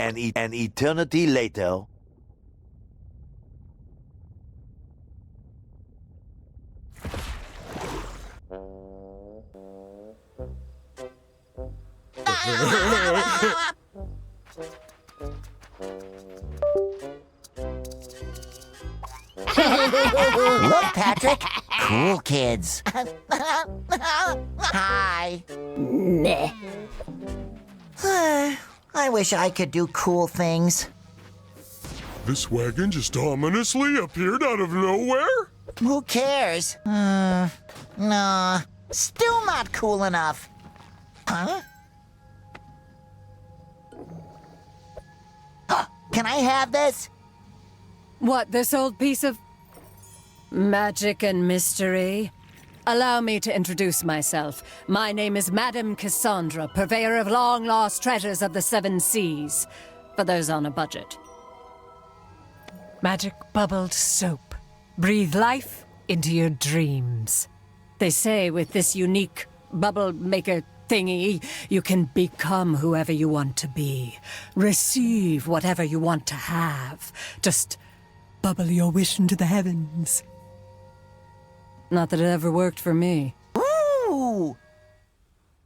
An eternity later. Look, Patrick. Cool kids. Hi. Meh. I wish I could do cool things. This wagon just ominously appeared out of nowhere? Who cares? No. Still not cool enough. Huh? Can I have this? What, this old piece of magic and mystery? Allow me to introduce myself. My name is Madame Cassandra, purveyor of long-lost treasures of the Seven Seas, for those on a budget. Magic bubbled soap. Breathe life into your dreams. They say with this unique bubble maker thingy, you can become whoever you want to be. Receive whatever you want to have. Just bubble your wish into the heavens. Not that it ever worked for me. Ooh!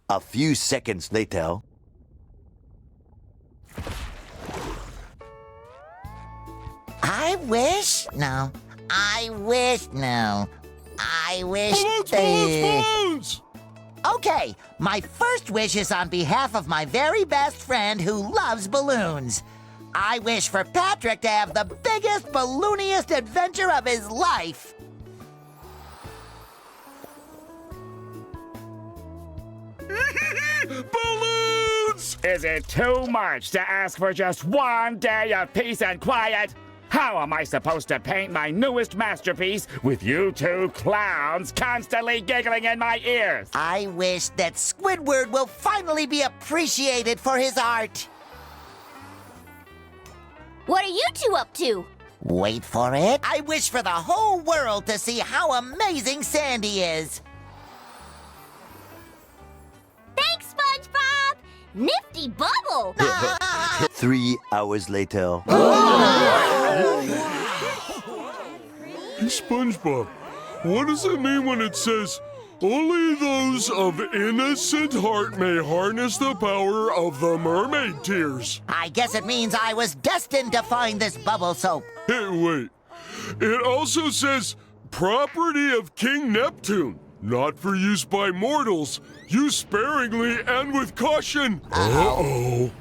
A few seconds later. I wish? No. I wish? No. I wish Balloons! Okay, my first wish is on behalf of my very best friend who loves balloons. I wish for Patrick to have the biggest, ballooniest adventure of his life. Balloons! Is it too much to ask for just one day of peace and quiet? How am I supposed to paint my newest masterpiece with you two clowns constantly giggling in my ears? I wish that Squidward will finally be appreciated for his art. What are you two up to? Wait for it. I wish for the whole world to see how amazing Sandy is. Thanks, SpongeBob! Nifty bubble! 3 hours later. Hey, SpongeBob, what does it mean when it says, only those of innocent heart may harness the power of the mermaid tears? I guess it means I was destined to find this bubble soap. Hey, wait. It also says, property of King Neptune, not for use by mortals. Use sparingly and with caution. Uh-oh.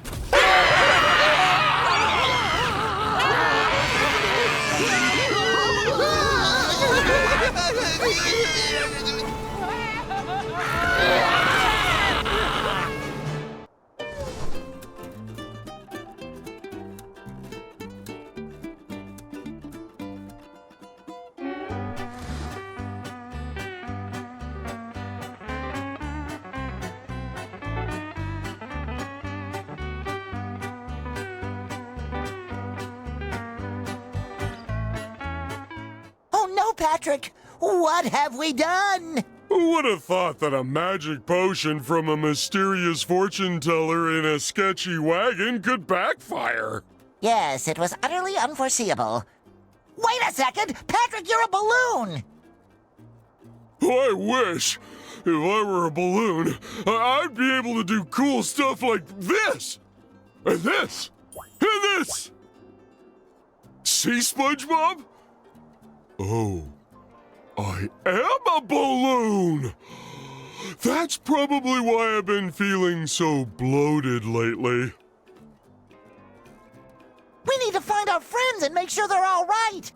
Oh no, Patrick! What have we done? Who would have thought that a magic potion from a mysterious fortune teller in a sketchy wagon could backfire? Yes, it was utterly unforeseeable. Wait a second! Patrick, you're a balloon! I wish. If I were a balloon, I'd be able to do cool stuff like this! And this! And this! See, SpongeBob? Oh, I am a balloon! That's probably why I've been feeling so bloated lately. We need to find our friends and make sure they're all right!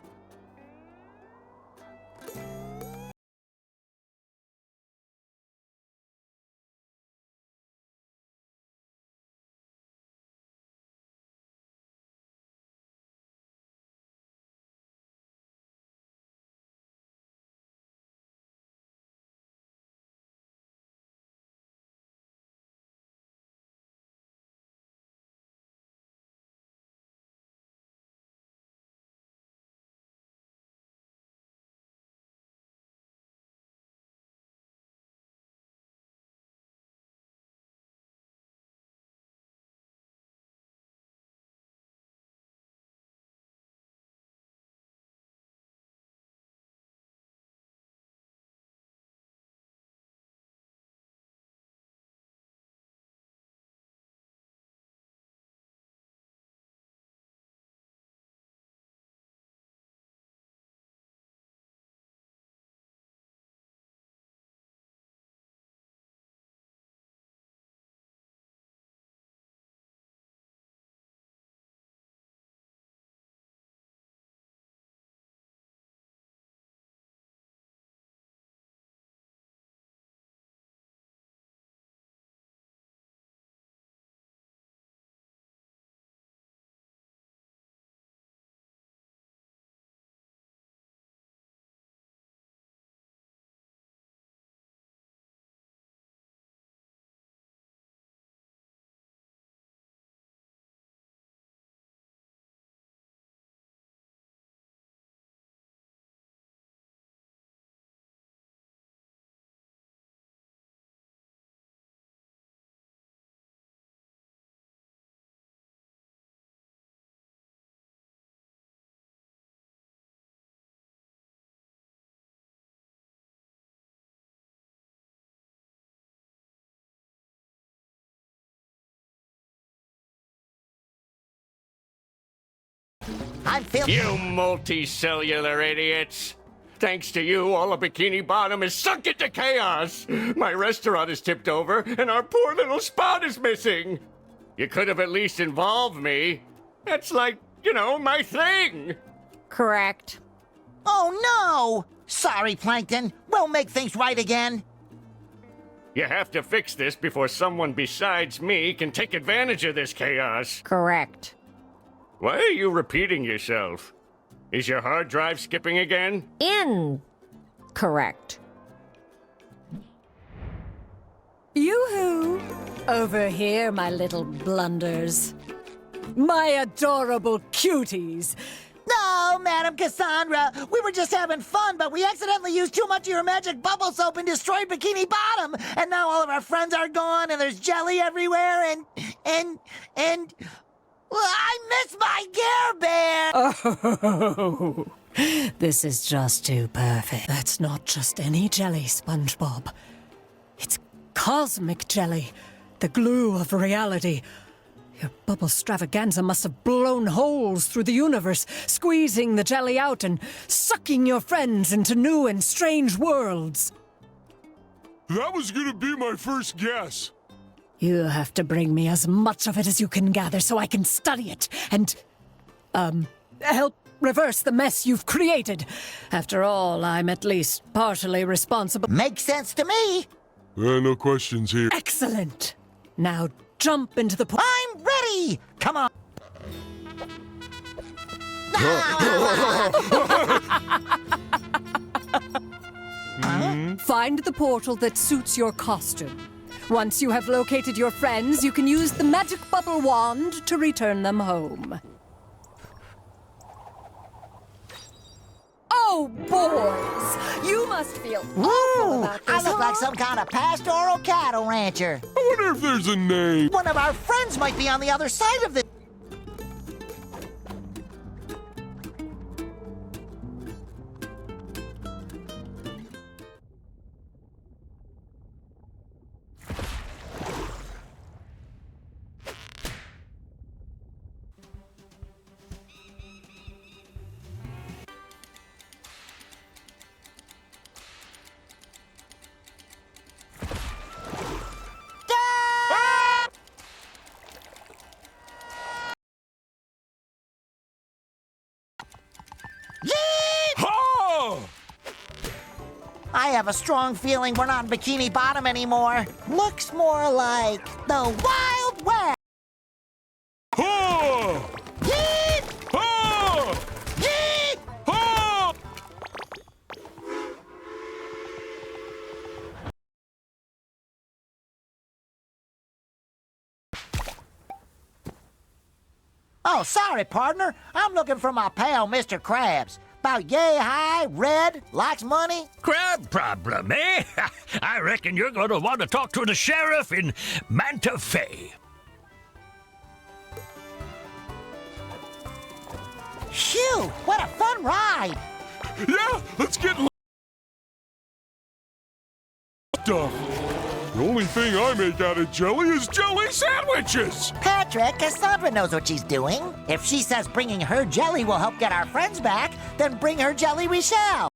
I'm feeling... You multicellular idiots! Thanks to you, all of Bikini Bottom is sunk into chaos! My restaurant is tipped over, and our poor little spot is missing! You could have at least involved me. That's like, my thing! Correct. Oh, no! Sorry, Plankton. We'll make things right again. You have to fix this before someone besides me can take advantage of this chaos. Correct. Why are you repeating yourself? Is your hard drive skipping again? Incorrect. Yoo-hoo! Over here, my little blunders. My adorable cuties. No, Madam Cassandra. We were just having fun, but we accidentally used too much of your magic bubble soap and destroyed Bikini Bottom. And now all of our friends are gone, and there's jelly everywhere, and... Well, I miss my Care Bear! Oh, this is just too perfect. That's not just any jelly, Spongebob. It's cosmic jelly, the glue of reality. Your bubble stravaganza must have blown holes through the universe, squeezing the jelly out and sucking your friends into new and strange worlds. That was gonna be my first guess. You have to bring me as much of it as you can gather so I can study it and, help reverse the mess you've created. After all, I'm at least partially responsible. Makes sense to me. No questions here. Excellent. Now jump into the pool. I'm ready! Come on. Find the portal that suits your costume. Once you have located your friends, you can use the magic bubble wand to return them home. Oh, boys! You must feel awful about this, I look like huh? some kind of pastoral cattle rancher. I wonder if there's a name. One of our friends might be on the other side of this. Ha! I have a strong feeling we're not in Bikini Bottom anymore. Looks more like the Wild West. Ha! Yeet! Ha! Yeet! Ha! Oh, sorry, partner. I'm looking for my pal, Mr. Krabs. About yay high, red, likes money. Crab problem, eh? I reckon you're going to want to talk to the sheriff in Manta Fe. Phew, what a fun ride. Yeah, let's get stuff. The only thing I make out of jelly is jelly sandwiches. Patrick, Cassandra knows what she's doing. If she says bringing her jelly will help get our friends back, then bring her jelly we shall.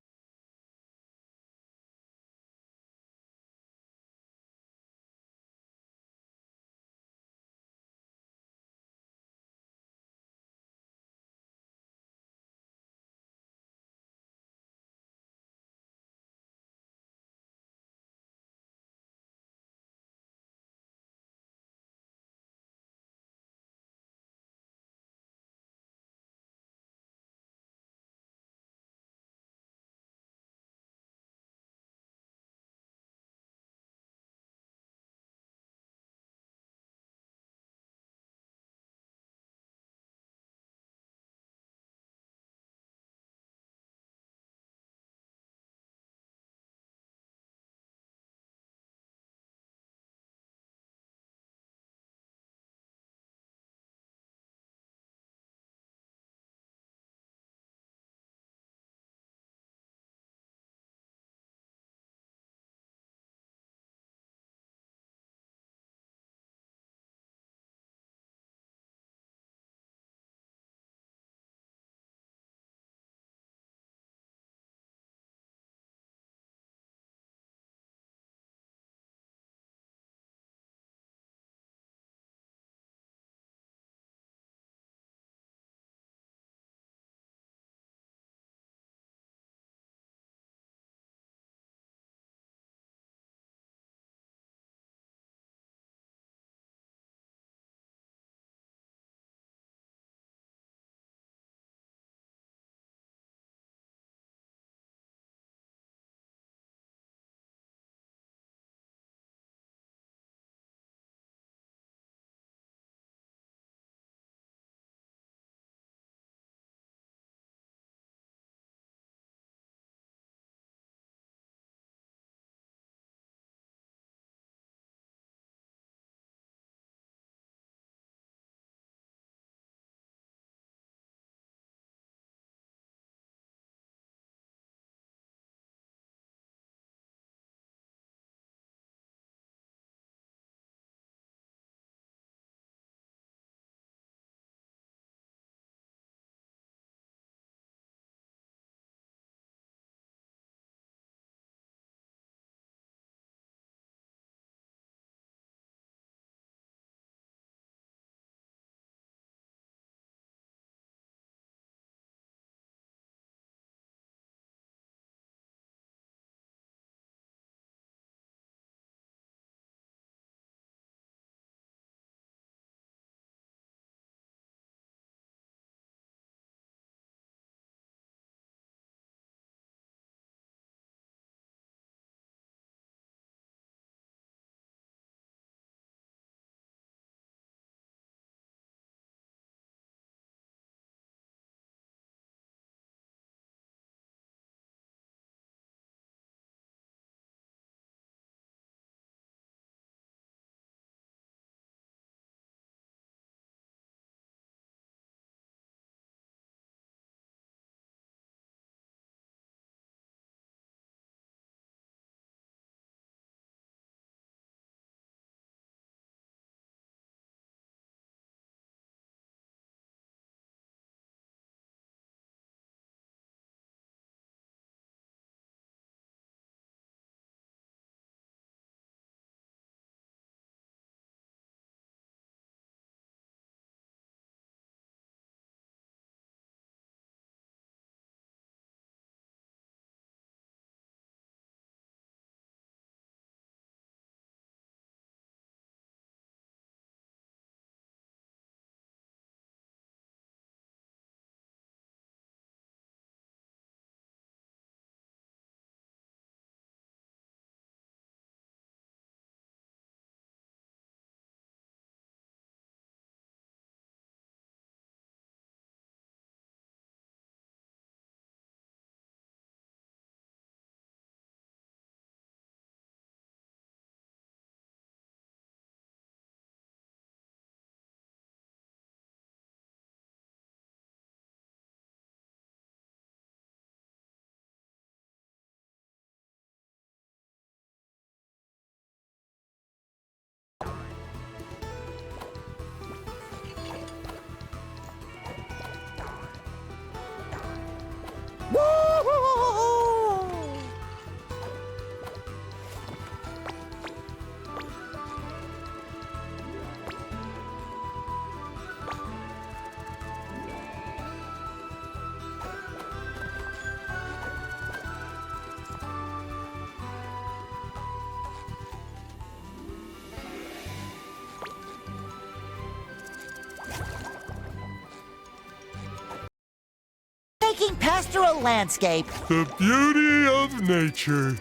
breathtaking pastoral landscape. The beauty of nature.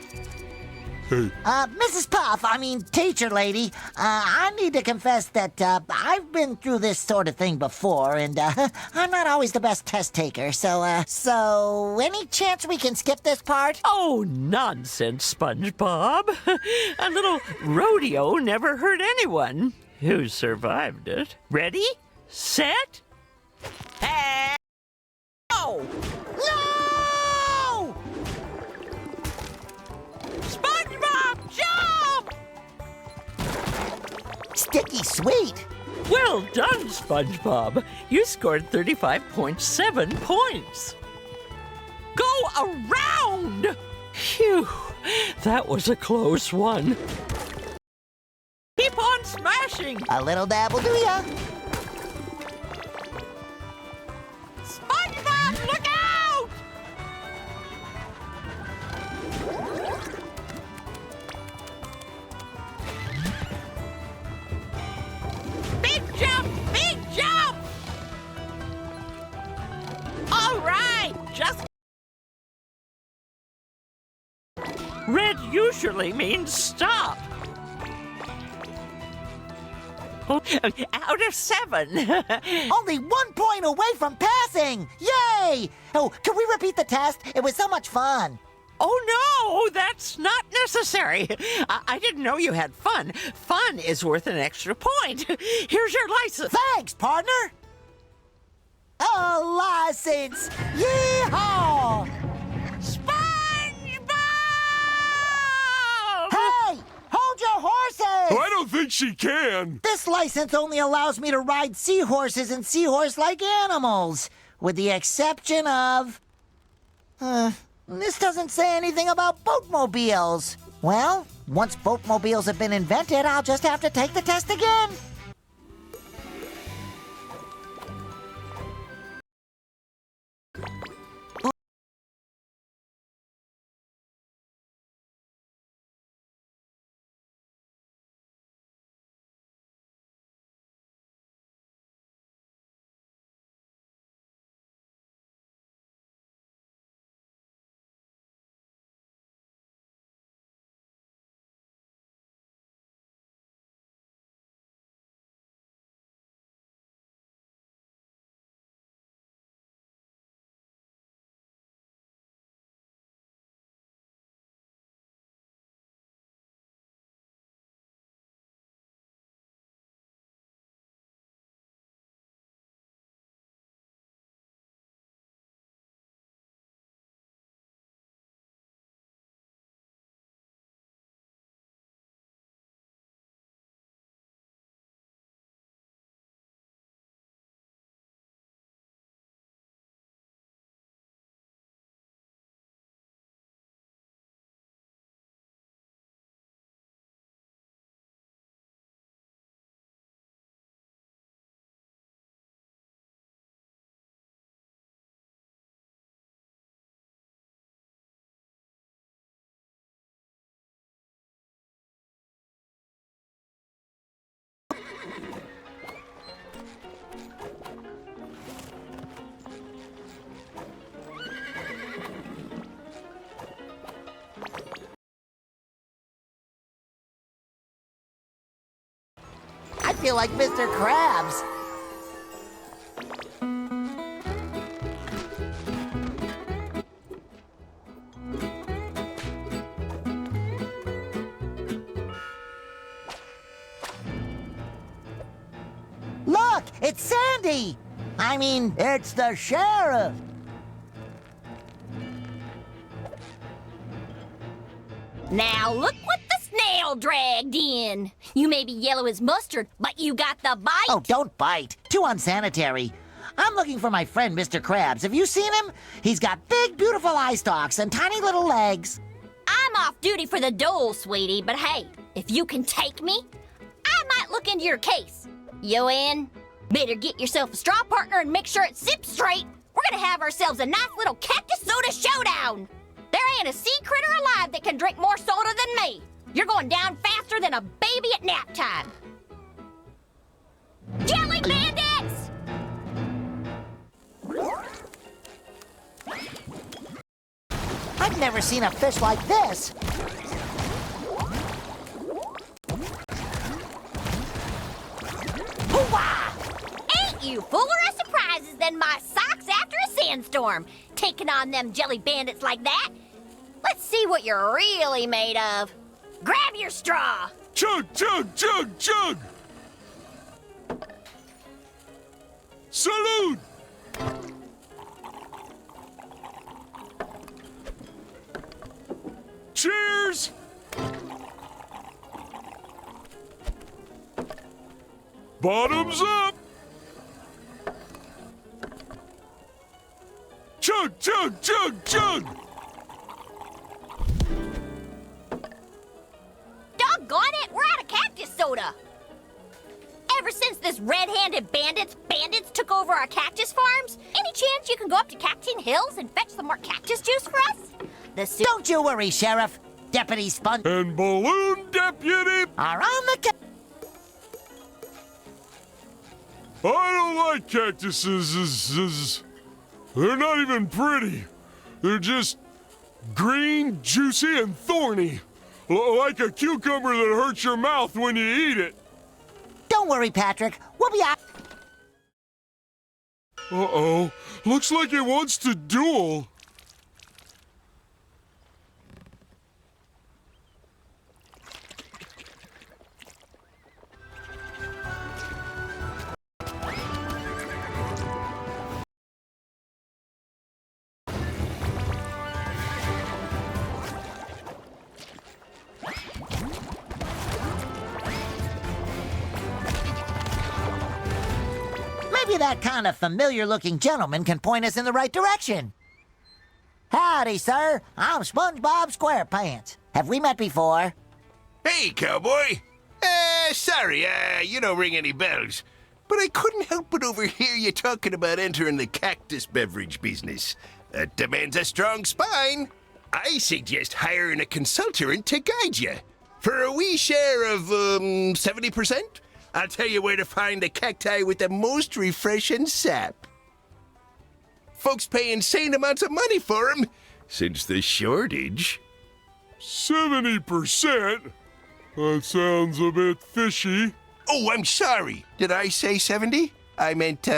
Hey, Mrs. Puff, teacher lady, I need to confess that I've been through this sort of thing before, and I'm not always the best test taker, so any chance we can skip this part? Oh, nonsense, SpongeBob. A little rodeo never hurt anyone who survived it. Ready, set, and go! No! SpongeBob, jump! Sticky sweet. Well done, SpongeBob. You scored 35.7 points. Go around! Phew, that was a close one. Keep on smashing! A little dabble, do ya? SpongeBob, look out! Big jump! Big jump! All right, just... Red usually means stop. Out of 7. Only 1 point away from passing! Yay! Oh, can we repeat the test? It was so much fun. Oh, no, that's not necessary. I didn't know you had fun. Fun is worth an extra point. Here's your license. Thanks, partner! A license! Yeehaw! SpongeBob! Hey! Hold your horses! I don't think she can. This license only allows me to ride seahorses and seahorse-like animals, with the exception of... this doesn't say anything about boatmobiles. Well, once boatmobiles have been invented, I'll just have to take the test again. I feel like Mr. Krabs. Look, it's Sandy. It's the sheriff. Now look what the snail dragged in. You may be yellow as mustard, but you got the bite. Oh, don't bite. Too unsanitary. I'm looking for my friend, Mr. Krabs. Have you seen him? He's got big, beautiful eye stalks and tiny little legs. I'm off duty for the dole, sweetie, but hey, if you can take me, I might look into your case. You in? Better get yourself a straw partner and make sure it sips straight. We're gonna have ourselves a nice little cactus soda showdown. There ain't a sea critter alive that can drink more soda than me. You're going down faster than a baby at nap time. Jelly bandits! I've never seen a fish like this. Hoo-wah! Ain't you fuller of surprises than my socks after a sandstorm? Taking on them jelly bandits like that? Let's see what you're really made of. Grab your straw. Chug, chug, chug, chug! Salute! Cheers! Bottoms up! Chug, chug, chug, chug! Doggone it, we're out of cactus soda. Ever since this red-handed bandits took over our cactus farms, any chance you can go up to Cactus Hills and fetch some more cactus juice for us? Don't you worry, Sheriff. Deputy Sponge And Balloon Deputy! are on the I don't like cactuses. They're not even pretty. They're just green, juicy, and thorny. Like a cucumber that hurts your mouth when you eat it. Don't worry, Patrick. We'll be out. Uh-oh. Looks like it wants to duel. Maybe that kind of familiar-looking gentleman can point us in the right direction. Howdy, sir. I'm Spongebob Squarepants. Have we met before? Hey, cowboy. Sorry, you don't ring any bells. But I couldn't help but overhear you talking about entering the cactus beverage business. That demands a strong spine. I suggest hiring a consultant to guide you. For a wee share of, 70%, I'll tell you where to find the cacti with the most refreshing sap. Folks pay insane amounts of money for 'em, since the shortage. 70%? That sounds a bit fishy. Oh, I'm sorry. Did I say 70? I meant,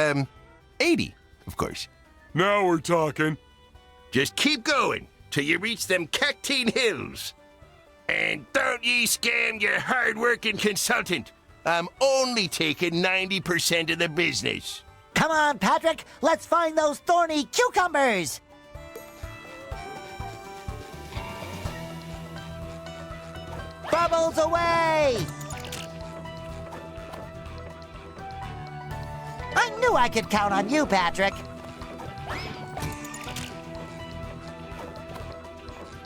80, of course. Now we're talking. Just keep going till you reach them Cactine Hills. And don't ye scam your hard-working consultant. I'm only taking 90% of the business. Come on, Patrick. Let's find those thorny cucumbers. Bubbles away! I knew I could count on you, Patrick.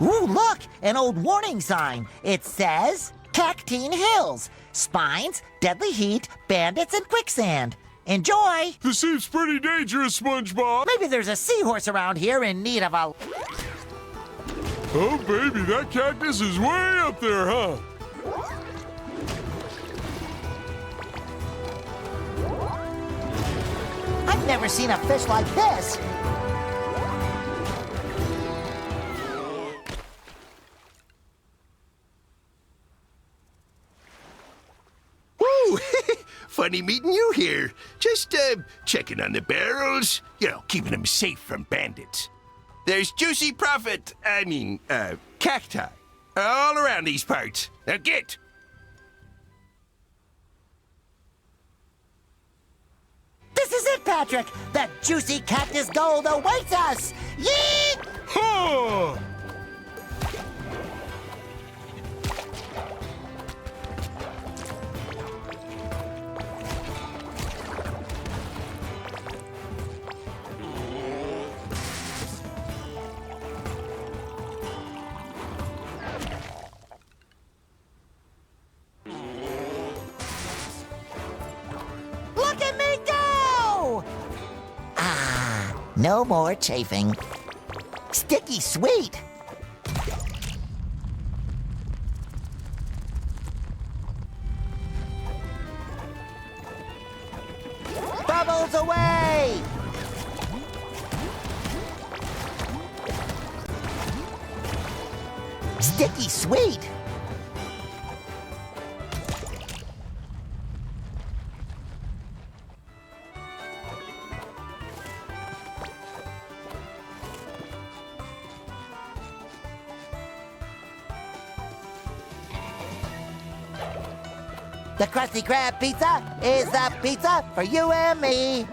Ooh, look! An old warning sign. It says, Cactine Hills. Spines, deadly heat, bandits, and quicksand. Enjoy! This seems pretty dangerous, SpongeBob. Maybe there's a seahorse around here in need of a... Oh, baby, that cactus is way up there, huh? I've never seen a fish like this. Woo! Funny meeting you here. Just, checking on the barrels. You know, keeping them safe from bandits. There's juicy cacti, all around these parts. Now get! This is it, Patrick! That juicy cactus gold awaits us! Yeet! Huh! Look at me go! Ah, no more chafing. Sticky sweet. Bubbles away! Sticky sweet. The Krusty Krab pizza is the pizza for you and me.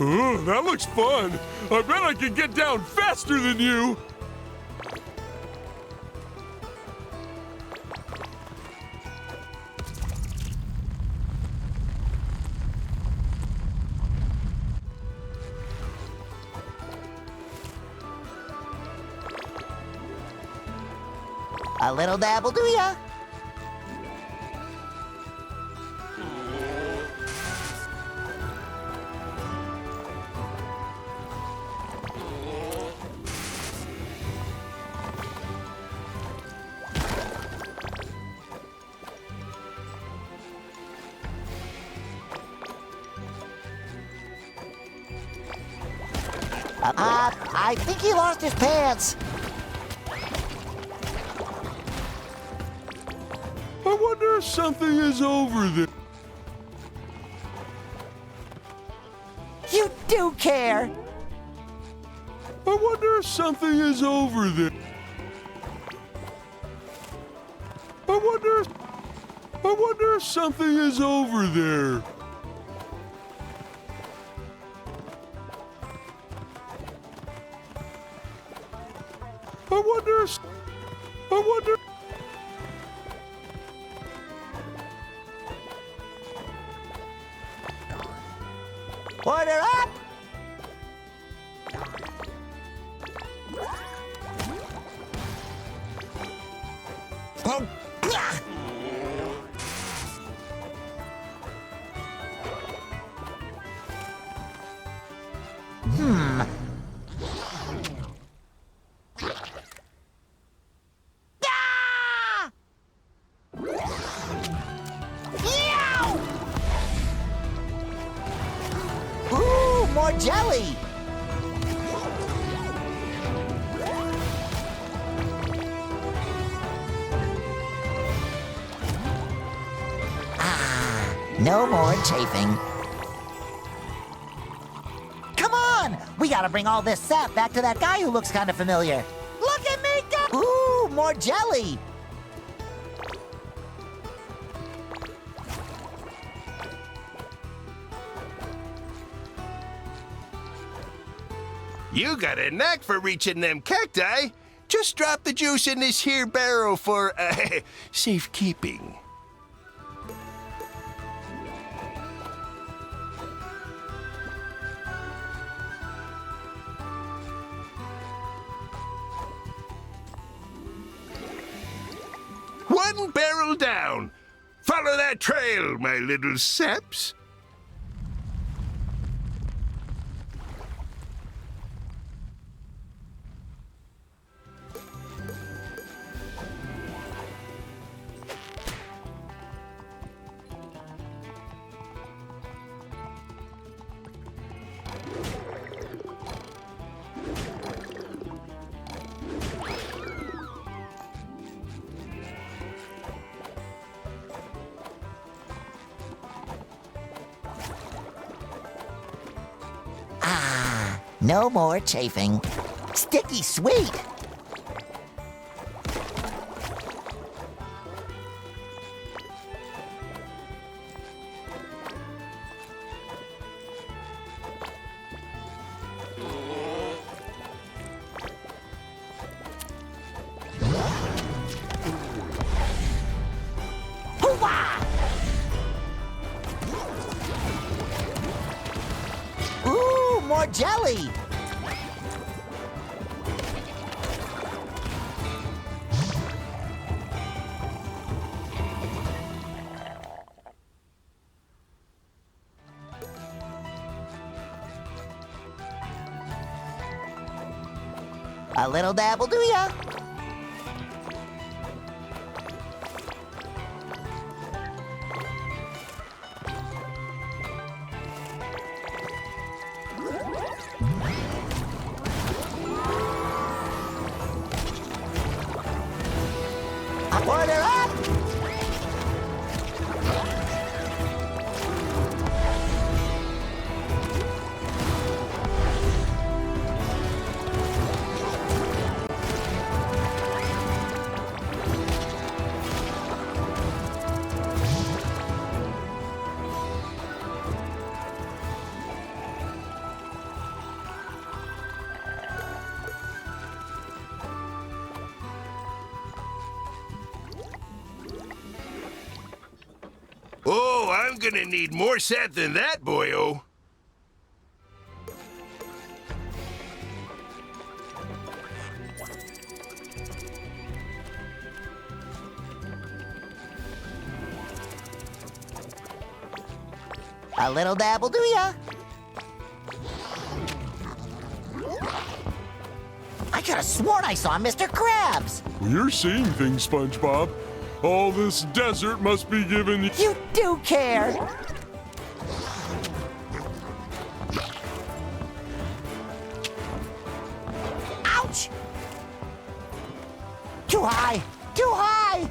Ooh, that looks fun. I bet I can get down faster than you. A little dabble, do ya? I think he lost his pants. I wonder if something is over there. You do care. I wonder if something is over there. I wonder if something is over there. I wonder. Order up! Ooh, more jelly! No more chafing. Come on! We gotta bring all this sap back to that guy who looks kind of familiar. Look at me go! Ooh, more jelly! You got a knack for reaching them cacti. Just drop the juice in this here barrel for safekeeping. One barrel down. Follow that trail, my little saps. No more chafing. Sticky sweet! Hoo-wah! Ooh, more jelly! A little dabble do ya? Order up! Oh, I'm gonna need more sap than that, boyo. A little dabble do ya? I could have sworn I saw Mr. Krabs. You're seeing things, SpongeBob. All this desert must be given. You do care. Ouch! Too high! Too high!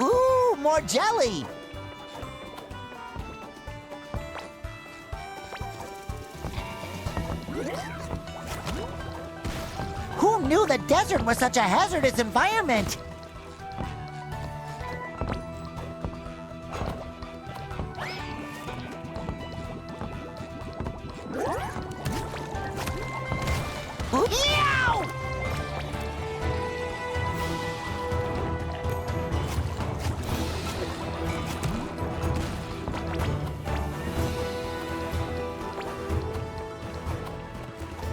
Ooh, more jelly! Who knew the desert was such a hazardous environment? Yow!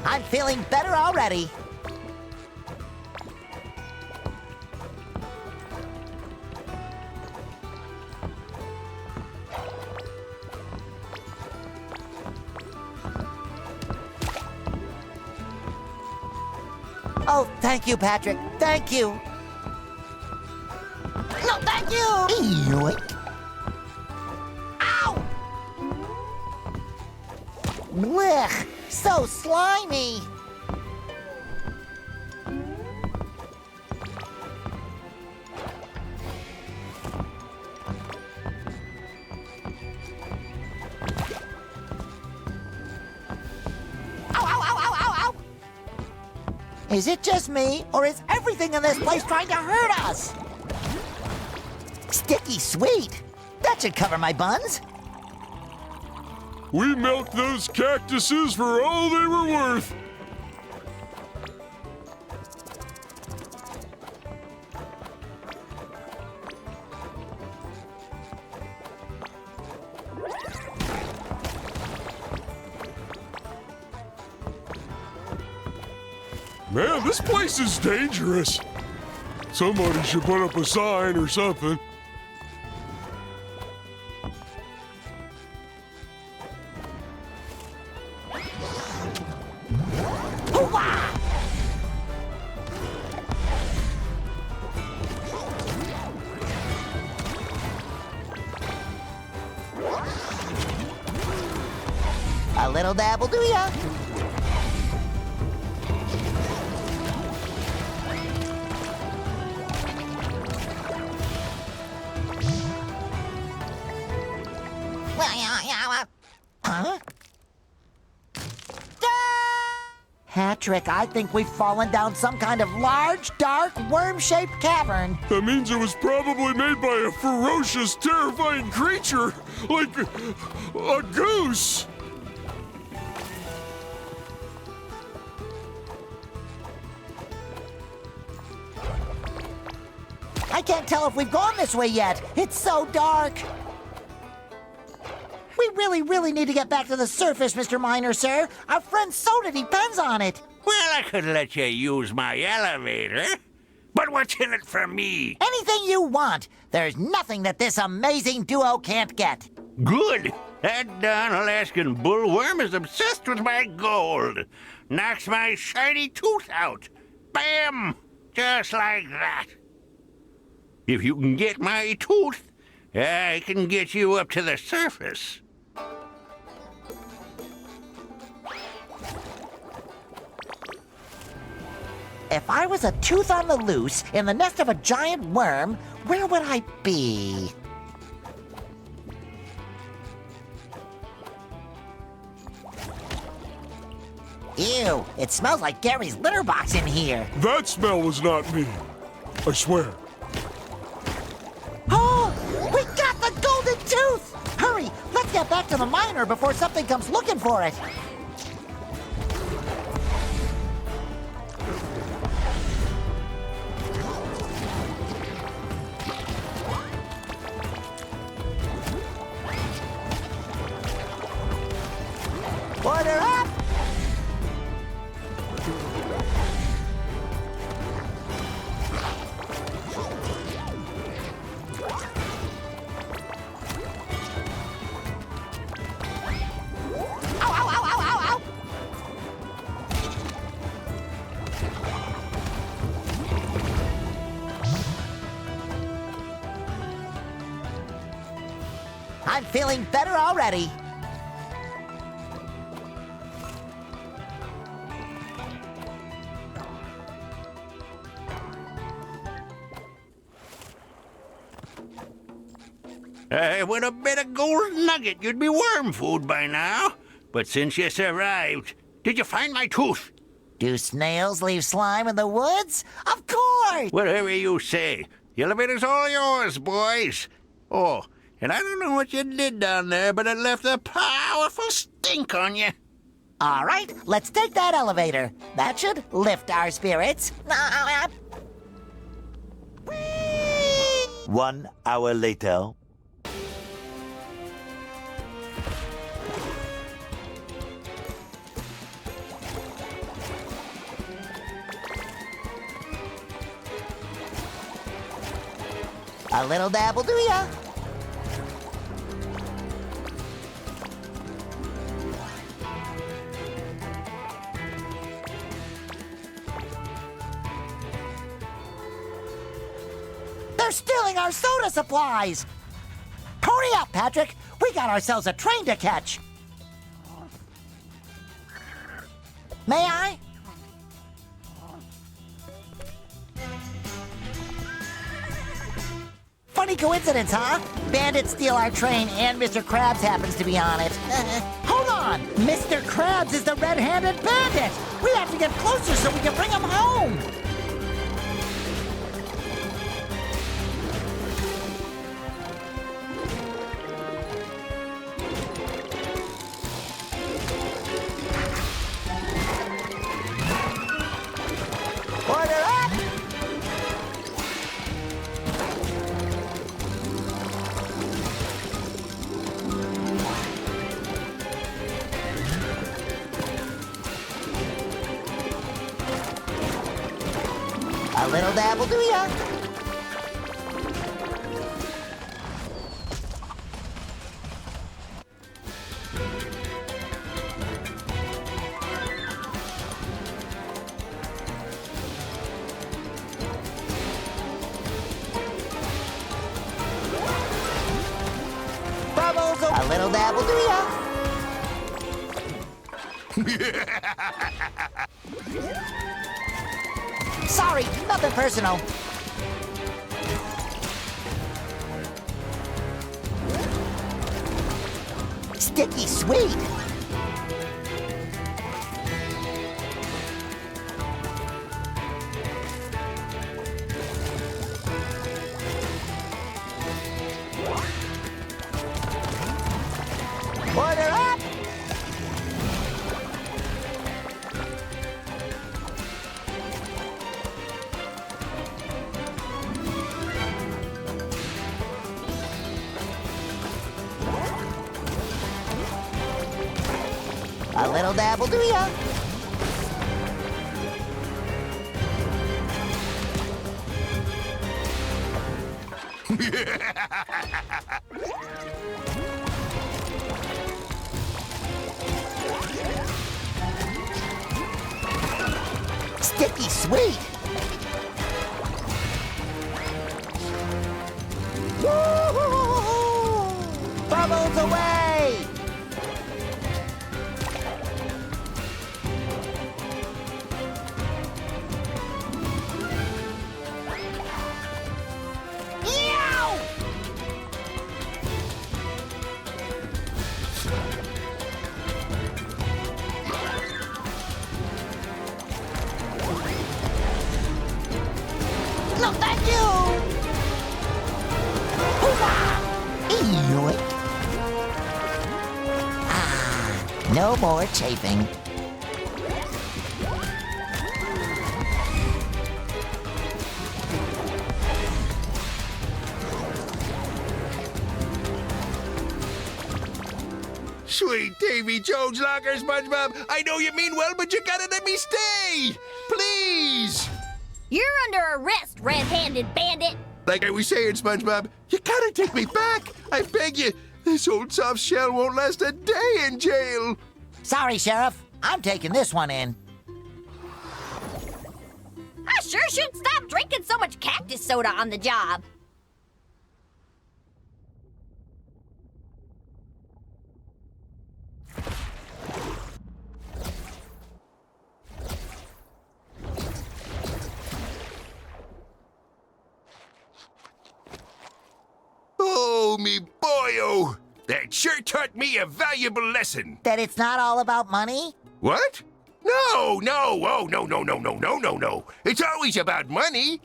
I'm feeling better already. Oh, thank you, Patrick. Thank you. No, thank you. Yoink. Ow! Blech, so slimy. Is it just me, or is everything in this place trying to hurt us? Sticky sweet. That should cover my buns. We milked those cactuses for all they were worth. Man, this place is dangerous. Somebody should put up a sign or something. Hoo-wah! A little dabble do ya? Huh? Patrick, I think we've fallen down some kind of large, dark, worm-shaped cavern. That means it was probably made by a ferocious, terrifying creature, like a goose. I I can't tell if we've gone this way yet. It's so dark. We really need to get back to the surface, Mr. Miner, sir. Our friend's soda depends on it. Well, I could let you use my elevator. But what's in it for me? Anything you want. There's nothing that this amazing duo can't get. Good. That darn Alaskan bullworm is obsessed with my gold. Knocks my shiny tooth out. Bam! Just like that. If you can get my tooth, I can get you up to the surface. If I was a tooth on the loose in the nest of a giant worm, where would I be? Ew, it smells like Gary's litter box in here. That smell was not me. I swear. Oh, we got the golden tooth! Hurry, let's get back to the miner before something comes looking for it. Order up! Ow, ow, ow, ow, ow, ow! I'm feeling better already. With a bit of gold nugget, you'd be worm food by now. But since you survived, did you find my tooth? Do snails leave slime in the woods? Of course! Whatever you say. The elevator's all yours, boys. Oh, and I don't know what you did down there, but it left a powerful stink on you. All right, let's take that elevator. That should lift our spirits. 1 hour later. A little dabble do ya? They're stealing our soda supplies! Hurry up, Patrick! We got ourselves a train to catch! May I? Funny coincidence, huh? Bandits steal our train and Mr. Krabs happens to be on it. Hold on! Mr. Krabs is the red-handed bandit! We have to get closer so we can bring him home! Order up! A little dabble do ya? Bubbles, a little dabble do ya? Sorry, nothing personal. Sticky sweet. Order up! A little dab will do ya. Sticky sweet. Woo-hoo-hoo-hoo! Bubbles away! Ew! No, thank you! Yoink. Ah, no more chafing. Sweet Davy Jones locker, SpongeBob. I know you mean well, but you gotta let me stay. Please. You're under arrest, red-handed bandit. Like I was saying, SpongeBob, you gotta take me back. I beg you. This old soft shell won't last a day in jail. Sorry, Sheriff. I'm taking this one in. I sure should stop drinking so much cactus soda on the job. Oh, me boyo. That sure taught me a valuable lesson. That it's not all about money? What? No. Oh, no. It's always about money.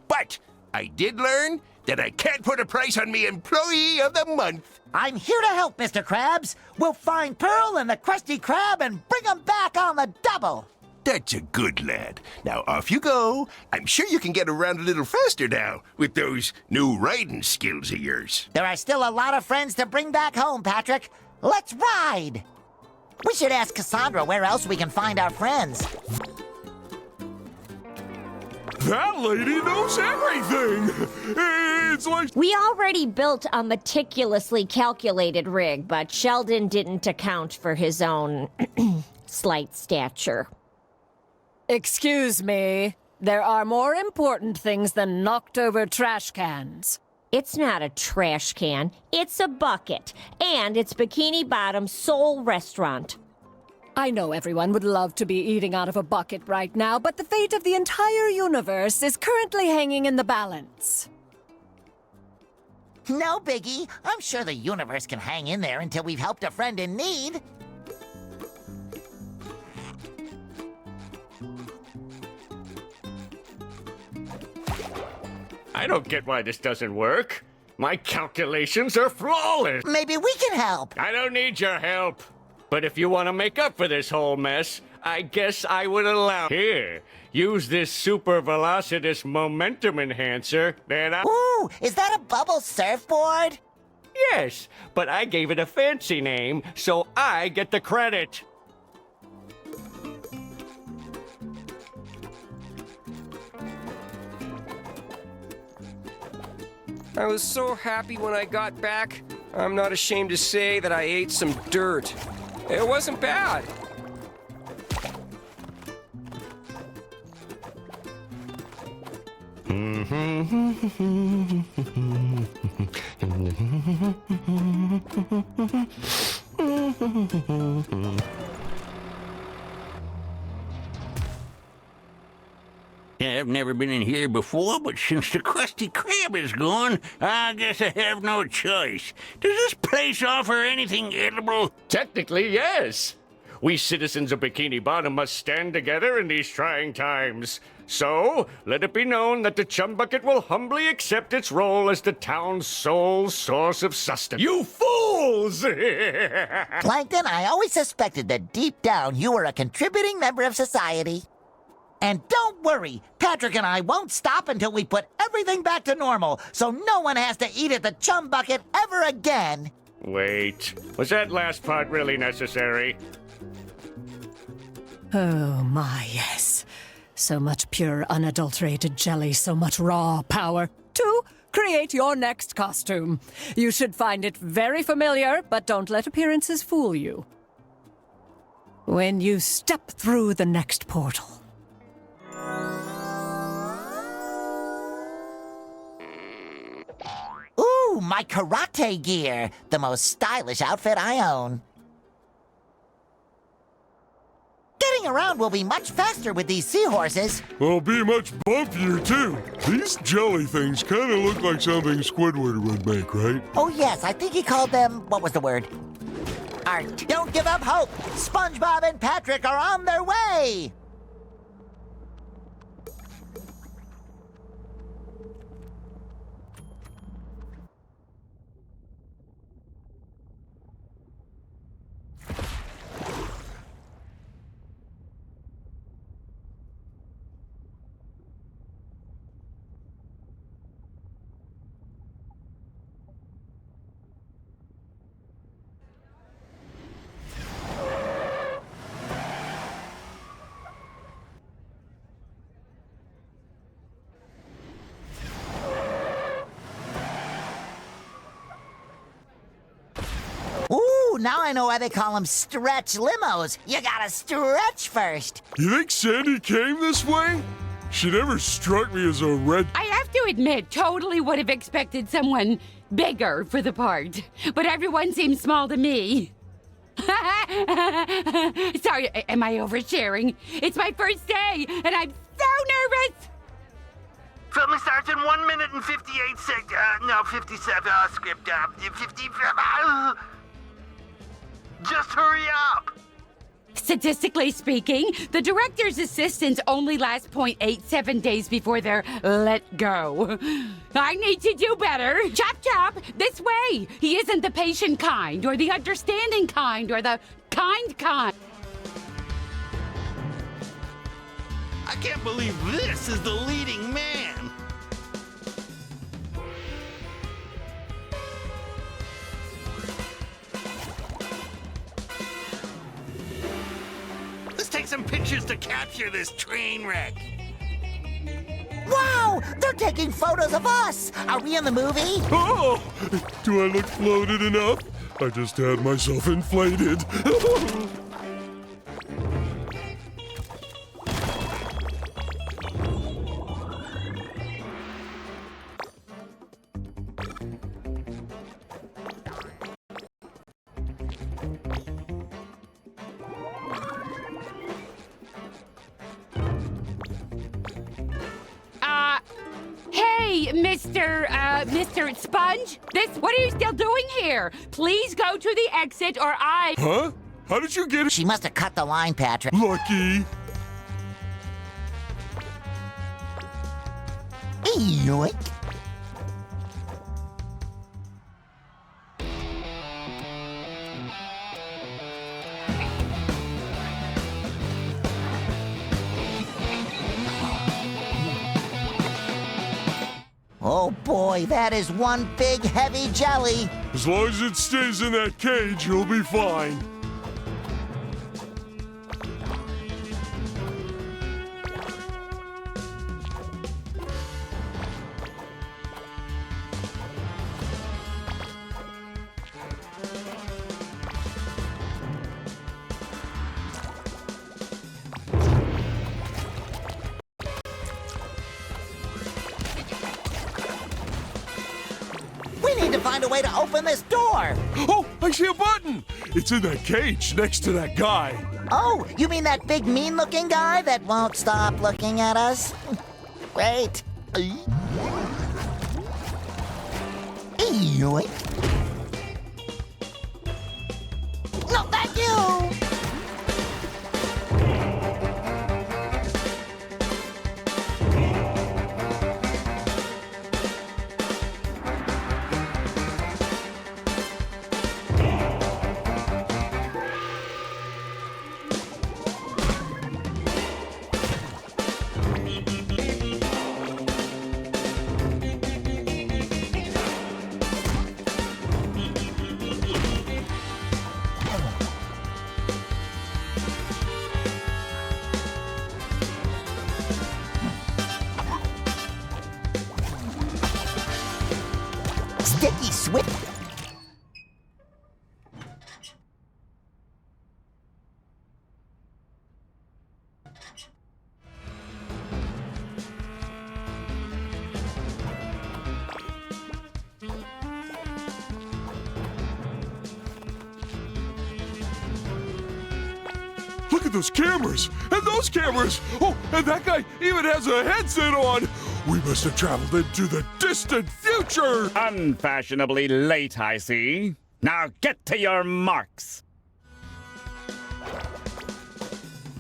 But I did learn that I can't put a price on me employee of the month. I'm here to help, Mr. Krabs. We'll find Pearl and the Krusty Krab and bring them back on the double. That's a good lad. Now off you go. I'm sure you can get around a little faster now with those new riding skills of yours. There are still a lot of friends to bring back home, Patrick. Let's ride! We should ask Cassandra where else we can find our friends. That lady knows everything! It's like... We already built a meticulously calculated rig, but Sheldon didn't account for his own slight stature. Excuse me. There are more important things than knocked-over trash cans. It's not a trash can. It's a bucket. And it's Bikini Bottom's sole restaurant. I know everyone would love to be eating out of a bucket right now, but the fate of the entire universe is currently hanging in the balance. No biggie. I'm sure the universe can hang in there until we've helped a friend in need. I don't get why this doesn't work. My calculations are flawless. Maybe we can help. I don't need your help. But if you want to make up for this whole mess, I guess I would allow. Here, use this super velocitous momentum enhancer, then I... Ooh, is that a bubble surfboard? Yes, but I gave it a fancy name, so I get the credit. I was so happy when I got back. I'm not ashamed to say that I ate some dirt. It wasn't bad. Yeah, I've never been in here before, but since the Krusty Krab is gone, I guess I have no choice. Does this place offer anything edible? Technically, yes. We citizens of Bikini Bottom must stand together in these trying times. So, let it be known that the Chum Bucket will humbly accept its role as the town's sole source of sustenance. You fools! Plankton, I always suspected that deep down you were a contributing member of society. And don't worry, Patrick and I won't stop until we put everything back to normal, so no one has to eat at the Chum Bucket ever again. Wait, was that last part really necessary? Oh, my, yes. So much pure, unadulterated jelly, so much raw power. To create your next costume. You should find it very familiar, but don't let appearances fool you. When you step through the next portal. Ooh, my karate gear. The most stylish outfit I own. Getting around will be much faster with these seahorses. Well, be much bumpier, too. These jelly things kind of look like something Squidward would make, right? Oh, yes, I think he called them, what was the word? Art. Don't give up hope. Spongebob and Patrick are on their way. Ooh, now I know why they call them stretch limos. You gotta stretch first. You think Sandy came this way? She never struck me as a red... I have to admit, totally would have expected someone bigger for the part. But everyone seems small to me. Sorry, am I oversharing? It's my first day, and I'm so nervous! Filming starts in 1 minute and 58 seconds. No, 57. Script. 50. Just hurry up. Statistically speaking, the director's assistants only last 0.87 days before they're let go. I need to do better. Chop, chop, this way. He isn't the patient kind, or the understanding kind, or the kind kind. I can't believe this is the leading man. Let's take some pictures to capture this train wreck. Wow, they're taking photos of us. Are we in the movie? Oh! Do I look floated enough? I just had myself inflated. Hey, Mr. Sponge? What are you still doing here? Please go to the exit or I... Huh? How did you get it? She must have cut the line, Patrick. Lucky. Yoink. Oh boy, that is one big heavy jelly. As long as it stays in that cage, you'll be fine. We need to find a way to open this door. Oh, I see a button. It's in that cage next to that guy. Oh, you mean that big mean-looking guy that won't stop looking at us? Wait. Yoink. No, thank you. Sticky sweet. Look at those cameras! And those cameras! Oh, and that guy even has a headset on! We must have traveled into the distant future! Unfashionably late, I see. Now get to your marks.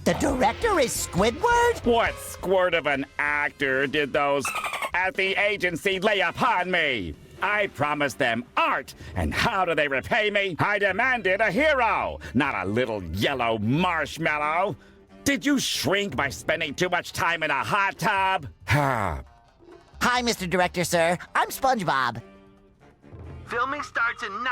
The director is Squidward? What squirt of an actor did those at the agency lay upon me? I promised them art, and how do they repay me? I demanded a hero, not a little yellow marshmallow. Did you shrink by spending too much time in a hot tub? Hi, Mr. Director, sir. I'm Spongebob. Filming starts in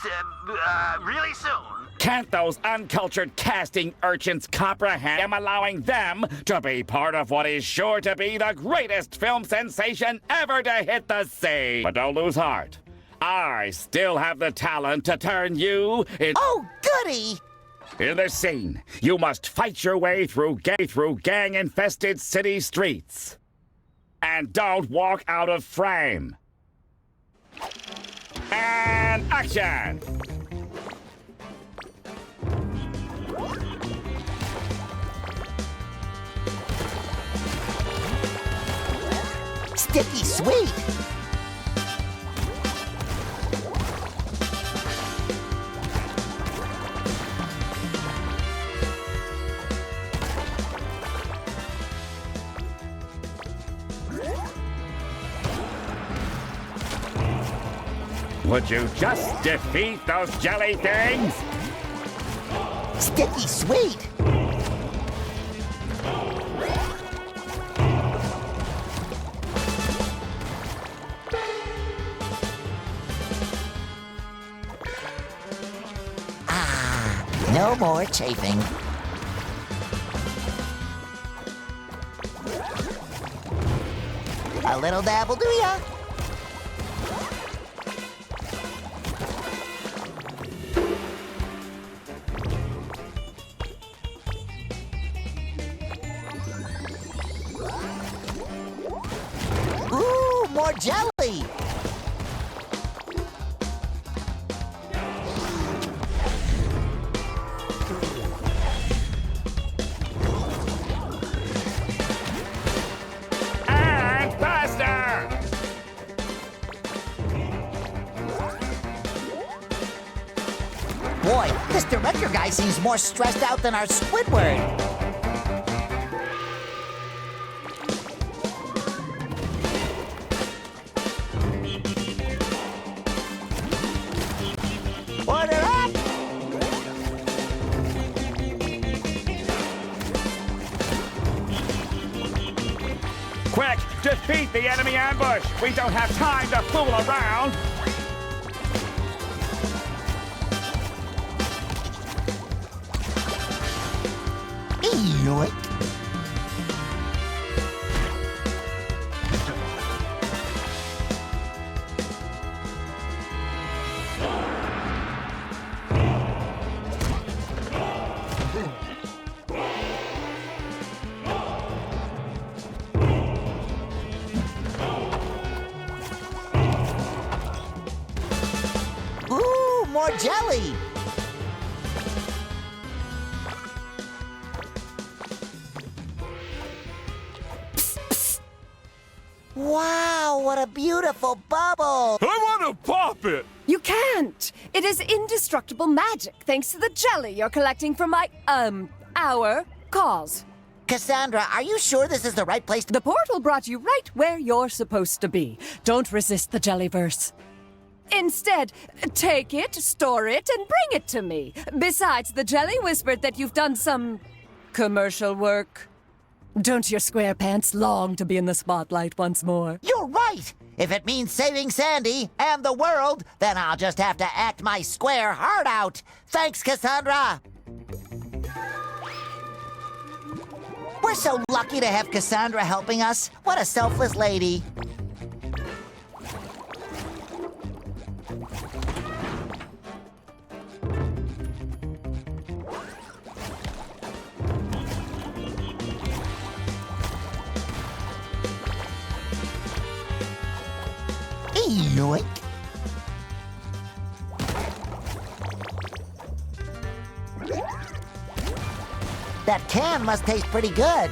7, really soon. Can't those uncultured casting urchins comprehend I'm allowing them to be part of what is sure to be the greatest film sensation ever to hit the scene? But don't lose heart. I still have the talent to turn you into... Oh, goody! In this scene, you must fight your way through gang-infested city streets. And don't walk out of frame. And action! Sticky sweet. Would you just defeat those jelly things? Sticky sweet. No more chafing. A little dabble do ya? Ooh, more jelly! Boy, this director guy seems more stressed out than our Squidward. Order up! Quick, defeat the enemy ambush! We don't have time to fool around! Yoink. Ooh, more jelly! Wow, what a beautiful bubble! I want to pop it! You can't! It is indestructible magic, thanks to the jelly you're collecting from our cause. Cassandra, are you sure this is the right place to... The portal brought you right where you're supposed to be. Don't resist the jellyverse. Instead, take it, store it, and bring it to me. Besides, the jelly whispered that you've done some commercial work. Don't your Squarepants long to be in the spotlight once more? You're right! If it means saving Sandy and the world, then I'll just have to act my square heart out. Thanks, Cassandra! We're so lucky to have Cassandra helping us. What a selfless lady. Yoink. That can must taste pretty good.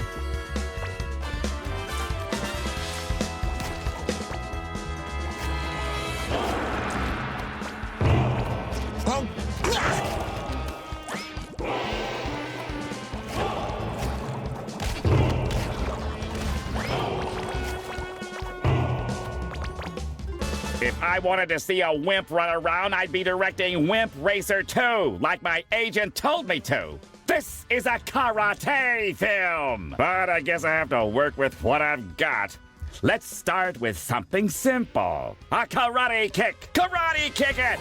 If I wanted to see a wimp run around, I'd be directing Wimp Racer 2, like my agent told me to. This is a karate film! But I guess I have to work with what I've got. Let's start with something simple. A karate kick! Karate kick it!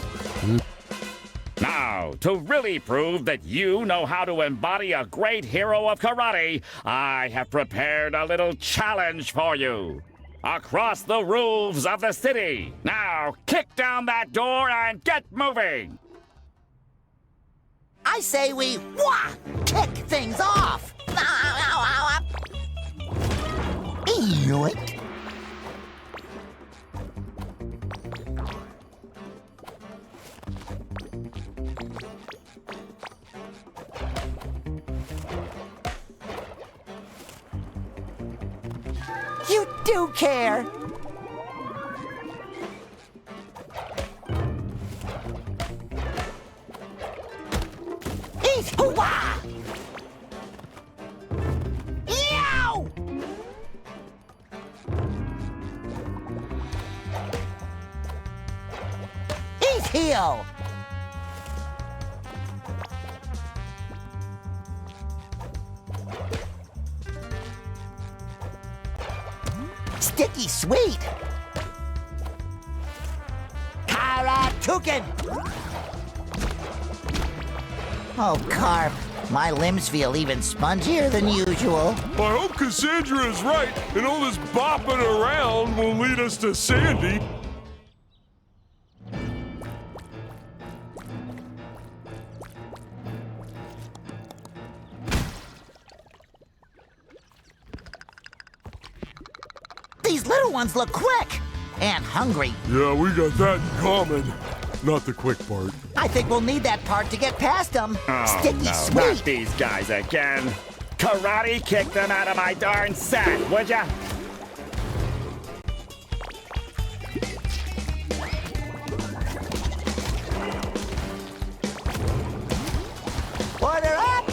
Now, to really prove that you know how to embody a great hero of karate, I have prepared a little challenge for you. Across the roofs of the city. Now, kick down that door and get moving! I say we kick things off. Yoink. You do care. Hoo-wah! Yow! Eat heel! Sticky sweet! Karatuken! Oh, Carp, my limbs feel even spongier than usual. I hope Cassandra is right, and all this bopping around will lead us to Sandy. These little ones look quick and hungry. Yeah, we got that in common. Not the quick part. I think we'll need that part to get past them. Oh, Sticky no, sweet. not these guys again. Karate kick them out of my darn set, would ya? Order up!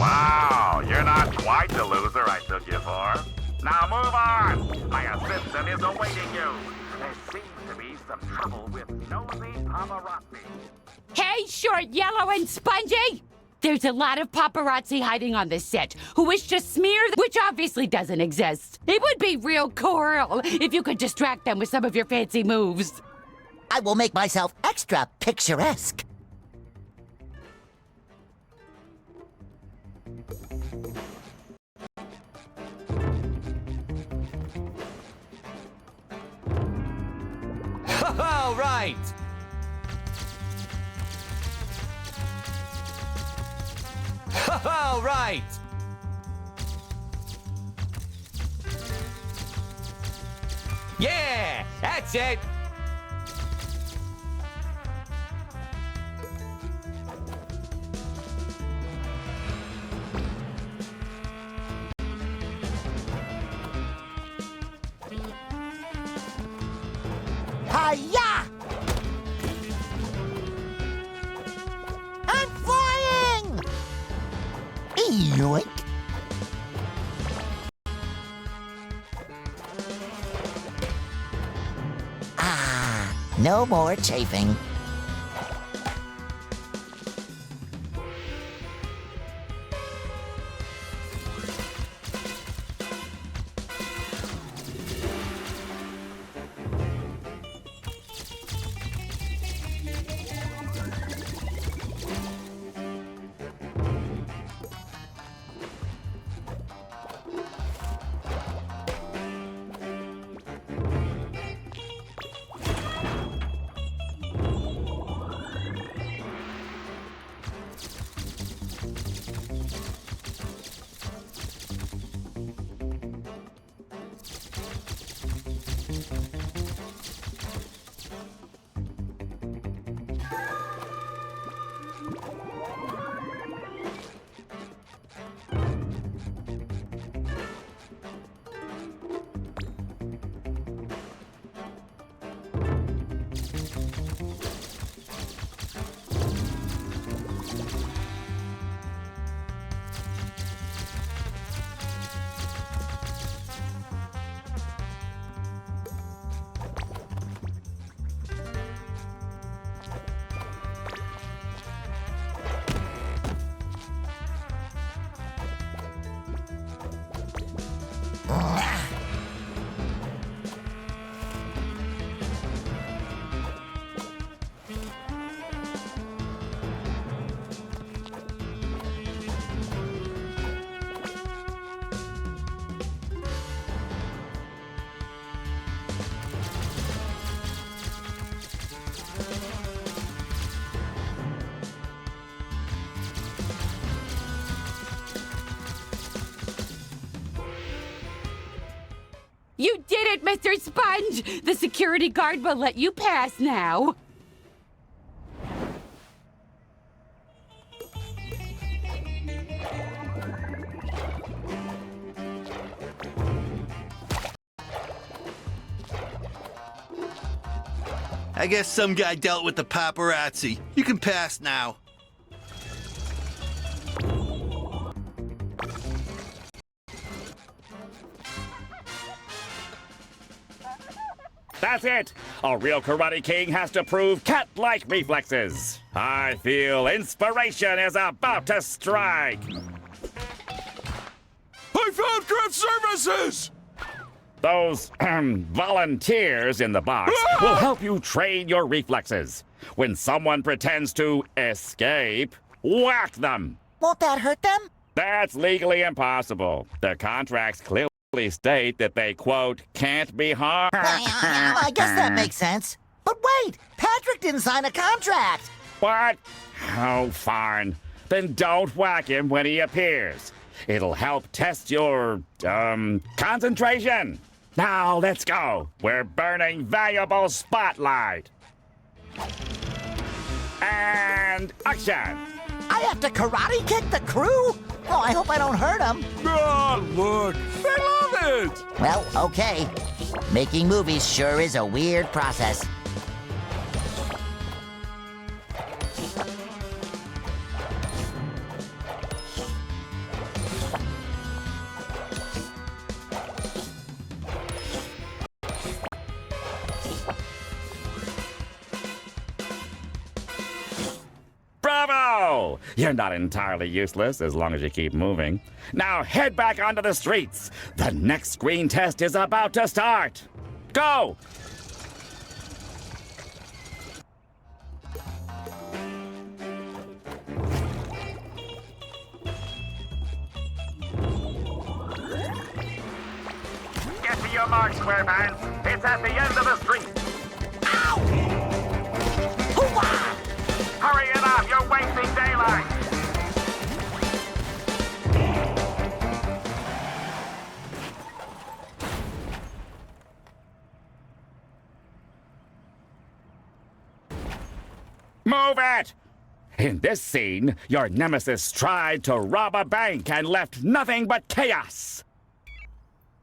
Wow, you're not quite the loser I took you for. Now move on! My assistant is awaiting you. There seems to be some trouble with nosy paparazzi. Hey, short, yellow, and spongy! There's a lot of paparazzi hiding on the set who wish to smear, which obviously doesn't exist. It would be real cool if you could distract them with some of your fancy moves. I will make myself extra picturesque. All right. All right. Yeah, that's it. Hi-ya! I'm flying! Yoink! Ah, no more chafing. You did it, Mr. Sponge! The security guard will let you pass now. I guess some guy dealt with the paparazzi. You can pass now. That's it! A real Karate King has to prove cat-like reflexes. I feel inspiration is about to strike. I found craft services! Those volunteers in the box will help you train your reflexes. When someone pretends to escape, whack them. Won't that hurt them? That's legally impossible. Their contracts clearly state that they, quote, can't be harmed. I guess that makes sense. But wait, Patrick didn't sign a contract. What? Oh, fine. Then don't whack him when he appears. It'll help test your, concentration. Now, let's go. We're burning valuable spotlight. And action! I have to karate kick the crew? Oh, I hope I don't hurt them. Ah, look, they love it! Well, okay. Making movies sure is a weird process. Bravo! You're not entirely useless as long as you keep moving. Now head back onto the streets. The next screen test is about to start. Go! Get to your mark, Squarepants. It's at the end of the street. Ow! Hoo-wah! Hurry it up, you're wasting daylight! Move it! In this scene, your nemesis tried to rob a bank and left nothing but chaos.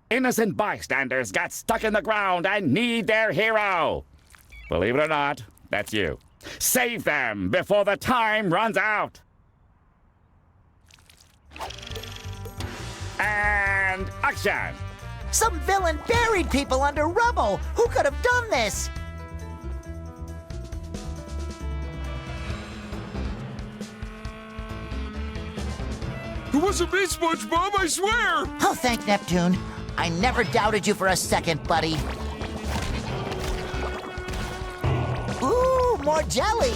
Innocent bystanders got stuck in the ground and need their hero. Believe it or not, that's you. Save them before the time runs out. And action! Some villain buried people under rubble. Who could have done this? It wasn't me, Spongebob, I swear! Oh, thank Neptune. I never doubted you for a second, buddy. Ooh, more jelly!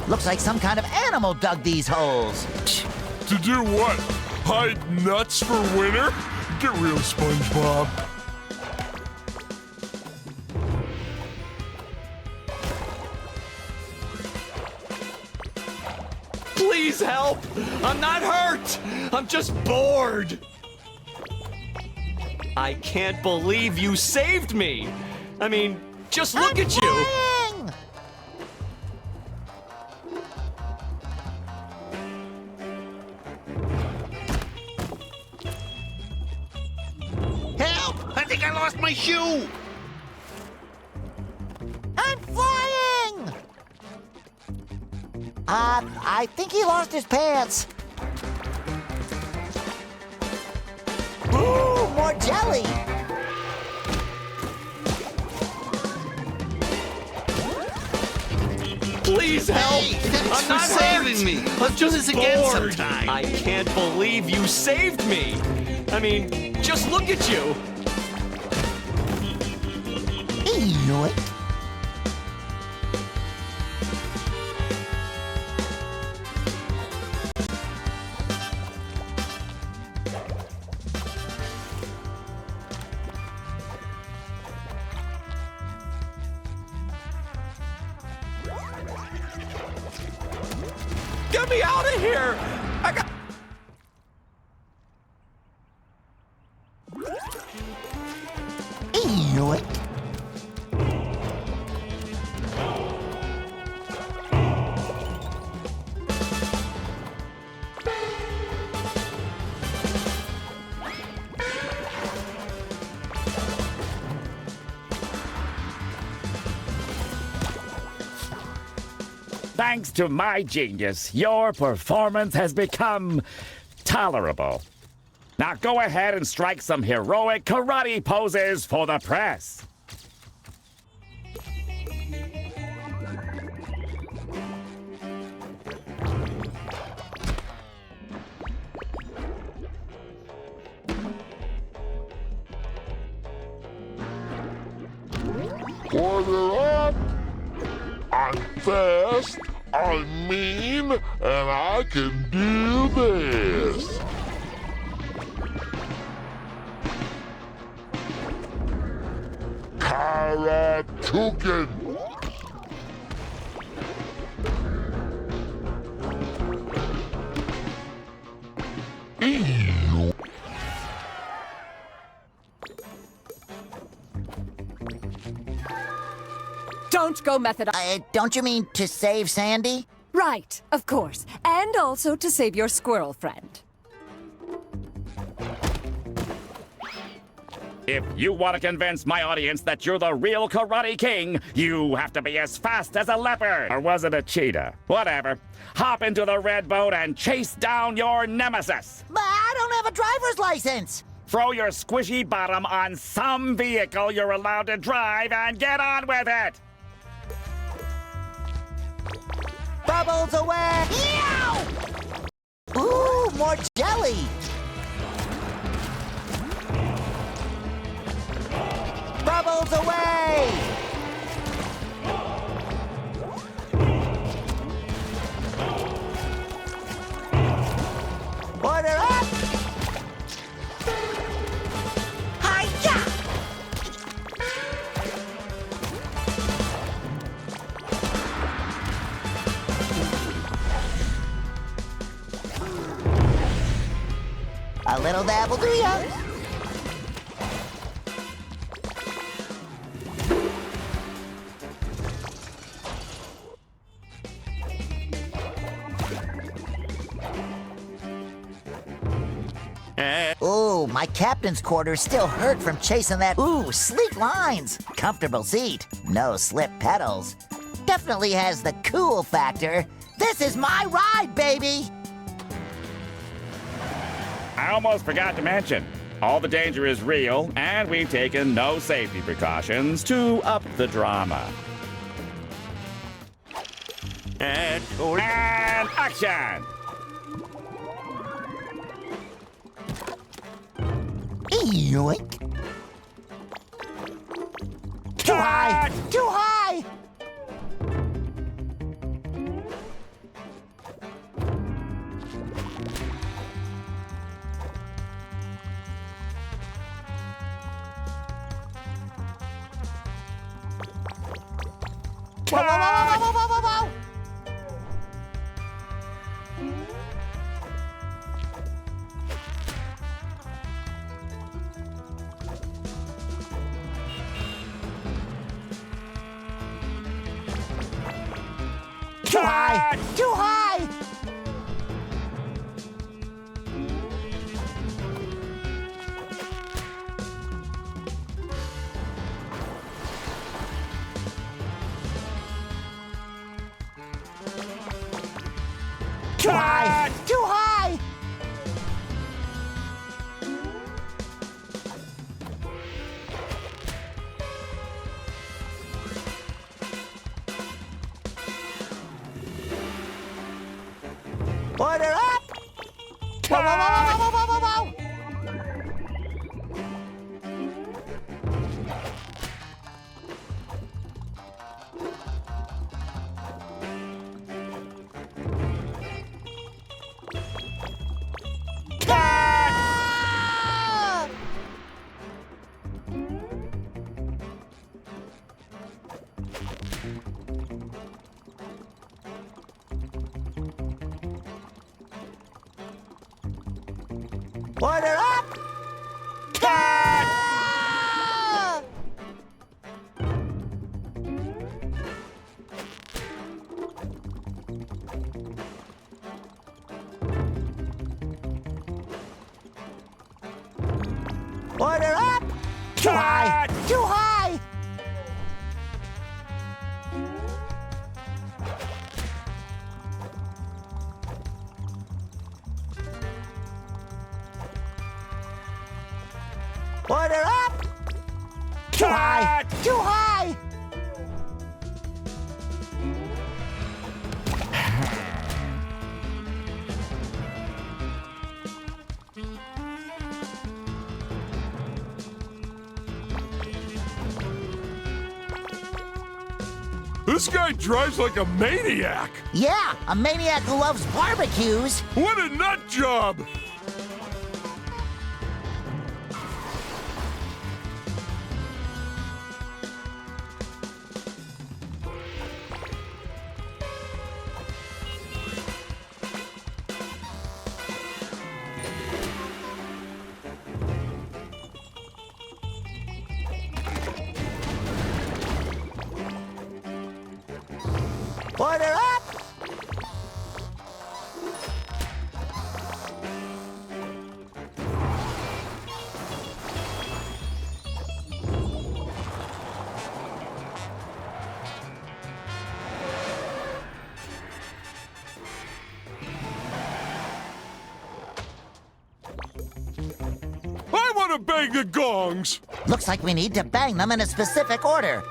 Looks like some kind of animal dug these holes. To do what? Hide nuts for winter? Get real, Spongebob. Please help! I'm not hurt! I'm just bored! I can't believe you saved me! I mean, just look at you! Flying! Help! I think I lost my shoe! I'm flying! I think he lost his pants. Ooh, more jelly! Please help! Hey, thanks I'm for not saving hurt. me. Let's do I'm this just again bored. sometime. I can't believe you saved me! I mean, just look at you! Yoink. Get me out of here! I got... Yoink. Thanks to my genius, your performance has become tolerable. Now go ahead and strike some heroic karate poses for the press. Order up! I'm fast, I'm mean, and I can do this. Karatuken! Ew. Don't go method. Don't you mean to save Sandy? Right, of course. And also to save your squirrel friend. If you want to convince my audience that you're the real Karate King, you have to be as fast as a leopard. Or was it a cheetah? Whatever. Hop into the red boat and chase down your nemesis. But I don't have a driver's license. Throw your squishy bottom on some vehicle you're allowed to drive and get on with it. Bubbles away! Yow! Ooh, more jelly! Bubbles away! Order up! Hi-ya! A little dab will do ya. Ooh, my captain's quarters still hurt from chasing that. Ooh, sleek lines. Comfortable seat. No slip pedals. Definitely has the cool factor. This is my ride, baby! I almost forgot to mention, all the danger is real, and we've taken no safety precautions to up the drama. And action! Yoink. Too high! Too high! Whoa, whoa, whoa, whoa, whoa, whoa, whoa, whoa! Too high! Too high! Too high! Too high! Order up! Whoa, whoa, whoa, whoa, whoa, whoa, whoa, whoa! Ah! Order up! Cut! Order up! Too high! Too high! Order up! Too high! Too high! This guy drives like a maniac. Yeah, a maniac who loves barbecues. What a nut job! Order up! I want to bang the gongs! Looks like we need to bang them in a specific order.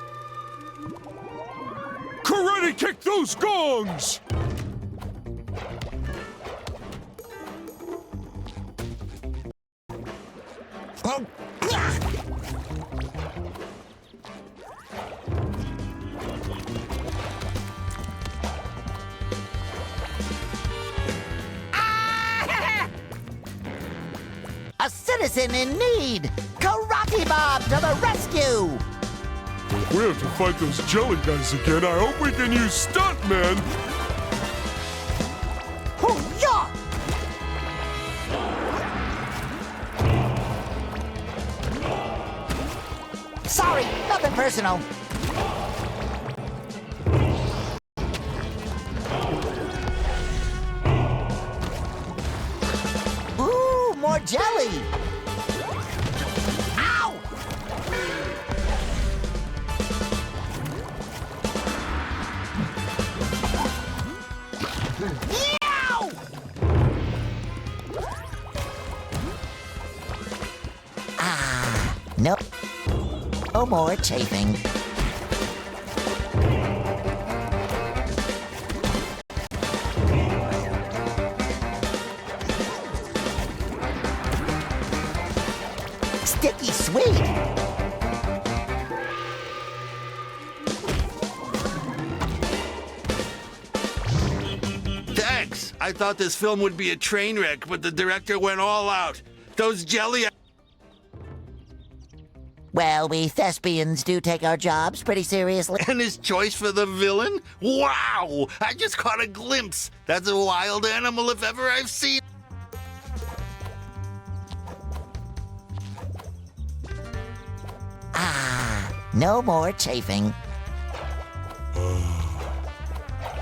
Karate kick those gongs! Oh, yeah. A citizen in need! Karate Bob to the rescue! If we have to fight those jelly guys again, I hope we can use stuntmen! Hoo-yah! Sorry, nothing personal. Ooh, more jelly! Ow! Meow! Ah, no. No more chafing. Sticky sweet. Thanks. I thought this film would be a train wreck, but the director went all out. Those jelly... Well, we thespians do take our jobs pretty seriously. And his choice for the villain? Wow! I just caught a glimpse. That's a wild animal if ever I've seen. Ah, no more chafing.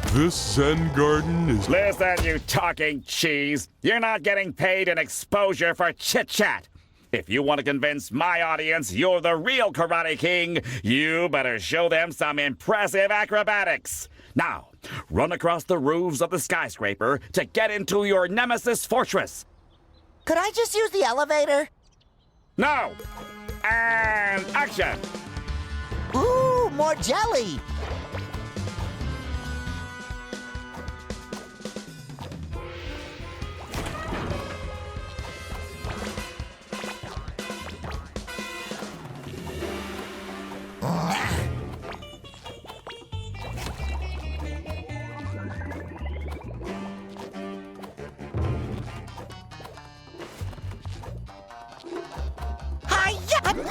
This Zen garden is... Listen, you talking cheese. You're not getting paid in exposure for chit-chat. If you want to convince my audience you're the real Karate King, you better show them some impressive acrobatics. Now, run across the roofs of the skyscraper to get into your nemesis fortress. Could I just use the elevator? No! And action! Ooh, more jelly!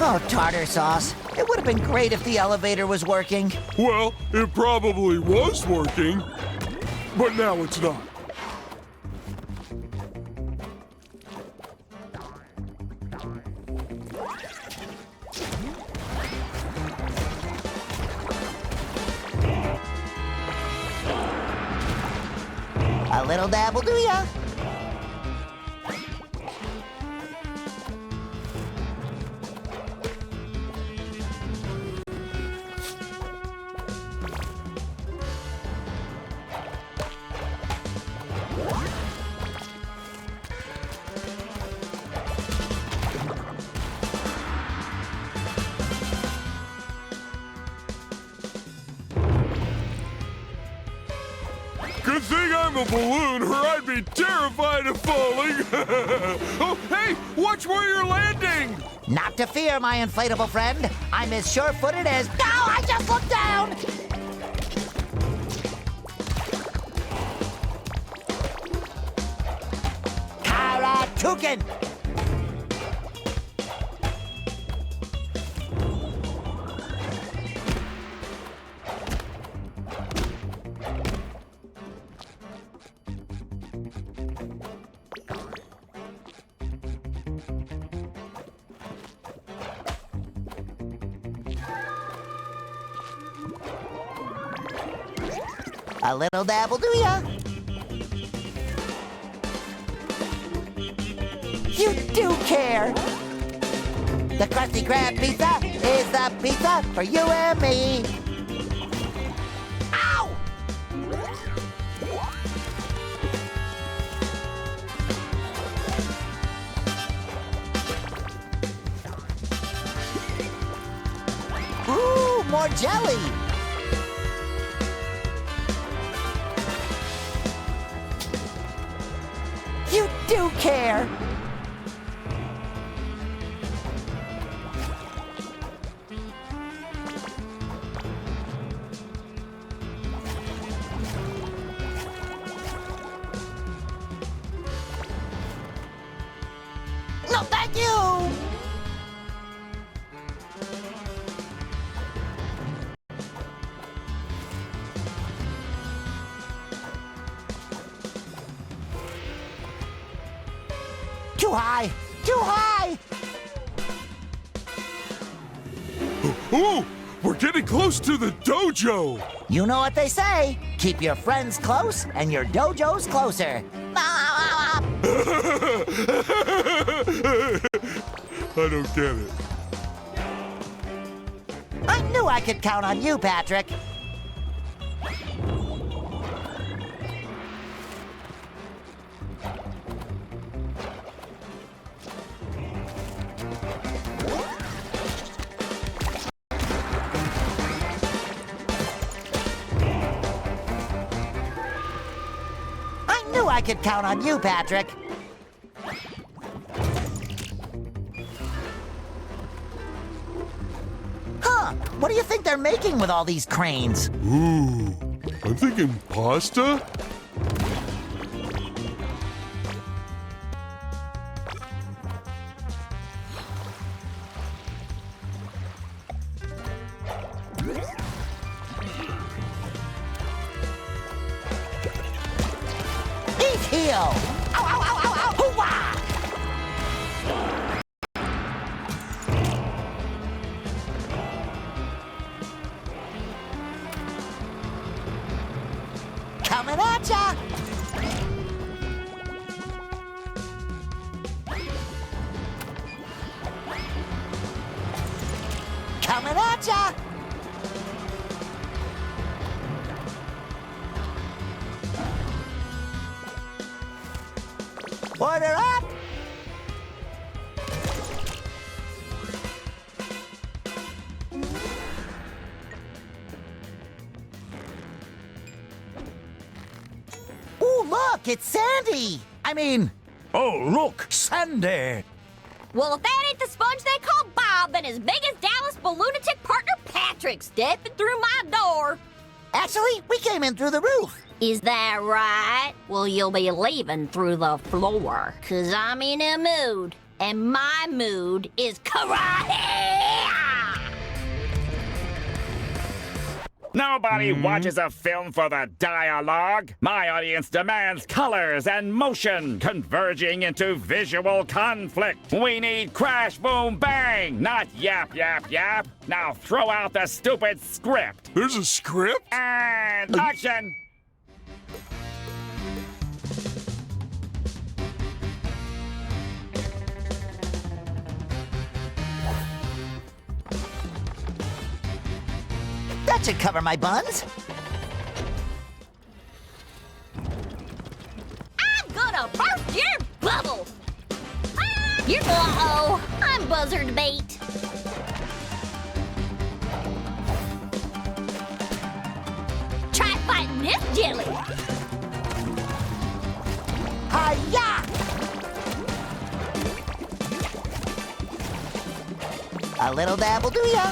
Oh, tartar sauce. It would have been great if the elevator was working. Well, it probably was working, but now it's not. A little dab will do ya. Good thing I'm a balloon, or I'd be terrified of falling. Oh, hey, watch where you're landing. Not to fear, my inflatable friend. I'm as sure-footed as... No, I just looked down! Karatuken! A little dabble, do ya? You do care! The Krusty Krab pizza is the pizza for you and me! Ow! Ooh, more jelly! You do care! No, thank you! Too high! Too high! Ooh, we're getting close to the dojo. You know what they say. Keep your friends close and your dojo's closer. I don't get it. I knew I could count on you, Patrick. I could count on you, Patrick. Huh, what do you think they're making with all these cranes? Ooh, I'm thinking pasta? Heel! Ow, ow, ow, ow, ow! Hoo-wah! Coming at ya! Coming at ya! Order up! Ooh, look, it's Sandy! I mean... Oh, look, Sandy! Well, if that ain't the sponge they call Bob, then his biggest Dallas balloonatic partner Patrick stepping through my door. Actually, we came in through the roof. Is that right? Well, you'll be leaving through the floor, 'cause I'm in a mood, and my mood is karate! Nobody watches a film for the dialogue. My audience demands colors and motion converging into visual conflict. We need crash, boom, bang, not yap, yap, yap. Now throw out the stupid script. There's a script? And action! That should cover my buns. I'm gonna burst your bubble! Ah, you're uh-oh, I'm buzzard bait. Try fighting this jelly. Hi-ya! A little dab will do ya.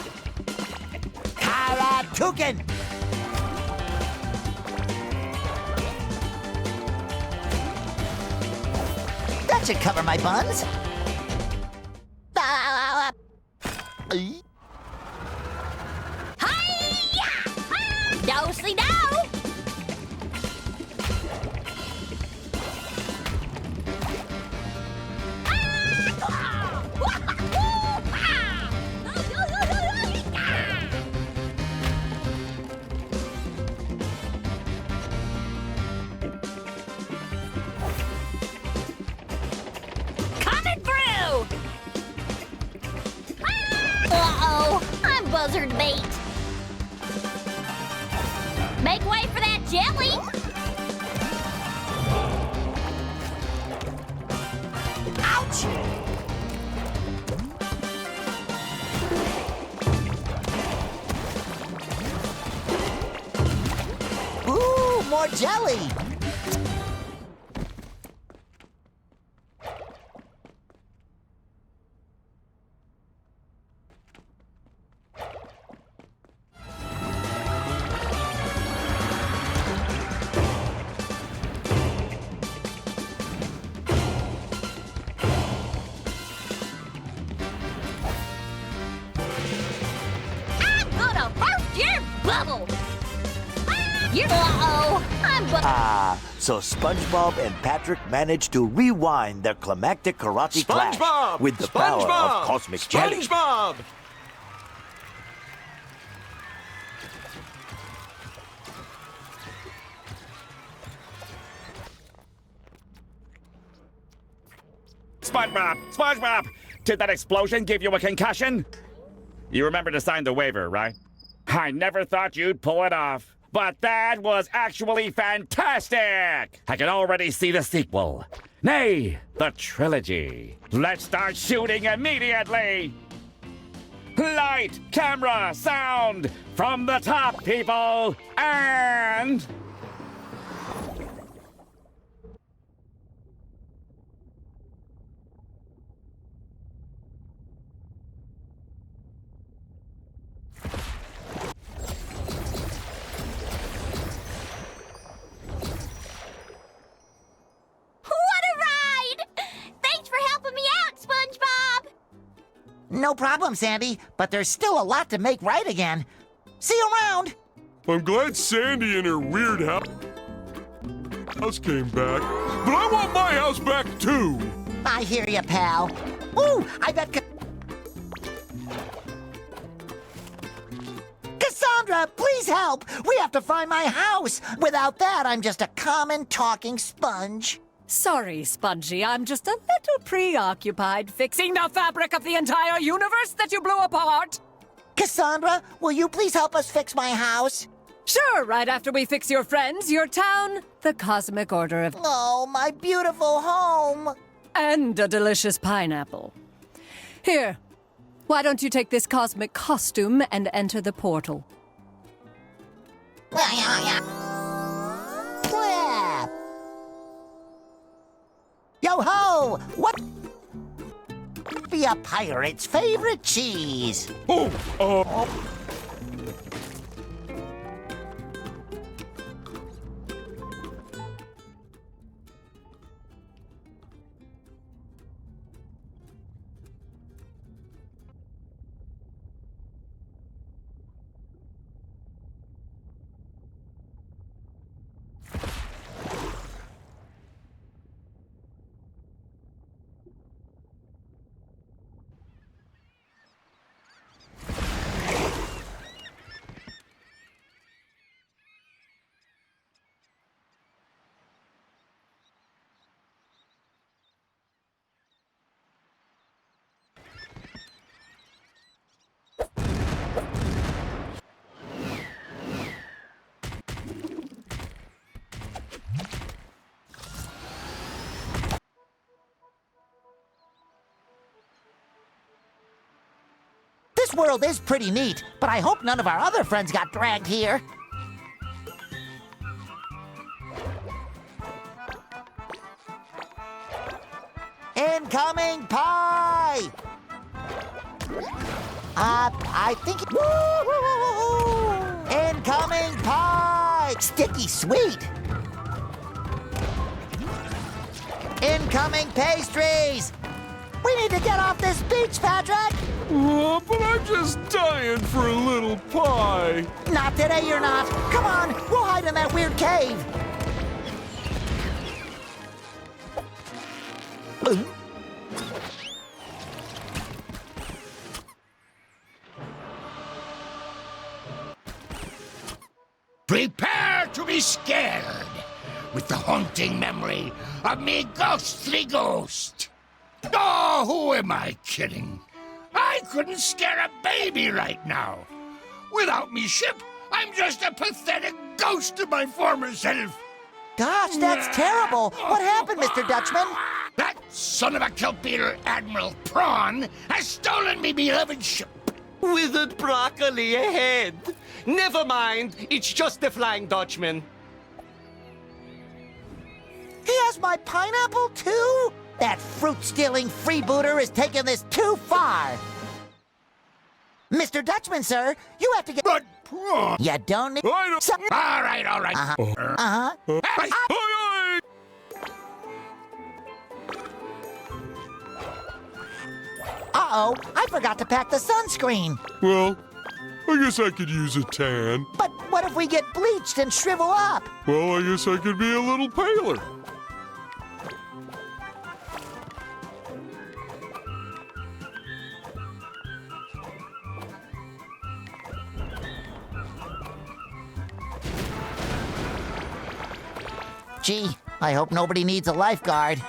Karatukin! That should cover my buns. Hi-ya! Do-si-do! Coming through! Uh-oh, I'm buzzard bait. Make way for that jelly! Ouch! Ooh, more jelly! I'm gonna burst your bubble! Uh-oh, Ah, so SpongeBob and Patrick managed to rewind their climactic karate clash SpongeBob! with the power SpongeBob! of cosmic jelly. SpongeBob! SpongeBob! SpongeBob! Did that explosion give you a concussion? You remember to sign the waiver, right? I never thought you'd pull it off. But that was actually fantastic! I can already see the sequel. Nay, the trilogy. Let's start shooting immediately! Light, camera, sound! From the top, people! And... what a ride! Thanks for helping me out, SpongeBob! No problem, Sandy, but there's still a lot to make right again. See you around! I'm glad Sandy and her weird house came back, but I want my house back too! I hear you, pal. Ooh, I bet Cassandra, please help! We have to find my house! Without that, I'm just a common talking sponge. Sorry, Spongy, I'm just a little preoccupied fixing the fabric of the entire universe that you blew apart. Cassandra, will you please help us fix my house? Sure, right after we fix your friends, your town, the Cosmic Order of... Oh, my beautiful home! And a delicious pineapple. Here, why don't you take this cosmic costume and enter the portal? Yo-ho! What be a pirate's favorite cheese? Oh, This world is pretty neat, but I hope none of our other friends got dragged here. Incoming pie! I think... Incoming pie! Sticky sweet! Incoming pastries! We need to get off this beach, Patrick! Oh, but I'm just dying for a little pie. Not today, you're not. Come on, we'll hide in that weird cave. Prepare to be scared with the haunting memory of me ghostly ghost. Oh, who am I kidding? I couldn't scare a baby right now. Without me ship, I'm just a pathetic ghost of my former self. Gosh, that's terrible. What happened, Mr. Dutchman? That son of a kelpie, Admiral Prawn, has stolen me beloved ship. Withered broccoli ahead. Never mind, it's just the Flying Dutchman. He has my pineapple, too? That fruit-stealing freebooter is taking this too far. Mr. Dutchman, sir, you have to get... But Prawn... You don't need... All right. Uh-oh, I forgot to pack the sunscreen. Well, I guess I could use a tan. But what if we get bleached and shrivel up? Well, I guess I could be a little paler. Gee, I hope nobody needs a lifeguard.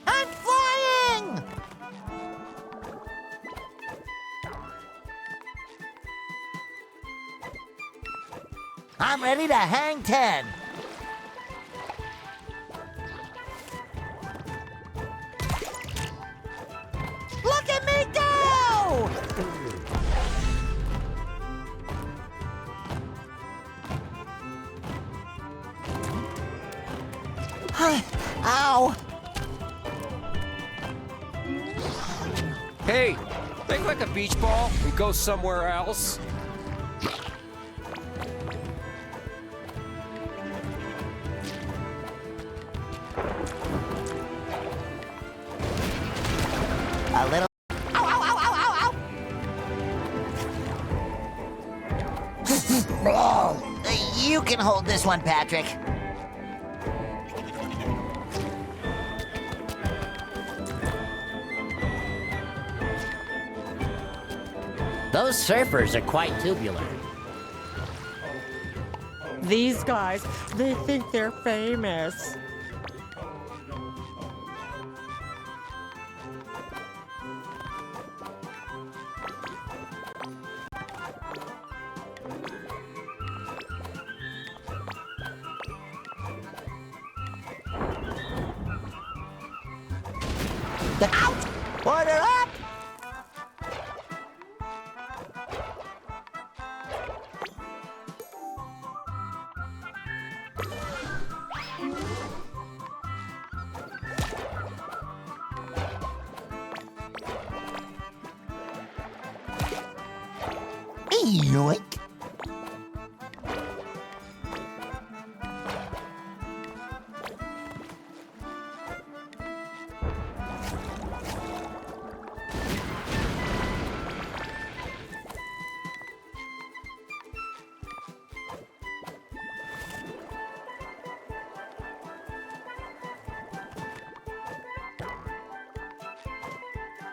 I'm flying! I'm ready to hang 10. Look at me go! Ow! Hey, make like a beach ball and go somewhere else. A little... Ow, ow, ow, ow, ow, ow! You can hold this one, Patrick. Those surfers are quite tubular. These guys, they think they're famous. Out! Order up! Yoink!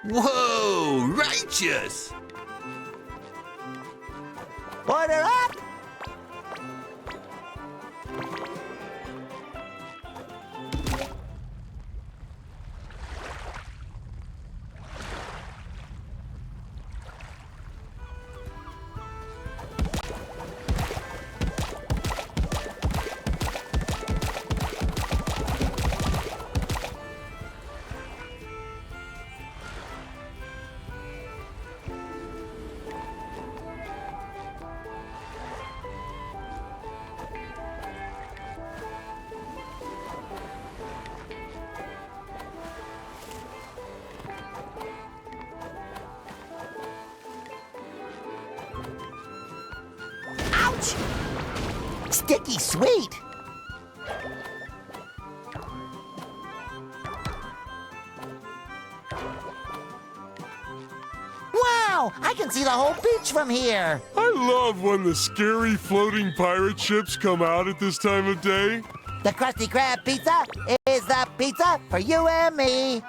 Whoa, righteous! Order up! Ouch! Sticky sweet! Wow! I can see the whole beach from here! I love when the scary floating pirate ships come out at this time of day. The Krusty Krab pizza is the pizza for you and me.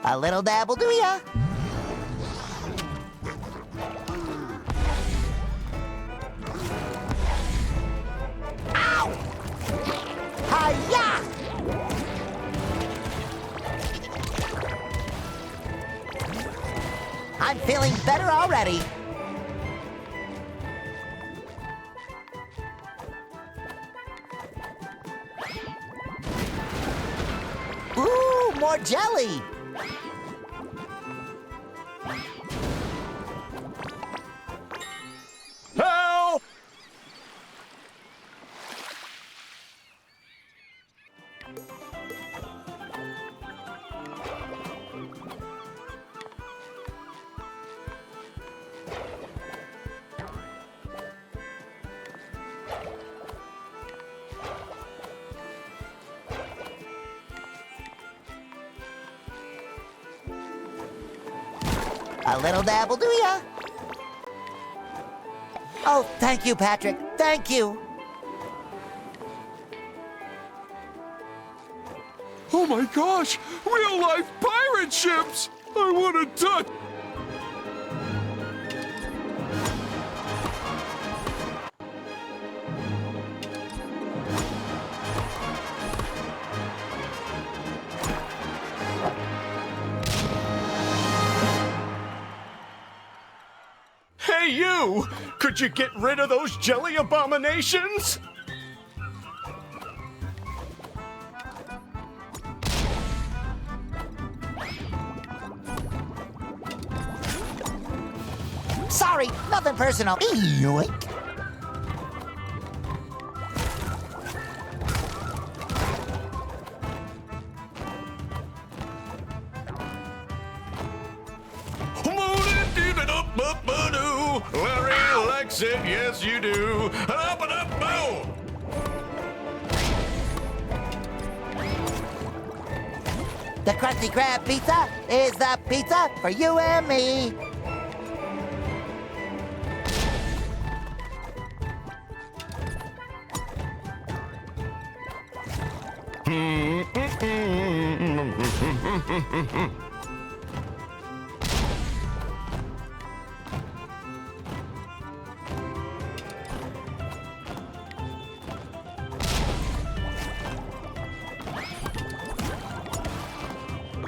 A little dabble do ya? Ow! Hi-ya! I'm feeling better already. Ooh, more jelly! Help! A little dabble do ya? Oh, thank you, Patrick. Thank you. Oh my gosh! Real-life pirate ships! I want to touch... Hey, you! Could you get rid of those jelly abominations? Sorry, nothing personal. Yoink. Larry likes it, yes you do. Up and up, boom! The Krusty Krab pizza is the pizza for you and me.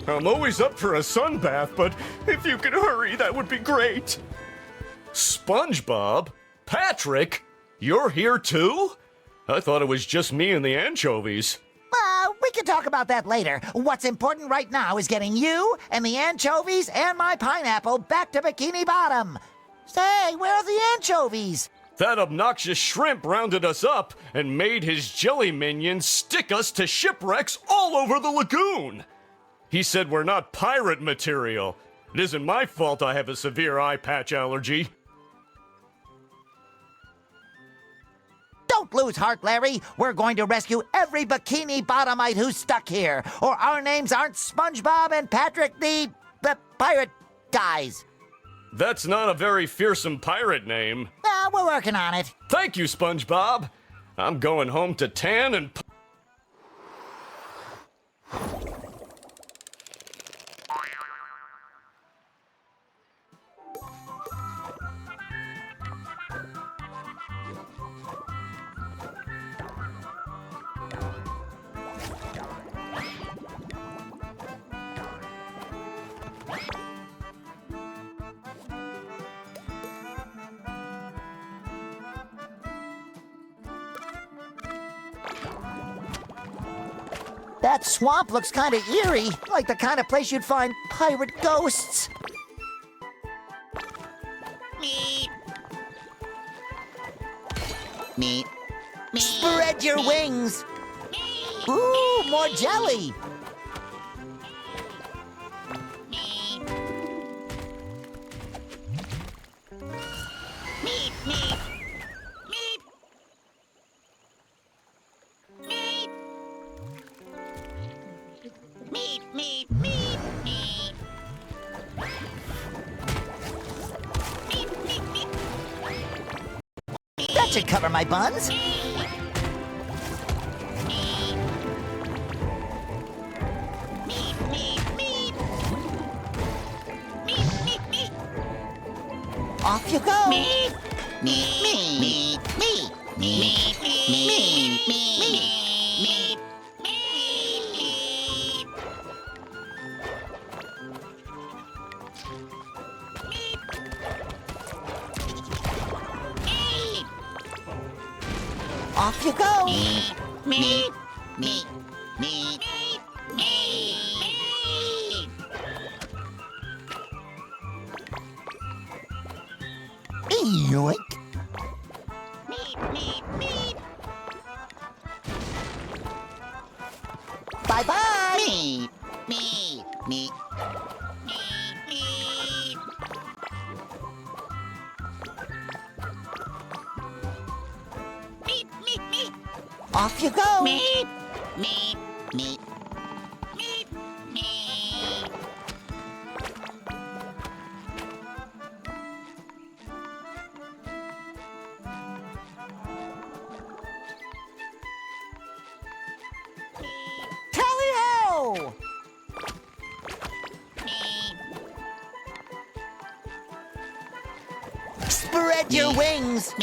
I'm always up for a sunbath, but if you could hurry, that would be great. Spongebob? Patrick? You're here too? I thought it was just me and the anchovies. We can talk about that later. What's important right now is getting you and the anchovies and my pineapple back to Bikini Bottom. Say, where are the anchovies? That obnoxious shrimp rounded us up and made his jelly minions stick us to shipwrecks all over the lagoon. He said we're not pirate material. It isn't my fault I have a severe eye patch allergy. Don't lose heart, Larry. We're going to rescue every Bikini Bottomite who's stuck here, or our names aren't Spongebob and Patrick the pirate guys. That's not a very fearsome pirate name. We're working on it. Thank you, Spongebob. I'm going home to tan and... That swamp looks kind of eerie, like the kind of place you'd find pirate ghosts. Spread your wings. Ooh, more jelly. That should cover my buns. Off you go. Off you go. Yoink. Bye-bye. Off you go. Tally-ho! Spread your wings.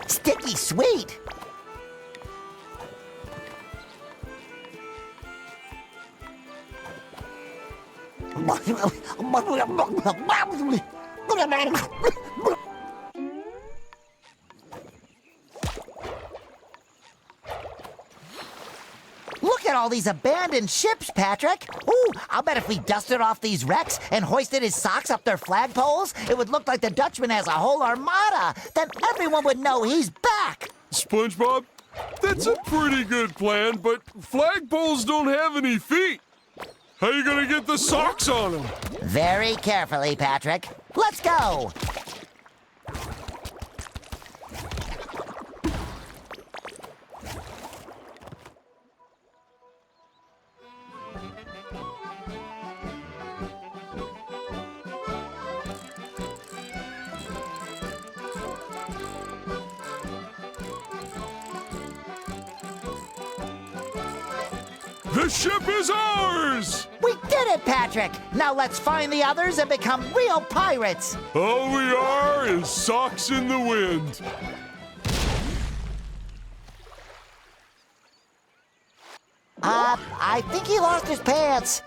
Sticky sweet. Look at all these abandoned ships, Patrick. Ooh, I'll bet if we dusted off these wrecks and hoisted his socks up their flagpoles, it would look like the Dutchman has a whole armada. Then everyone would know he's back. SpongeBob, that's a pretty good plan, but flagpoles don't have any feet. How you gonna get the socks on them? Very carefully, Patrick. Let's go. The ship is ours! We did it, Patrick! Now let's find the others and become real pirates! All we are is socks in the wind. I think he lost his pants.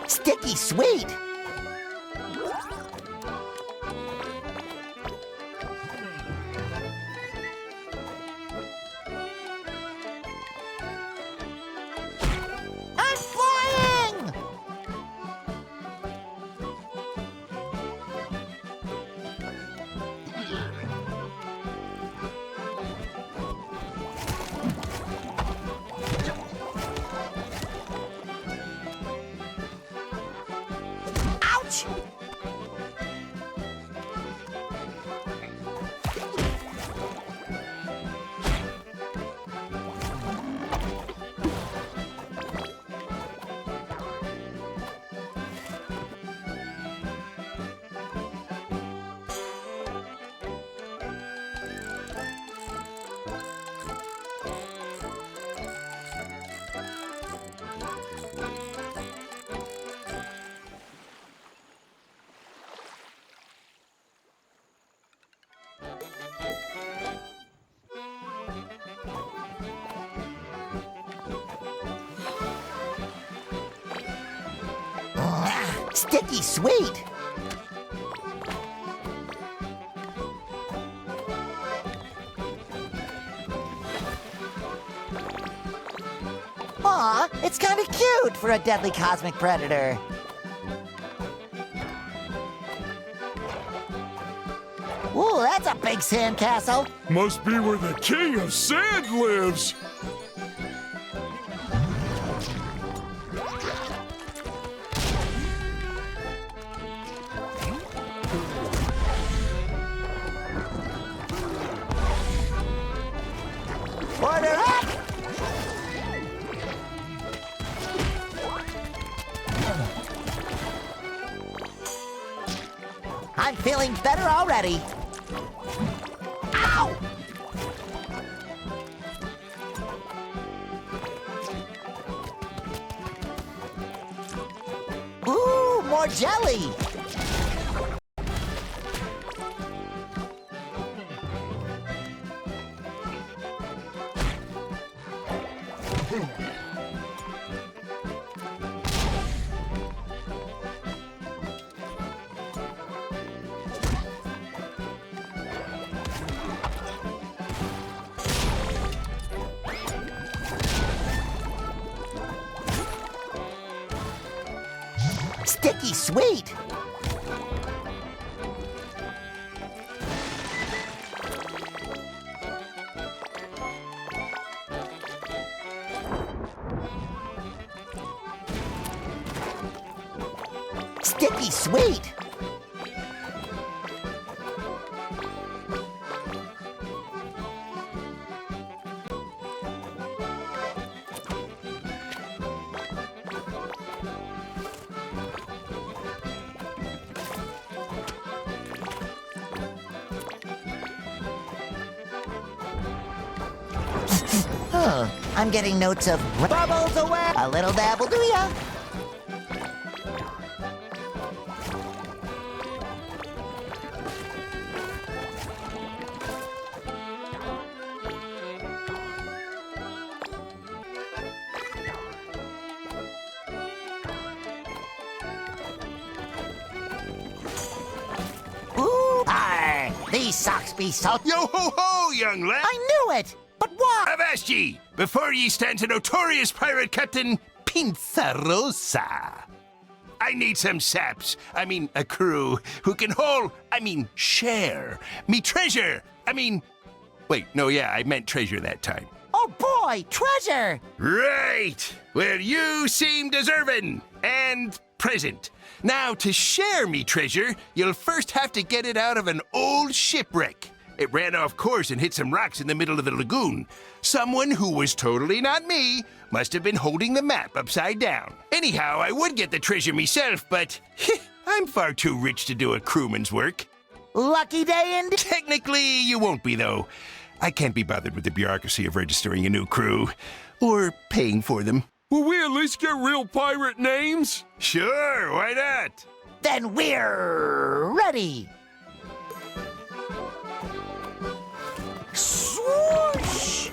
Sticky sweet! I'm flying! Sticky sweet. Aw, it's kind of cute for a deadly cosmic predator. Ooh, that's a big sandcastle. Must be where the king of sand lives. Order up! I'm feeling better already. Ow! Ooh, more jelly! Sticky sweet! Sticky sweet! I'm getting notes of bubbles away. A little dab will do ya. Ooh, arr, these socks be so... Yo ho ho, young lad! I knew it! But why? Avast ye! Before ye stands a notorious pirate captain, Pinzarosa. I need some saps, a crew, who can share me treasure. Wait, no, yeah, I meant treasure that time. Oh boy, treasure! Right! Well, you seem deserving and present. Now, to share me treasure, you'll first have to get it out of an old shipwreck. It ran off course and hit some rocks in the middle of the lagoon. Someone who was totally not me must have been holding the map upside down. Anyhow, I would get the treasure myself, but I'm far too rich to do a crewman's work. Lucky day indeed. Technically, you won't be, though. I can't be bothered with the bureaucracy of registering a new crew or paying for them. Will we at least get real pirate names? Sure, why not? Then we're ready. Swoosh!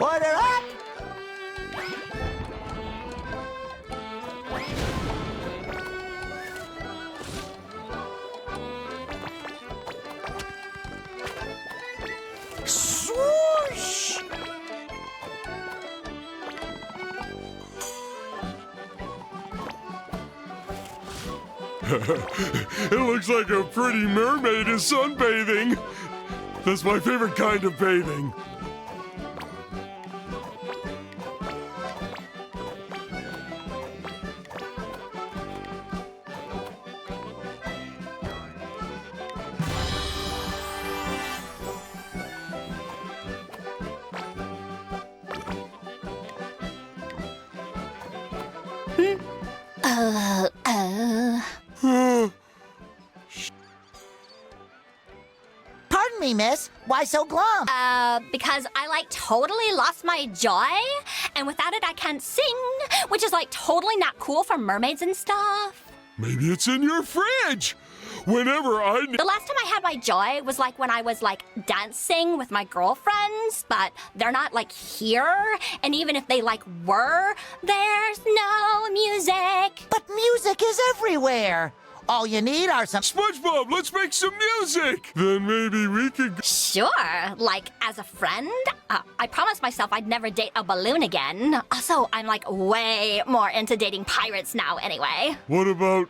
Order up! Swoosh! It looks like a pretty mermaid is sunbathing. That's my favorite kind of bathing. Pardon me, miss. Why Why so glum? Because I like totally lost my joy, and without it I can't sing, which is like totally not cool for mermaids and stuff. Maybe it's in your fridge. Whenever I... The last time I had my joy was like when I was like dancing with my girlfriends, but they're not like here, and even if they like were, there's no music. But music is everywhere. All you need are some... SpongeBob, let's make some music! Then maybe we could... Sure, like as a friend. I promised myself I'd never date a balloon again. Also, I'm like way more into dating pirates now anyway. What about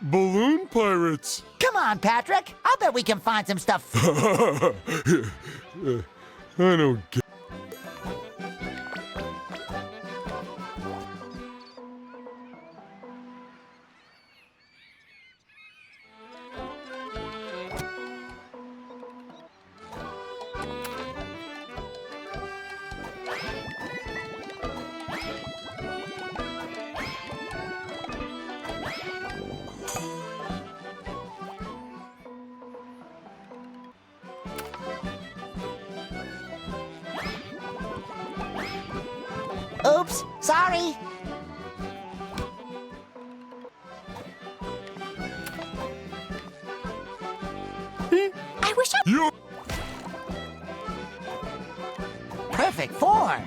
balloon pirates? Come on, Patrick. I'll bet we can find some stuff. I don't get... Oops, sorry. I wish I... You... Perfect form.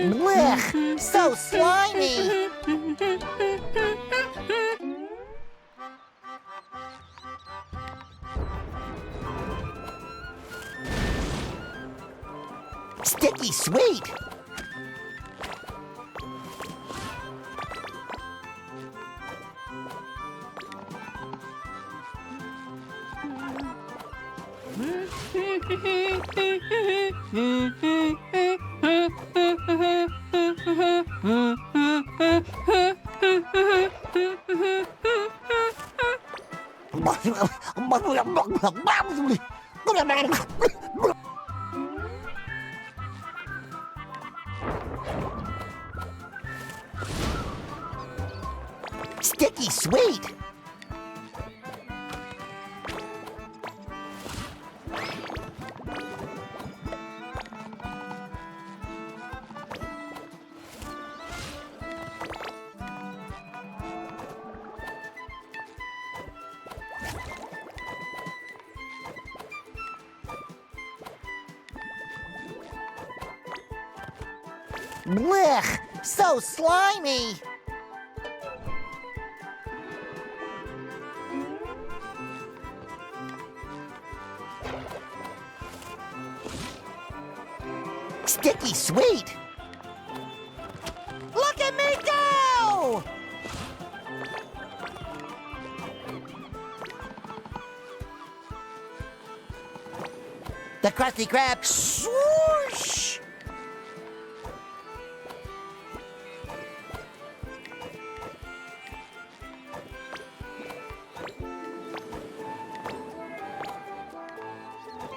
Blech, so slimy. Sticky sweet. Sticky sweet. Blech, so slimy. Sticky sweet. Look at me go! The Krusty Krab. Swoosh!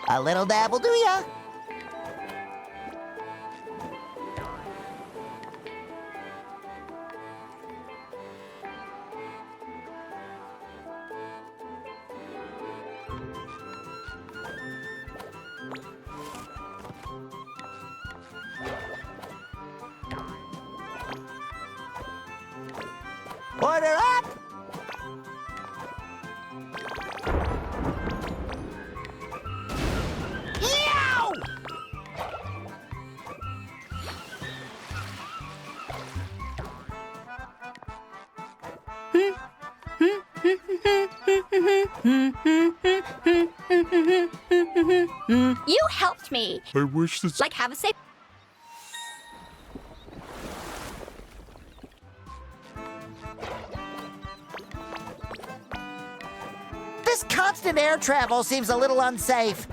A little dab will do ya. Order up! Yow! You helped me. I wish this... Like, have a safe... This constant air travel seems a little unsafe.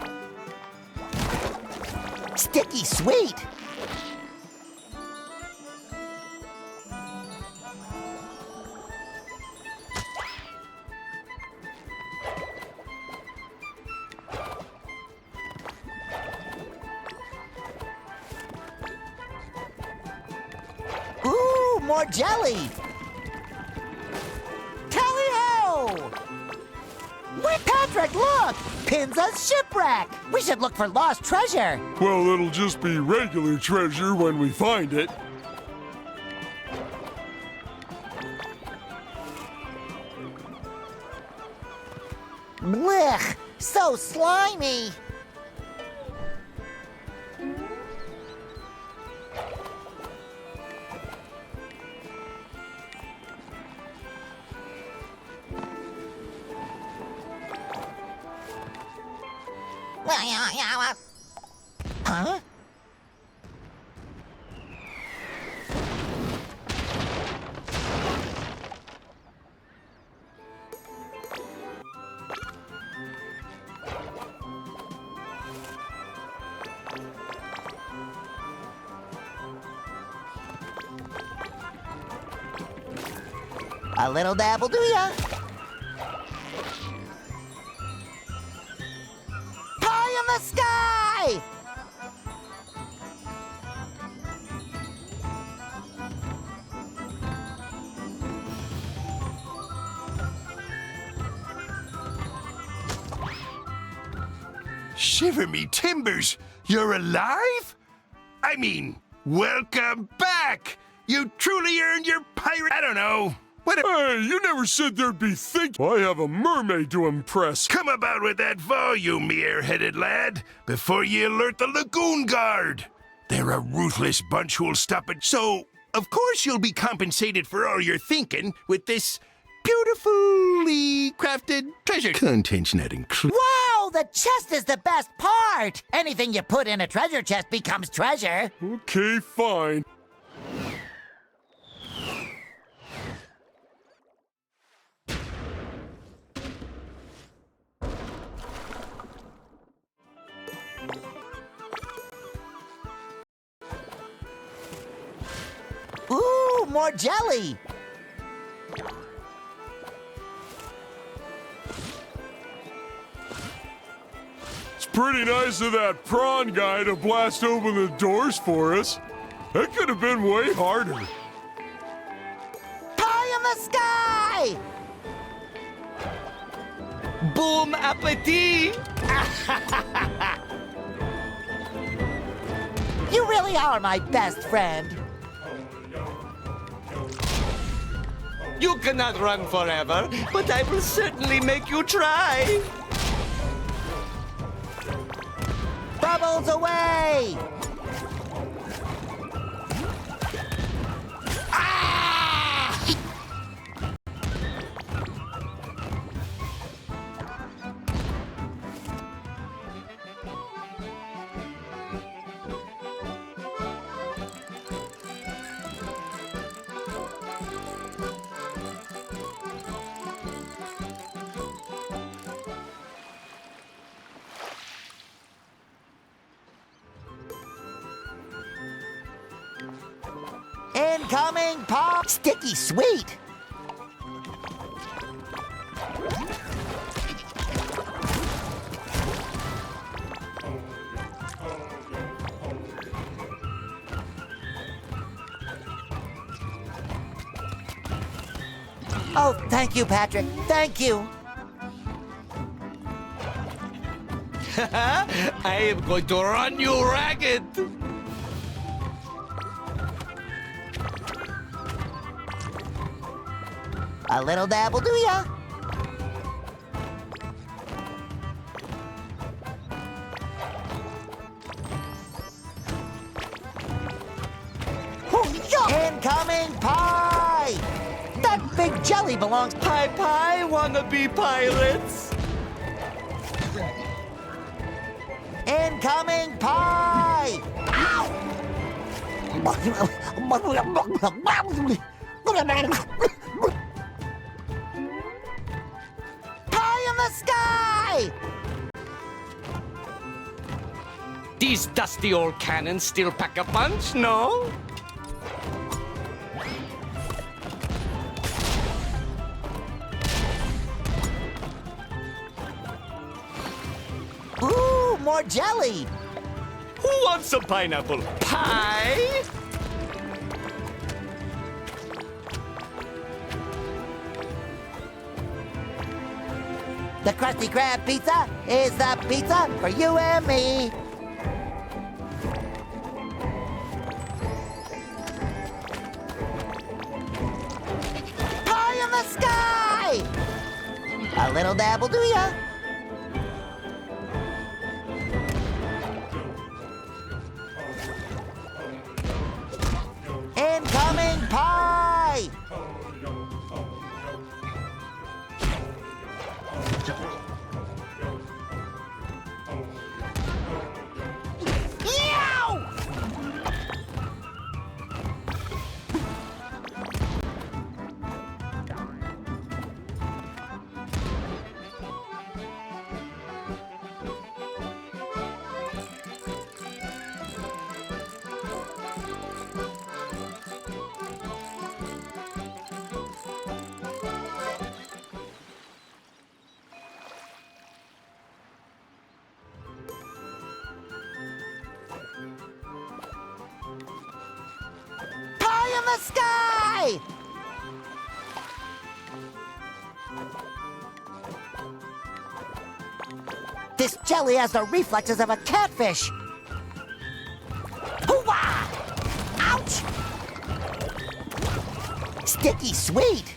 Sticky sweet. more jelly! Tally-ho! Wait, Patrick, look! Pinza's shipwreck! We should look for lost treasure! Well, it'll just be regular treasure when we find it. Blech! So slimy! Huh? A little dabble, do ya? Pie in the sky! Shiver me timbers! You're alive? I mean, welcome back! You truly earned your pirate... I don't know. Hey, you never said there'd be I have a mermaid to impress. Come about with that volume, me air-headed lad, before you alert the Lagoon Guard. They're a ruthless bunch who'll stop it. So, of course you'll be compensated for all your thinking with this beautifully crafted treasure. Contents not included. Wow, the chest is the best part! Anything you put in a treasure chest becomes treasure. Okay, fine. Ooh, more jelly! It's pretty nice of that prawn guy to blast open the doors for us. That could have been way harder. Pie in the sky! Bon appetit! You really are my best friend. You cannot run forever, but I will certainly make you try. Bubbles away! Incoming pop! Sticky sweet! Oh, thank you, Patrick. Thank you. I am going to run you ragged. A little dabble, do ya? Incoming pie! That big jelly belongs... Pie, wanna be pirates? Incoming pie! Pie in the sky! These dusty old cannons still pack a punch, no? Ooh, more jelly! Who wants some pineapple pie? The Krusty Krab pizza is the pizza for you and me. Pie in the sky! A little dab will do ya. Incoming pie! Yow! Pie in the sky! This jelly has the reflexes of a catfish. Hoo-wah! Ouch! Sticky sweet!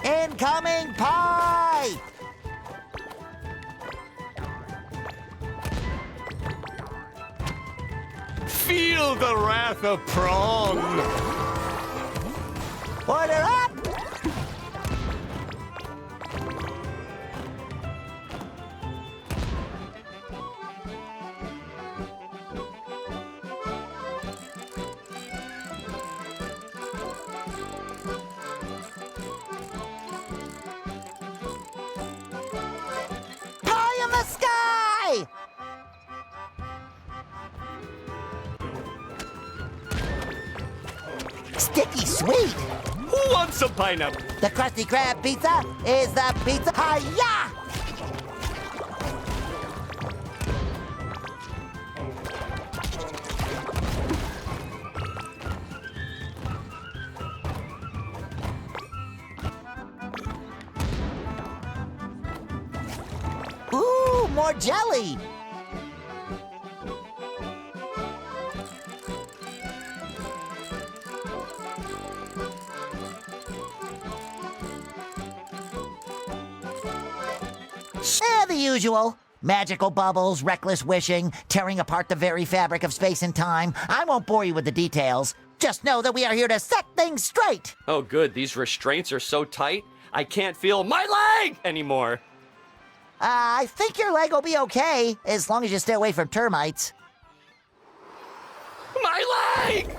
Incoming pie! Feel the wrath of prawn. Order up! Pie in the sky! Sticky sweet! Who wants some pineapple? The Krusty Krab pizza is the pizza. Hi-ya! Ooh, more jelly! The usual. Magical bubbles, reckless wishing, tearing apart the very fabric of space and time. I won't bore you with the details. Just know that we are here to set things straight. Oh, good. These restraints are so tight, I can't feel my leg anymore. I think your leg will be okay, as long as you stay away from termites. My leg!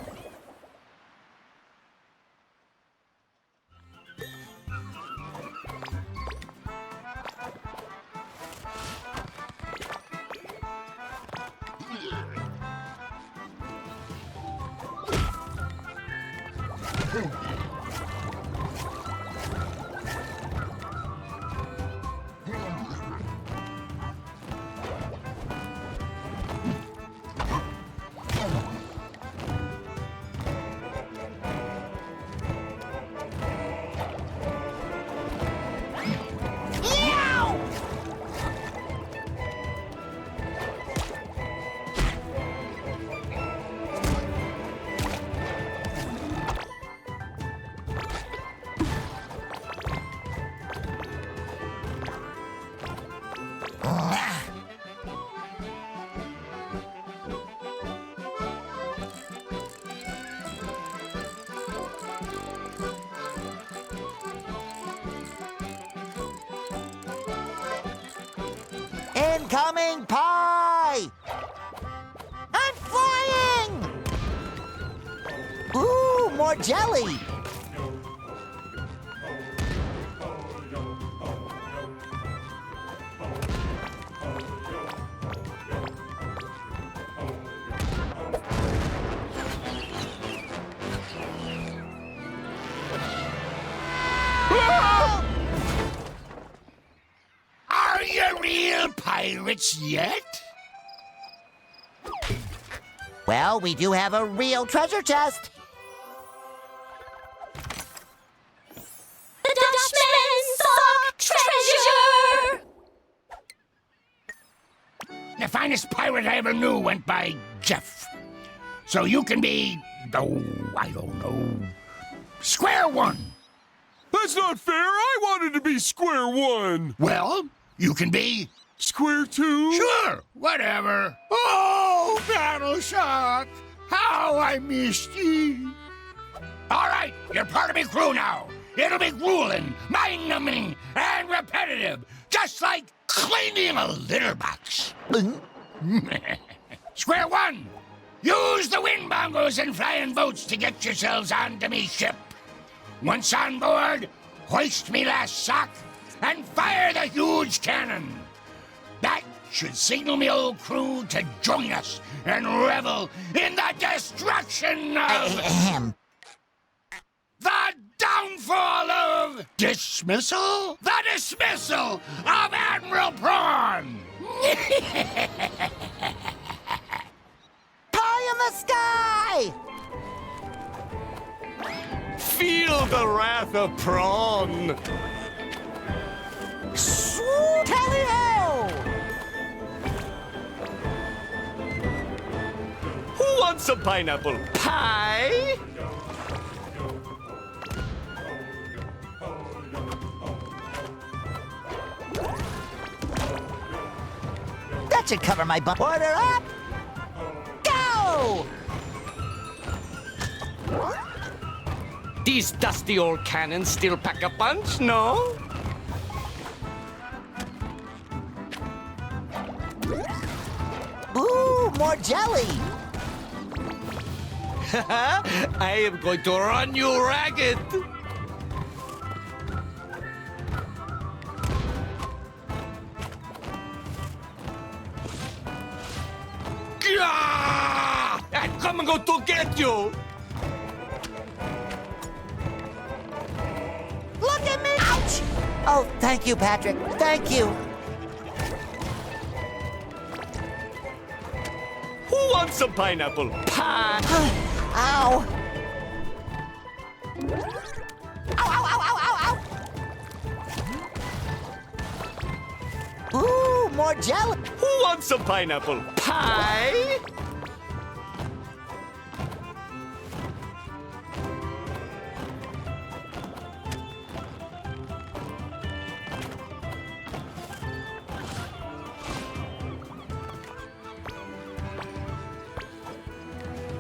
Incoming pie! I'm flying! jelly! Are you real pirates yet? Well, we do have a real treasure chest. The Dutchman's sock treasure! The finest pirate I ever knew went by Jeff. So you can be, oh, I don't know, Square One. That's not fair. I wanted to be Square One. Well, you can be Square Two. Sure, whatever. Oh, Battle Shark, how I missed you. All right, you're part of my crew now. It'll be grueling, mind-numbing, and repetitive, just like cleaning a litter box. Square One, use the wind bongos and flying boats to get yourselves onto me ship. Once on board, hoist me last sock and fire the huge cannon. That should signal me old crew to join us and revel in the destruction of... the downfall of... Dismissal? The dismissal of Admiral Prawn! Pie in the sky! Feel the wrath of Prawn. Tally-ho! Who wants some pineapple pie? That should cover my butt. Order up! Go! These dusty old cannons still pack a punch, no? Ooh, more jelly! I am going to run you ragged. Gah! I'm coming to get you. Look at me! Ouch! Oh, thank you, Patrick. Thank you. Who wants some pineapple pie? Ow! Ow, ow, ow, ow, ow, ow! Ooh, more jelly! Who wants some pineapple pie?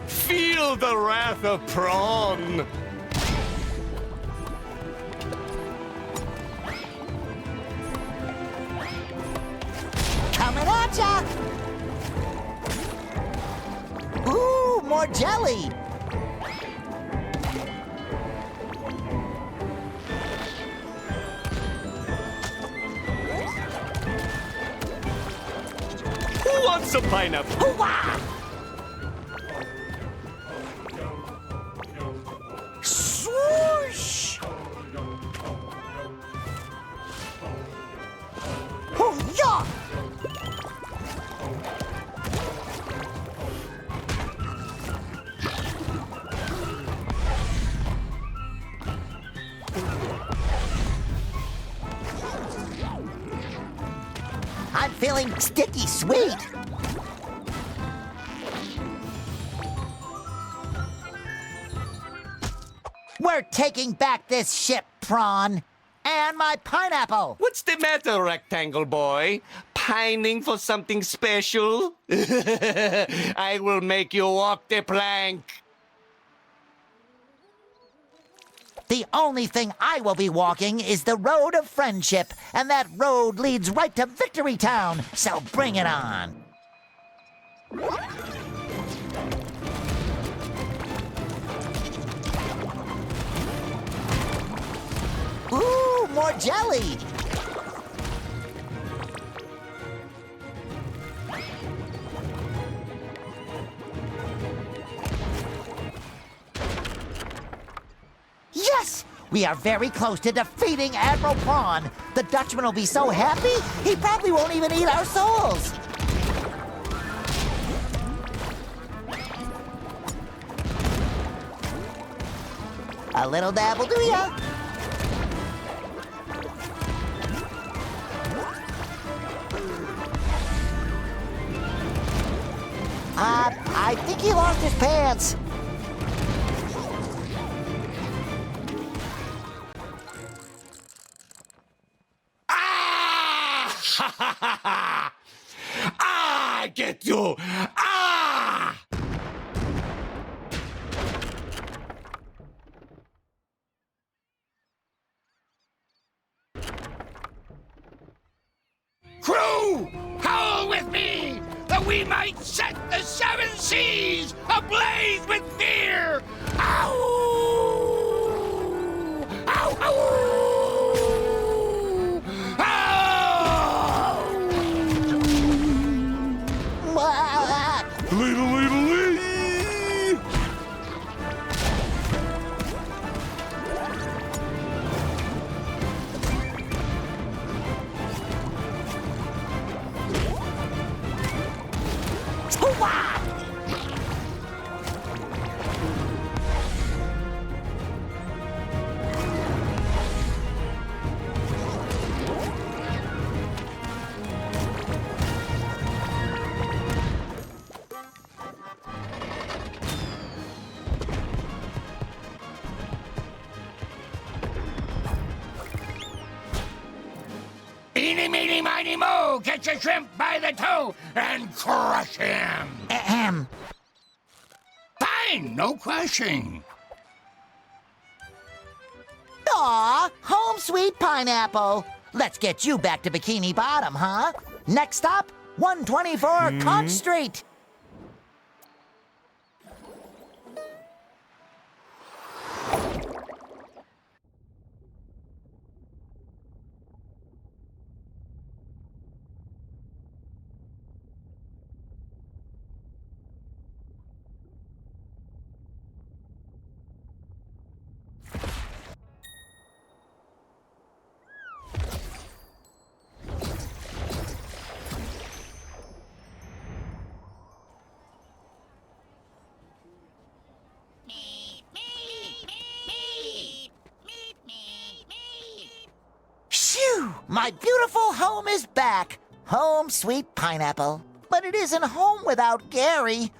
Feel the wrath of Prawn. Coming at ya! Ooh, more jelly! Who wants some pineapple? Hoo-wah! Swoosh! Hoo-yah! I'm feeling sticky sweet. We're taking back this ship, Prawn. And my pineapple. What's the matter, Rectangle Boy? Pining for something special? I will make you walk the plank. The only thing I will be walking is the road of friendship, and that road leads right to Victory Town, so bring it on. Ooh, more jelly! Yes! We are very close to defeating Admiral Prawn. The Dutchman will be so happy, he probably won't even eat our souls. A little dab will do ya. I think he lost his pants. I get you! Ah! Crew, howl with me, that we might set the seven seas ablaze with fear! Ow! Ow! Ow! Ladle, ladle, lee! Eeny, meeny, miny, mo, catch a shrimp by the toe and crush him! Ahem. Fine, no crushing. Aw, home sweet pineapple. Let's get you back to Bikini Bottom, huh? Next stop, 124 Conch Street. Phew! My beautiful home is back. Home sweet pineapple. But it isn't home without Gary.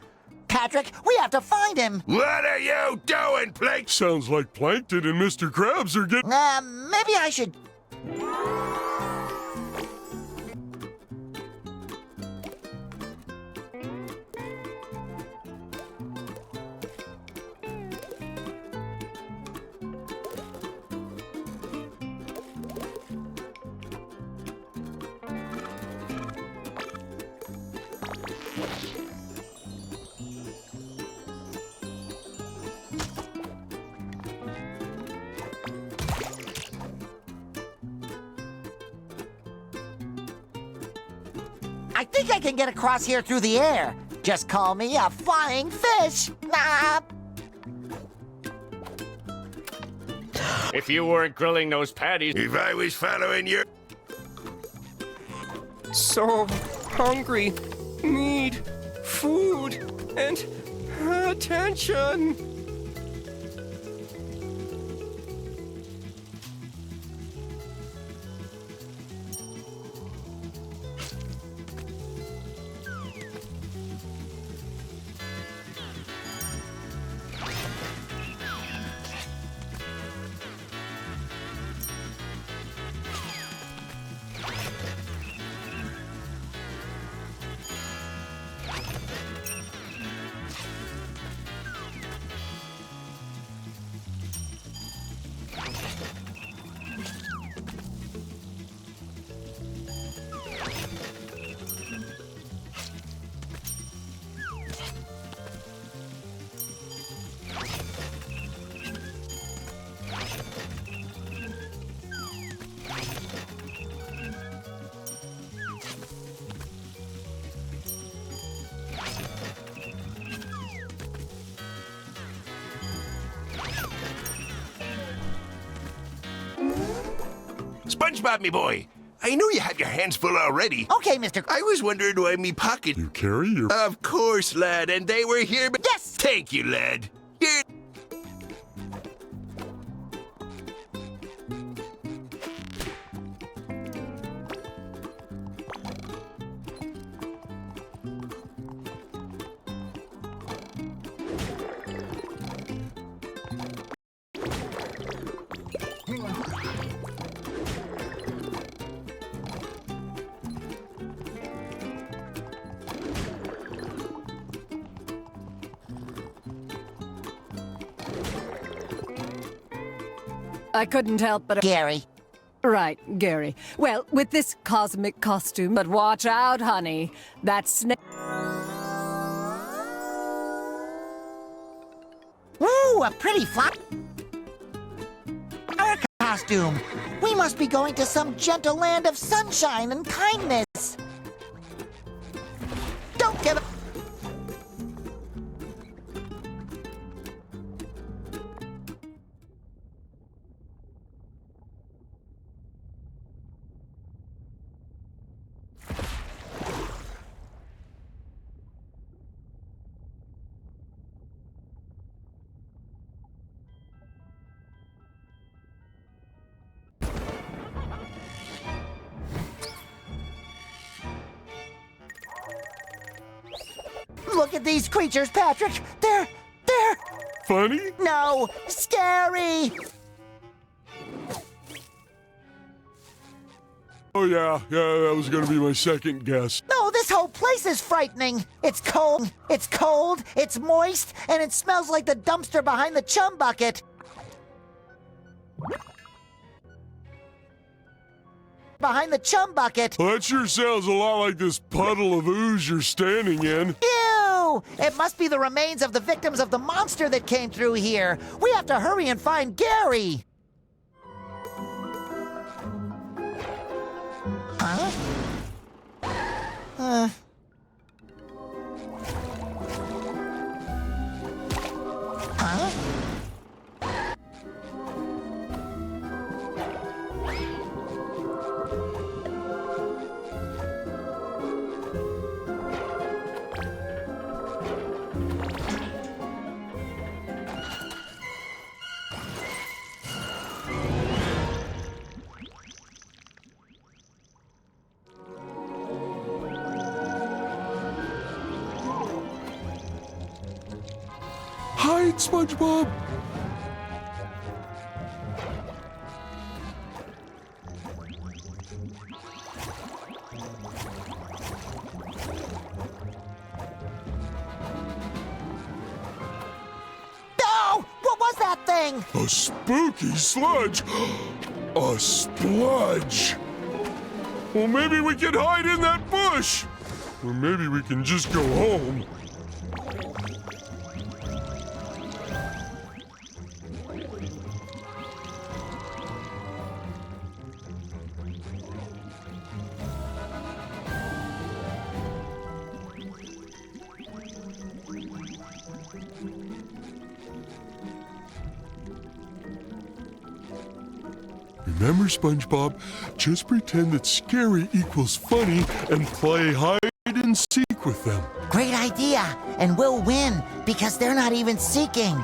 Patrick, we have to find him. What are you doing, Plankton? Sounds like Plankton and Mr. Krabs are getting... Maybe I should... I think I can get across here through the air. Just call me a flying fish. Nah. If you weren't grilling those patties... If I was following your... So hungry. Need food and attention. Spongebob, me boy. I know you have your hands full already. Okay, Mr. I was wondering why me pocket... You carry your... Of course, lad, and they were here, but... Yes! Thank you, lad. Here... I couldn't help but... Gary. Right, Gary. Well, with this cosmic costume, but watch out, honey. That snake... Ooh, a pretty fly... Our costume. We must be going to some gentle land of sunshine and kindness. Don't give a... Look at these creatures, Patrick. They're... Funny? No, scary. Oh, yeah, that was gonna be my second guess. No, this whole place is frightening. It's cold, it's moist, and it smells like the dumpster behind the chum bucket. Behind the chum bucket. Well, that sure sounds a lot like this puddle of ooze you're standing in. Ew! It must be the remains of the victims of the monster that came through here. We have to hurry and find Gary. Huh? Huh? Hide, SpongeBob! No! What was that thing? A spooky sludge! A spludge! Well, maybe we can hide in that bush! Or maybe we can just go home. Remember, SpongeBob, just pretend that scary equals funny and play hide and seek with them. Great idea, and we'll win because they're not even seeking.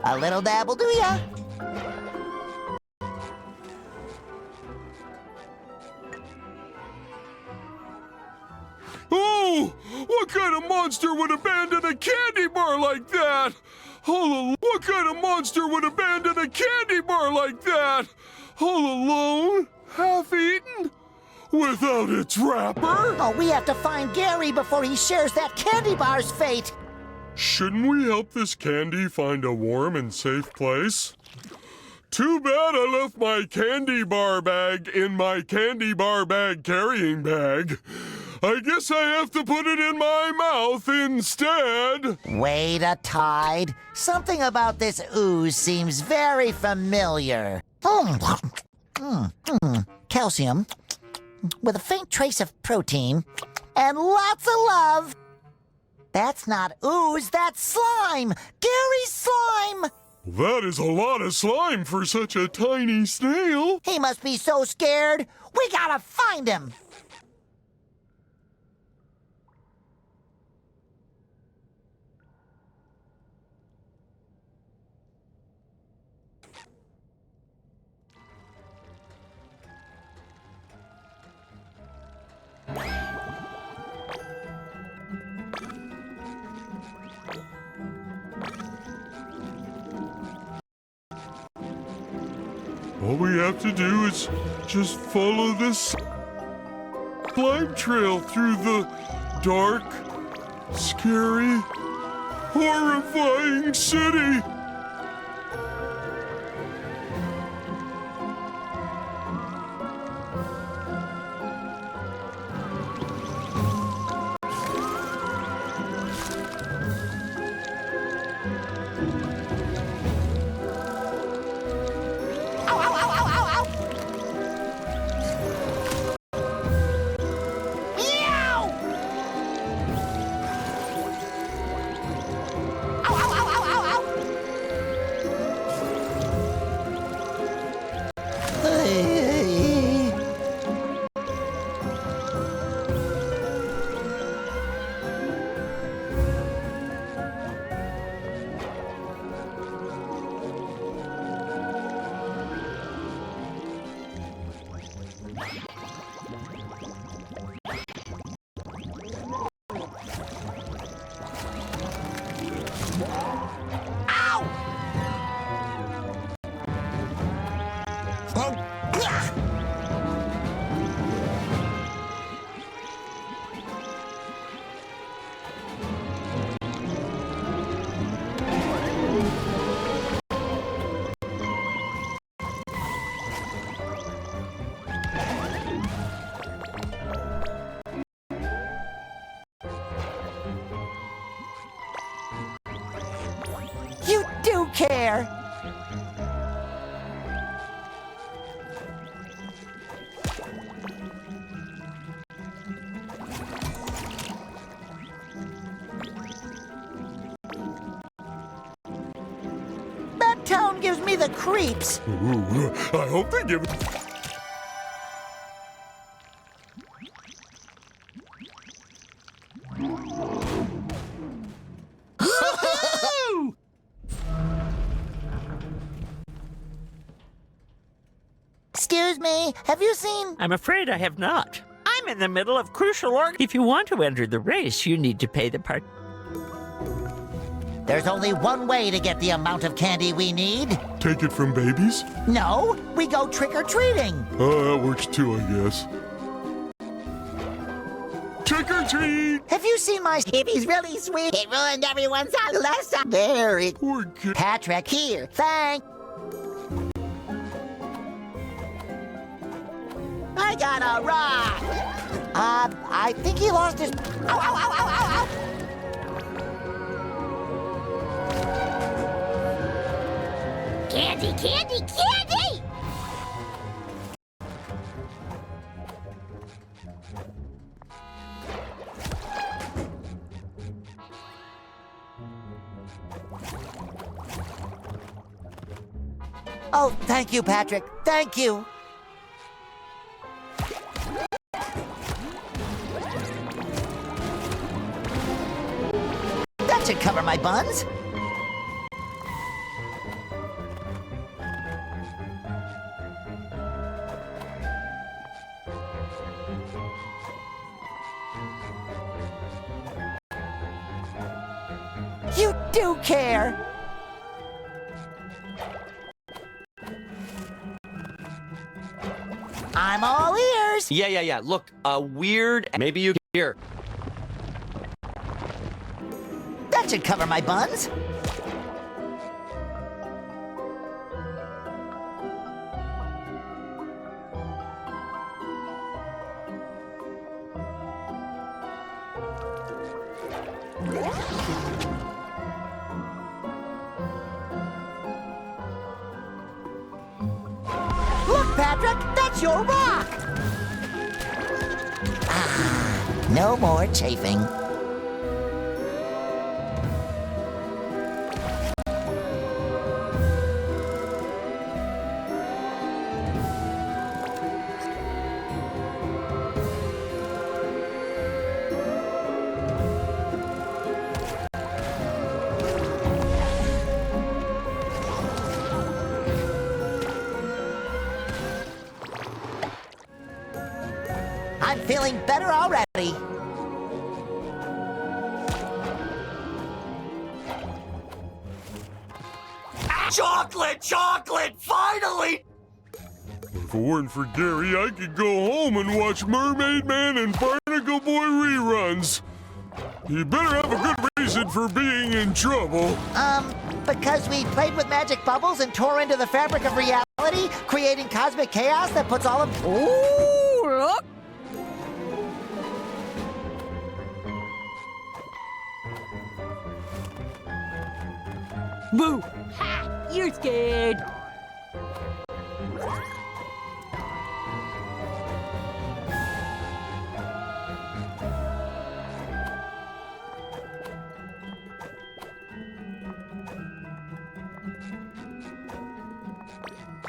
A little dabble, do ya? Oh! What kind of monster would abandon a candy bar like that? All what kind of monster would abandon a candy bar like that? All alone? Half-eaten? Without its wrapper? Oh, we have to find Gary before he shares that candy bar's fate. Shouldn't we help this candy find a warm and safe place? Too bad I left my candy bar bag in my candy bar bag carrying bag. I guess I have to put it in my mouth instead. Wait a tide. Something about this ooze seems very familiar. Calcium, with a faint trace of protein, and lots of love. That's not ooze, that's slime! Gary's slime! That is a lot of slime for such a tiny snail. He must be so scared. We gotta find him. All we have to do is just follow this slime trail through the dark, scary, horrifying city. You do care! That town gives me the creeps. Ooh, I hope they give it. Excuse me, have you seen... I'm afraid I have not. I'm in the middle of crucial work. If you want to enter the race, you need to pay the part. There's only one way to get the amount of candy we need. Take it from babies? No, we go trick-or-treating. Oh, that works too, I guess. Trick or treat! Have you seen my... He's really sweet. It ruined everyone's house last time. Very. Poor kid. Patrick, here. Thank... I got a rock! I think he lost his... Ow, ow, ow, ow, ow, ow! Candy, candy, candy! Oh, thank you, Patrick. Thank you. That should cover my buns. You do care. I'm all ears. Yeah. Look, weird. Maybe you here. That should cover my buns. Look, Patrick, that's your rock. No more chafing. I'm feeling better already. Chocolate! Chocolate! Finally! If it weren't for Gary, I could go home and watch Mermaid Man and Barnacle Boy reruns. You better have a good reason for being in trouble. Because we played with magic bubbles and tore into the fabric of reality, creating cosmic chaos that puts all of... Ooh, look! Boo! Ha! You're scared.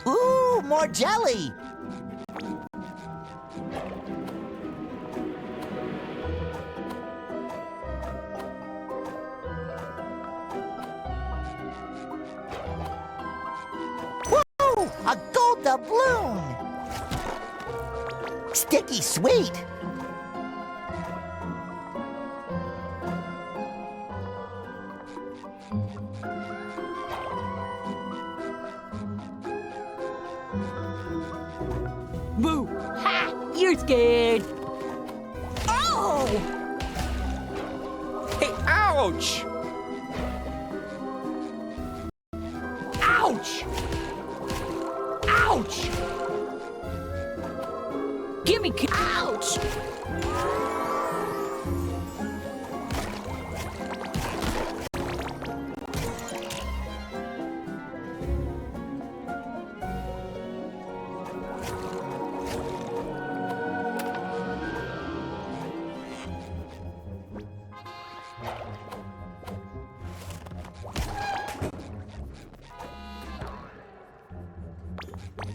Ooh, more jelly! Woo! A gold doubloon! Sticky sweet! Boo! Ha! You're scared. Oh! Hey, ouch! Ouch! Ouch! Gimme. Ouch!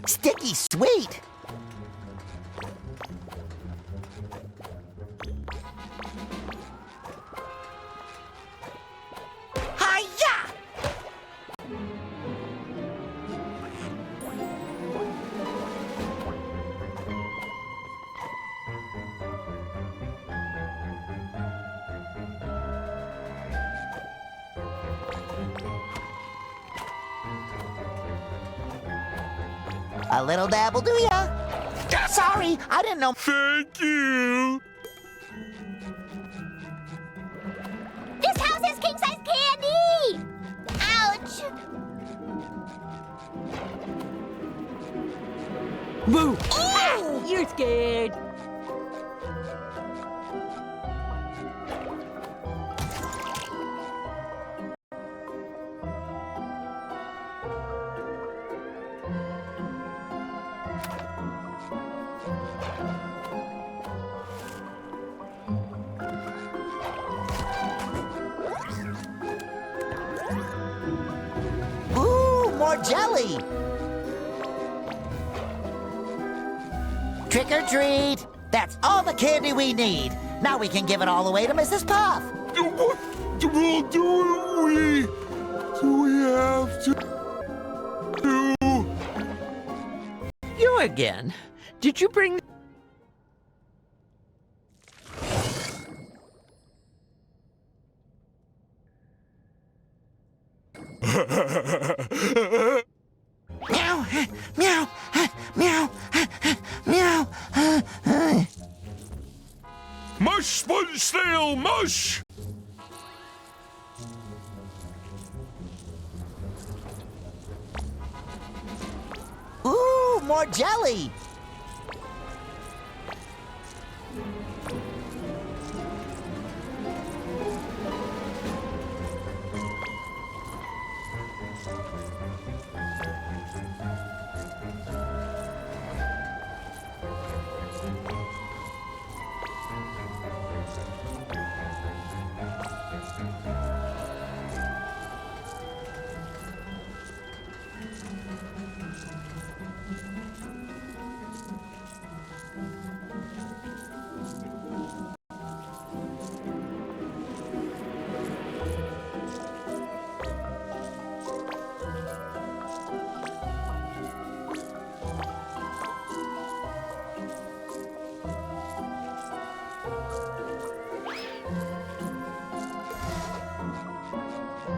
Sticky sweet! Hi-ya! A little dabble do ya? Sorry, I didn't know. Thank you. This house has king-size candy! Ouch! Boo! Ha! You're scared. Ooh, more jelly! Trick or treat! That's all the candy we need. Now we can give it all away to Mrs. Puff. What do we have to do? You again. Did you bring... Meow, meow, meow, meow. Mush, sponge snail, mush! Ooh, more jelly!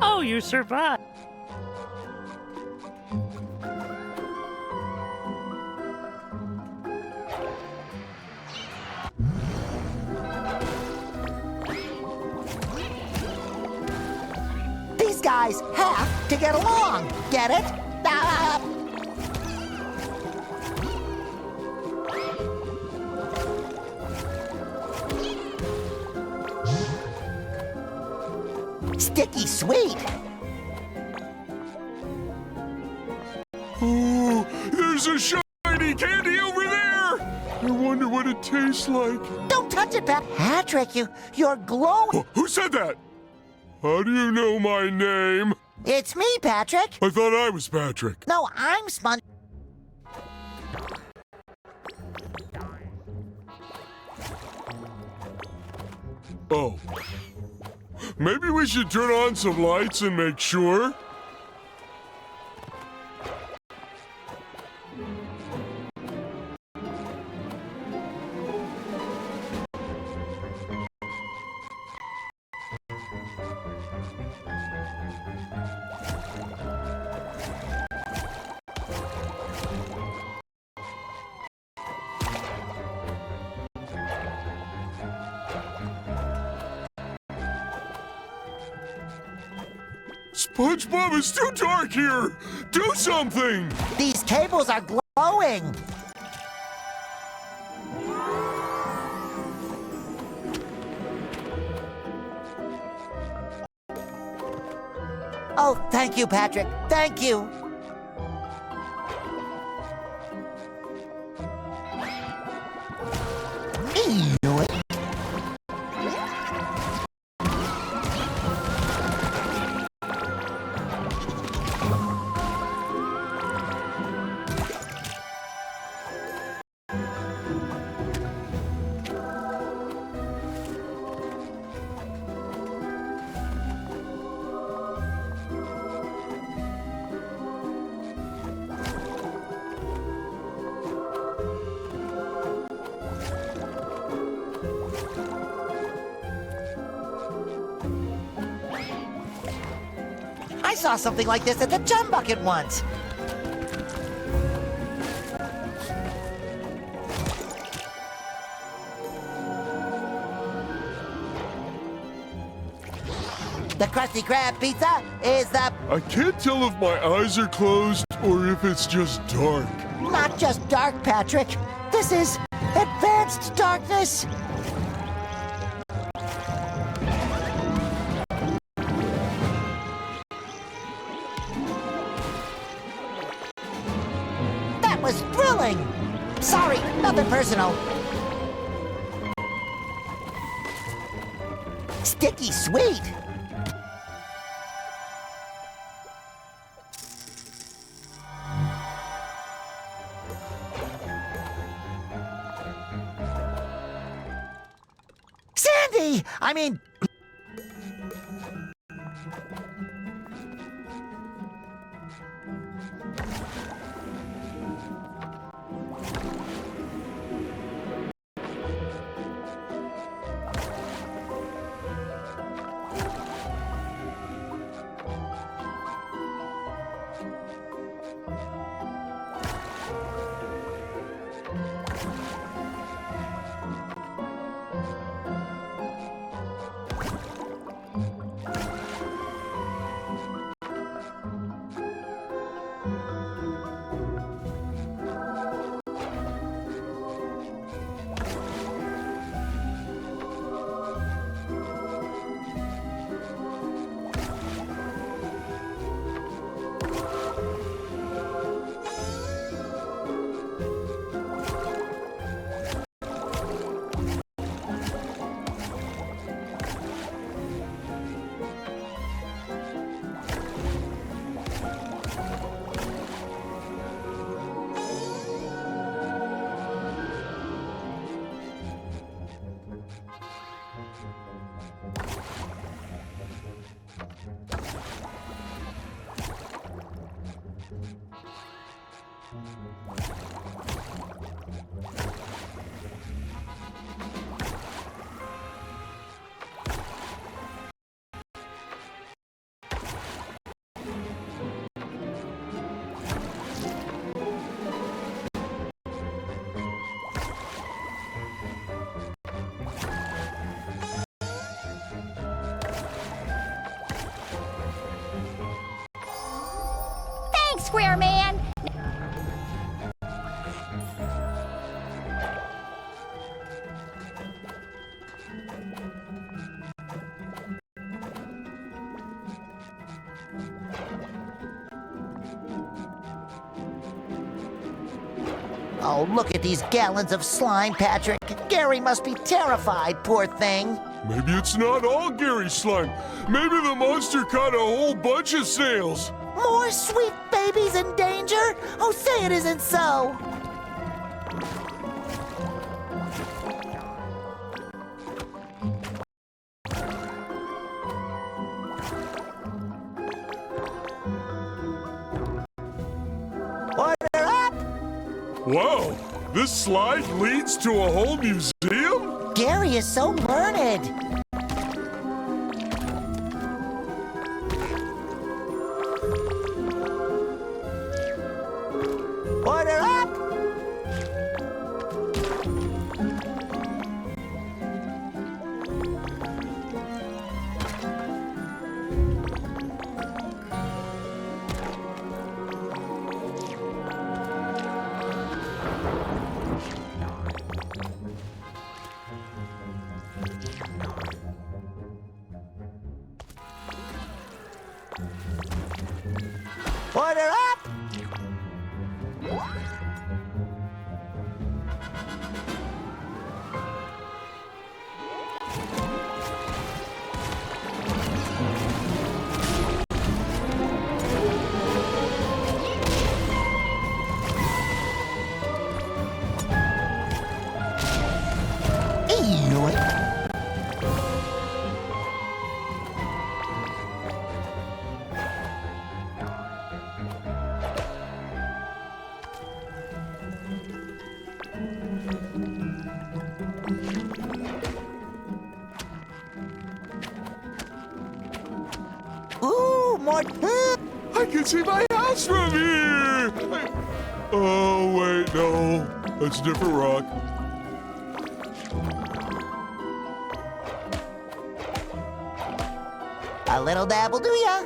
Oh, you survived. These guys have to get along. Get it? Sticky sweet. Oh, there's a shiny candy over there! I wonder what it tastes like. Don't touch it, Patrick. You're glowing. Who said that? How do you know my name? It's me, Patrick. I thought I was Patrick. No, I'm Sponge. Oh. Maybe we should turn on some lights and make sure. SpongeBob, it's too dark here! Do something! These cables are glowing! Oh, thank you, Patrick. Thank you. Ew. I saw something like this at the Chum Bucket once. The Krusty Krab pizza is the... I can't tell if my eyes are closed or if it's just dark. Not just dark, Patrick. This is advanced darkness. That was thrilling. Sorry, nothing personal. Sticky sweet. Sandy! I mean... Square Man. Oh, look at these gallons of slime, Patrick. Gary must be terrified, poor thing. Maybe it's not all Gary's slime. Maybe the monster caught a whole bunch of snails. More sweet babies in danger? Oh, say it isn't so. Order up! Wow, this slide leads to a whole museum? Gary is so learned. Order up! Order up! Ooh, more. I can see my house from here! Oh, wait, no. That's a different rock. A little dabble, do ya?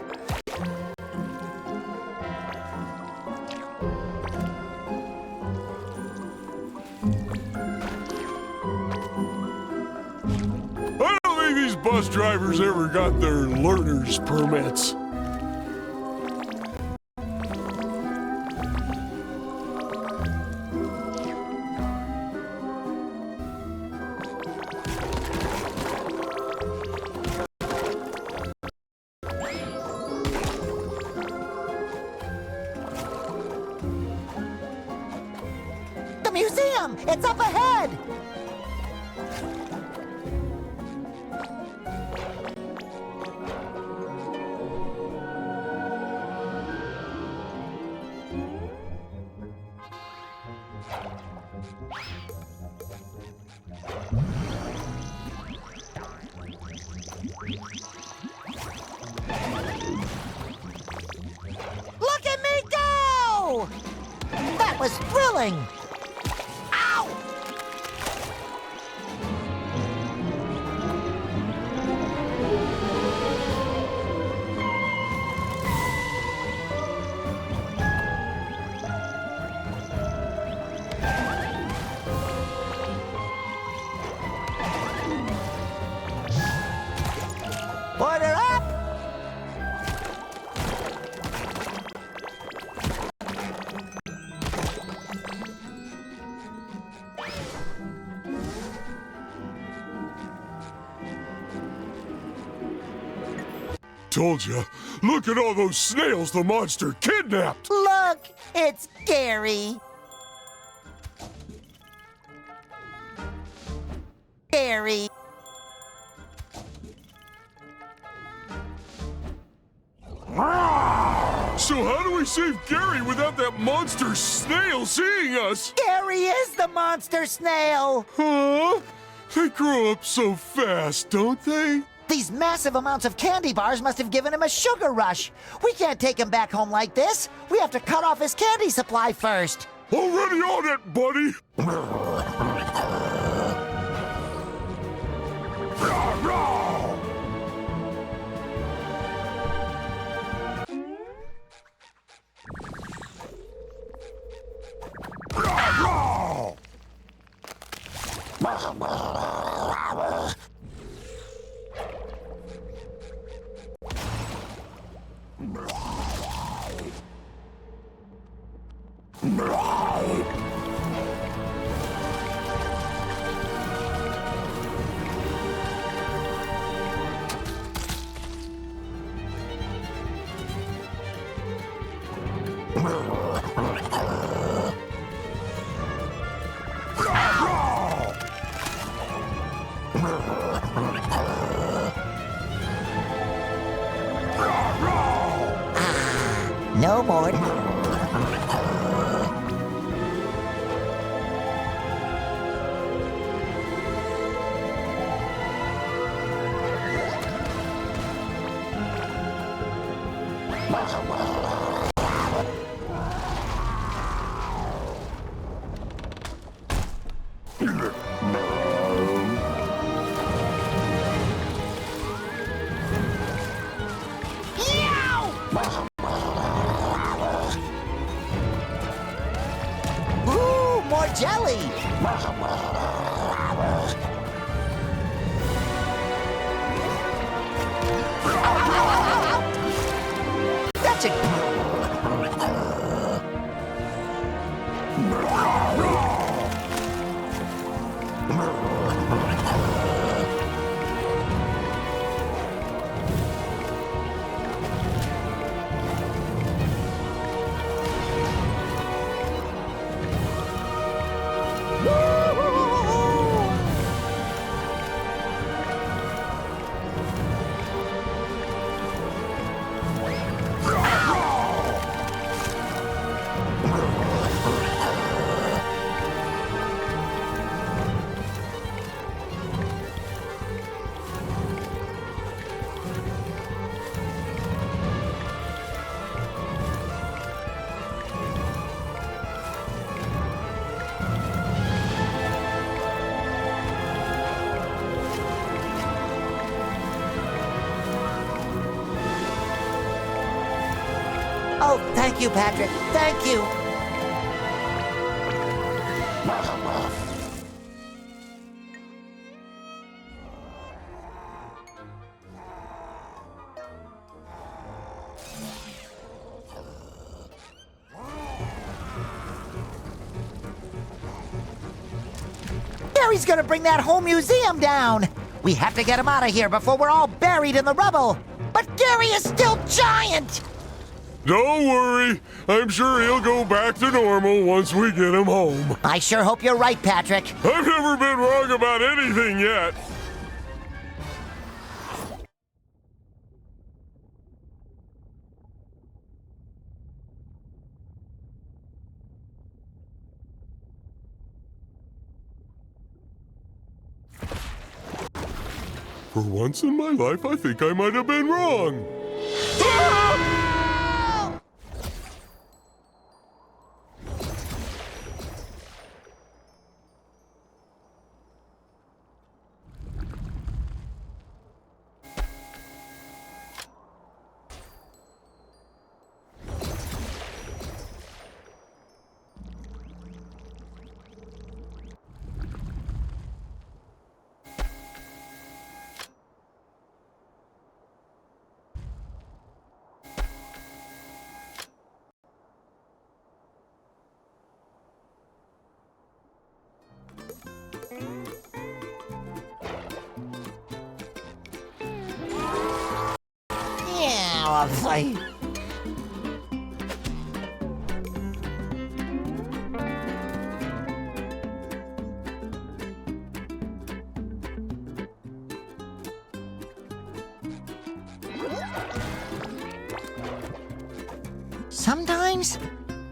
I don't think these bus drivers ever got their learner's permits. The museum! It's up ahead! Look at me go! That was thrilling! Ow! Order up! Told ya. Look at all those snails the monster kidnapped. Look, it's Gary. Gary. So how do we save Gary without that monster snail seeing us? Gary is the monster snail. Huh? They grow up so fast, don't they? These massive amounts of candy bars must have given him a sugar rush. We can't take him back home like this. We have to cut off his candy supply first. Already on it, buddy. No more. Ooh, more jelly! That's it! Oh, thank you, Patrick. Thank you. Gary's gonna bring that whole museum down. We have to get him out of here before we're all buried in the rubble. But Gary is still giant! Don't worry. I'm sure he'll go back to normal once we get him home. I sure hope you're right, Patrick. I've never been wrong about anything yet. For once in my life, I think I might have been wrong.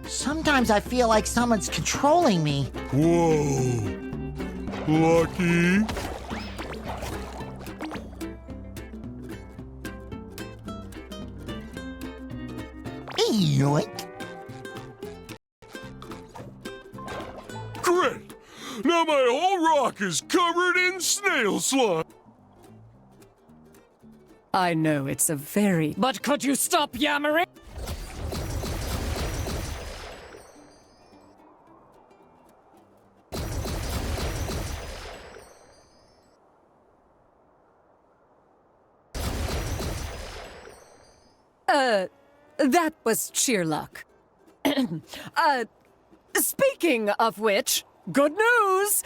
Sometimes I feel like someone's controlling me. Whoa. Lucky. Yoink. Great! Now my whole rock is covered in snail slime. I know it's a very... But could you stop yammering? That was sheer luck. Speaking of which, good news!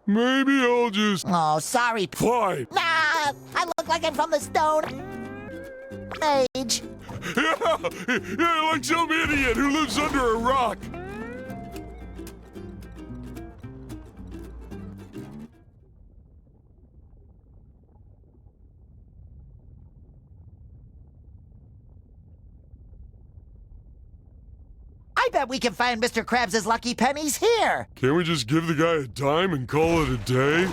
Maybe I'll just... Oh, sorry. Fine. Nah, I look like I'm from the Stone Age. Yeah, like some idiot who lives under a rock. I bet we can find Mr. Krabs' lucky pennies here. Can't we just give the guy a dime and call it a day?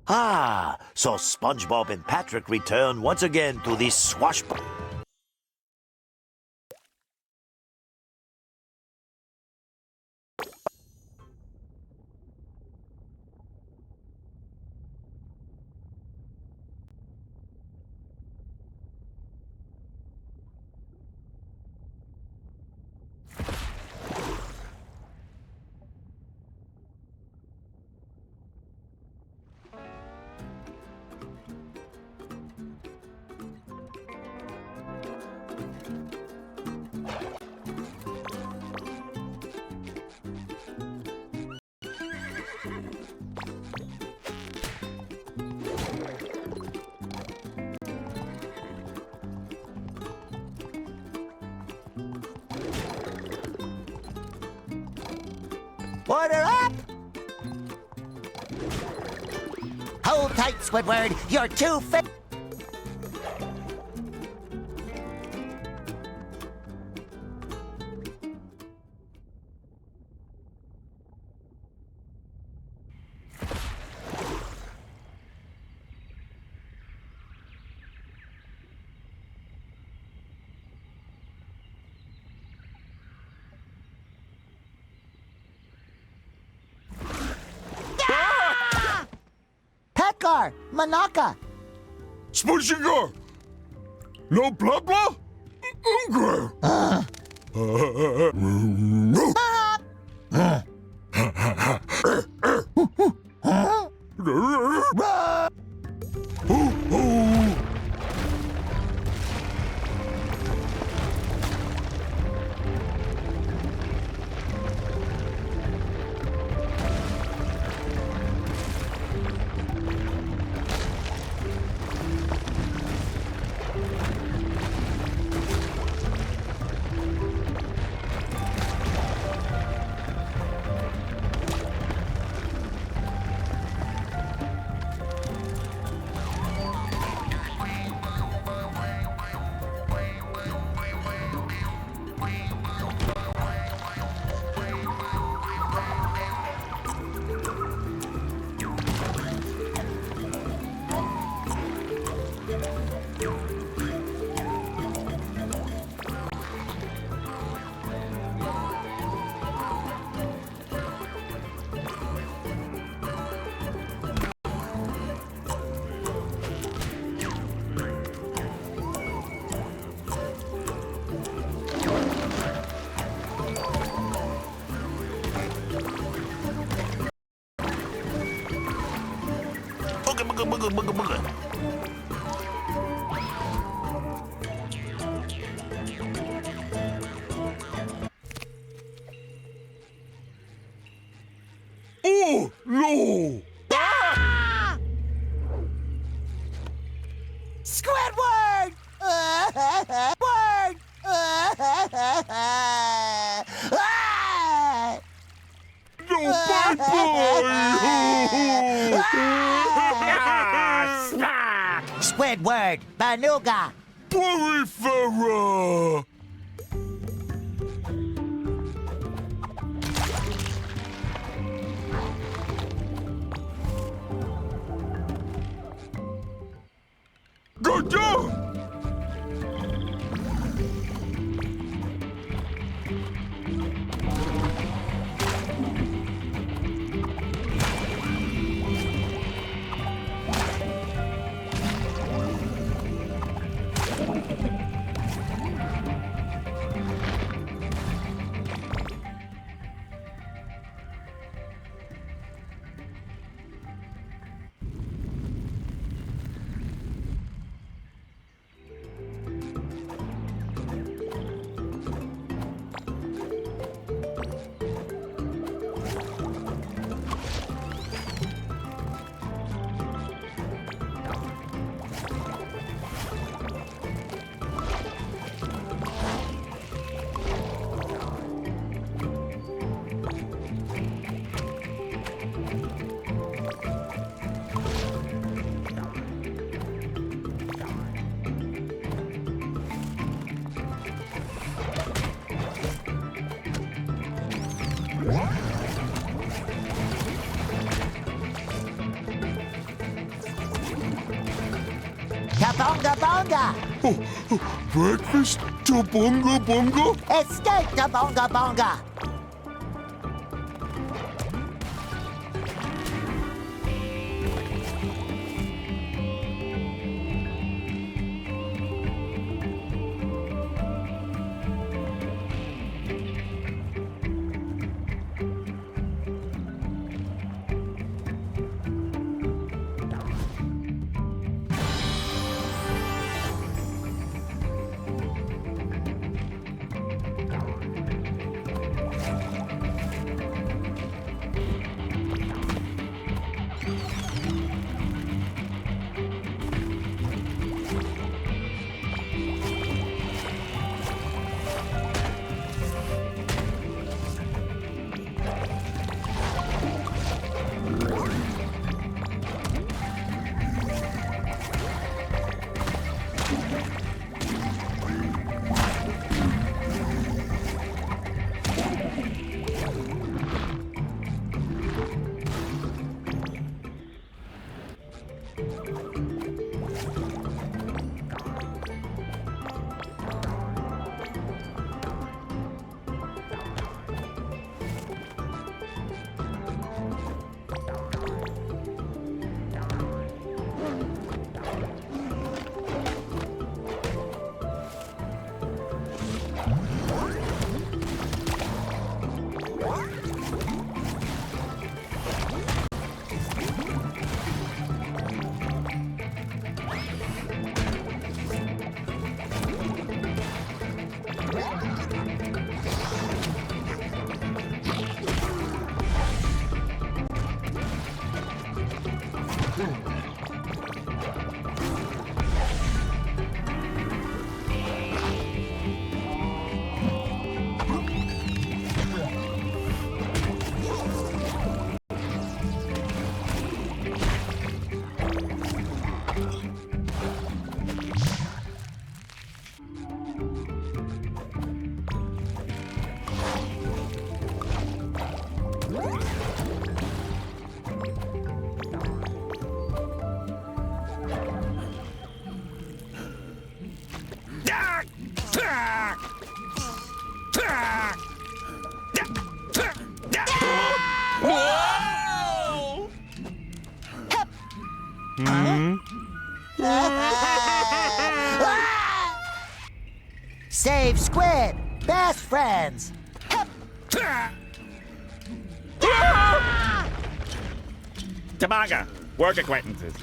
Ah, so SpongeBob and Patrick return once again to the swashbuckling. Order up! Hold tight, Squidward. You're too fit. Petgar! Manaka! Spongebob! No blah blah? Booga, booga, booga. Oh, no! Ah! Squidward! Word! No, bye-bye! Squidward! Banuga! Porifera! Go down! Tabonga bonga! Breakfast to Bunga Bunga? Escape Tabonga bonga! Save Squid! Best friends! Tabonga, work acquaintances.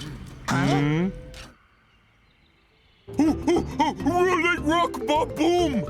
Rolling rock ba-boom!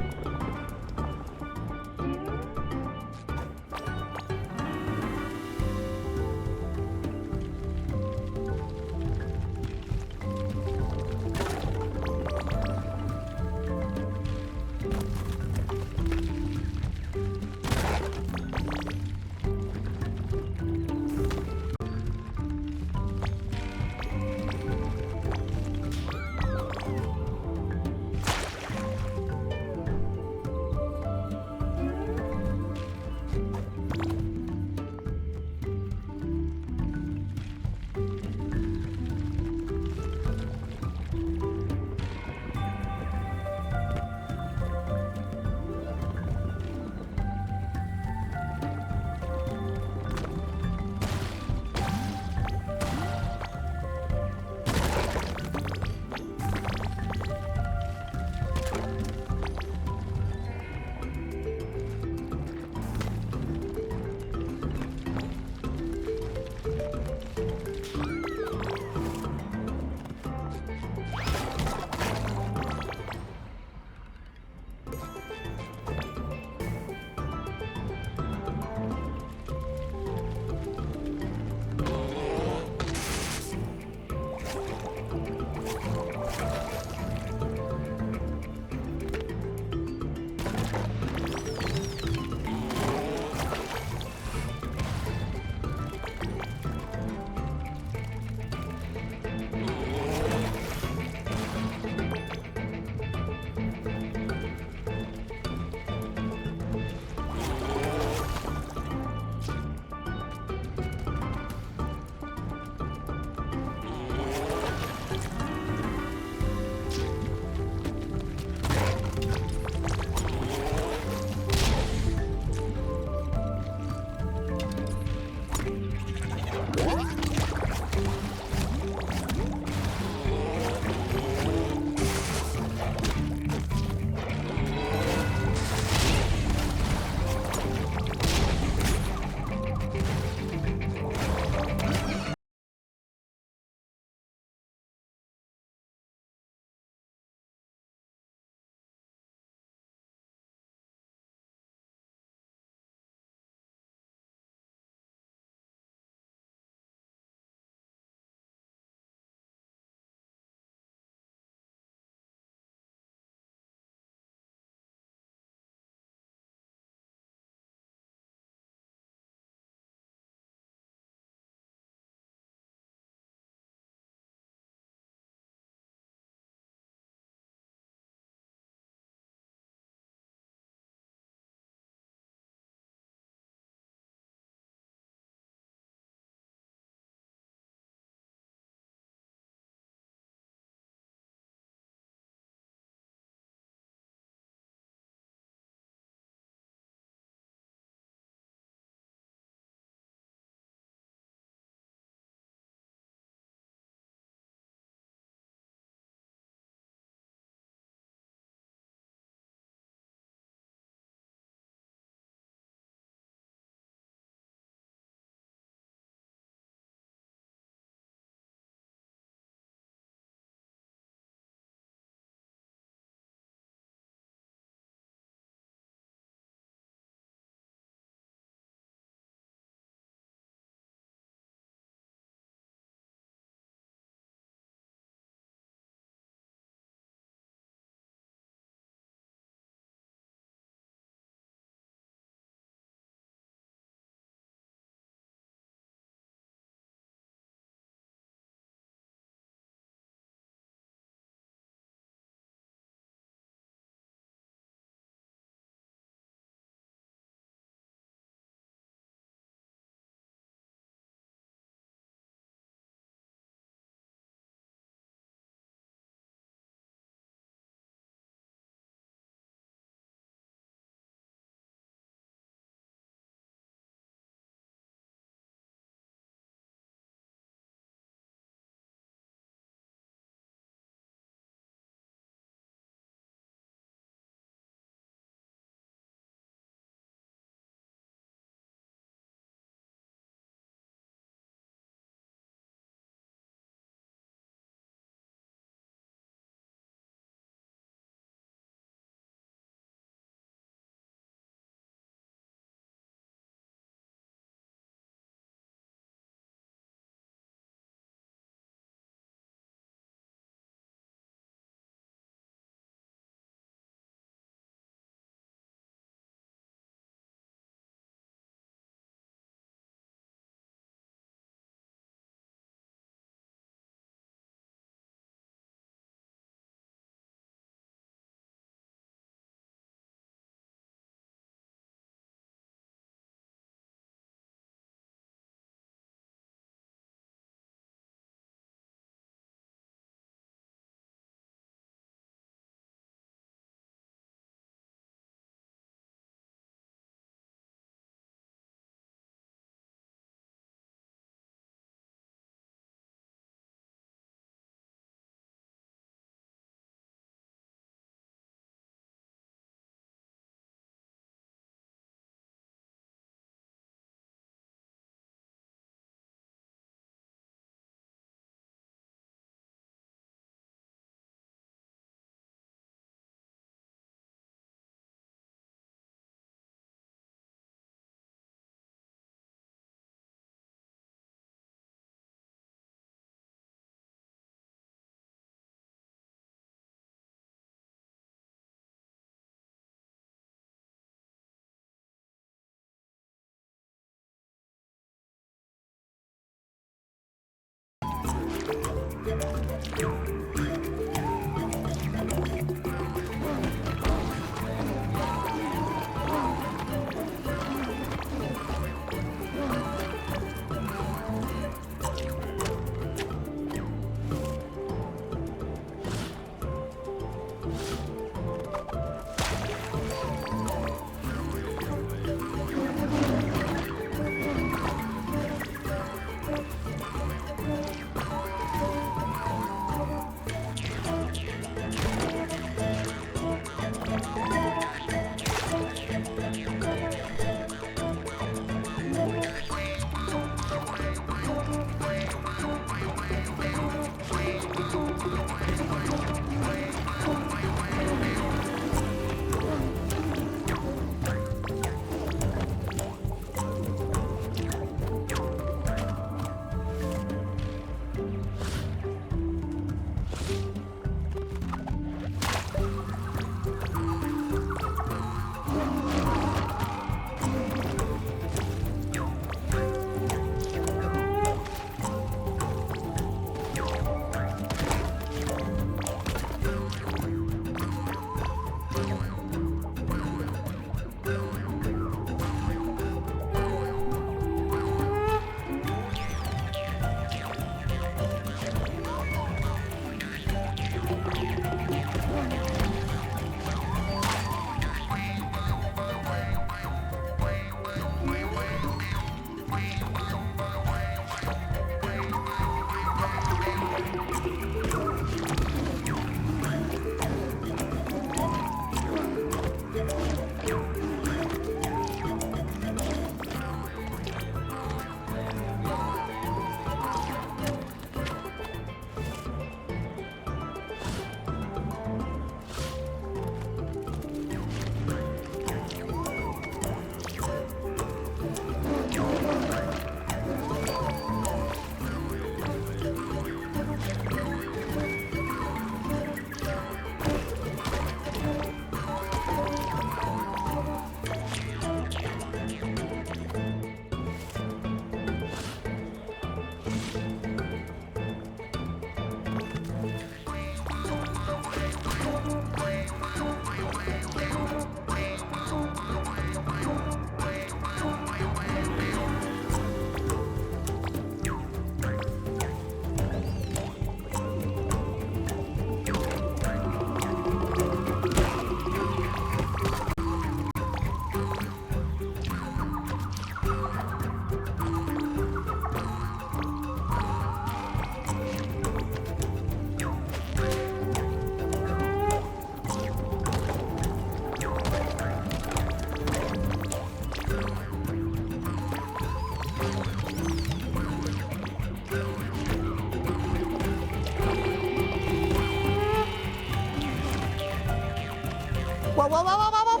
Whoa, whoa, whoa, whoa, whoa, whoa!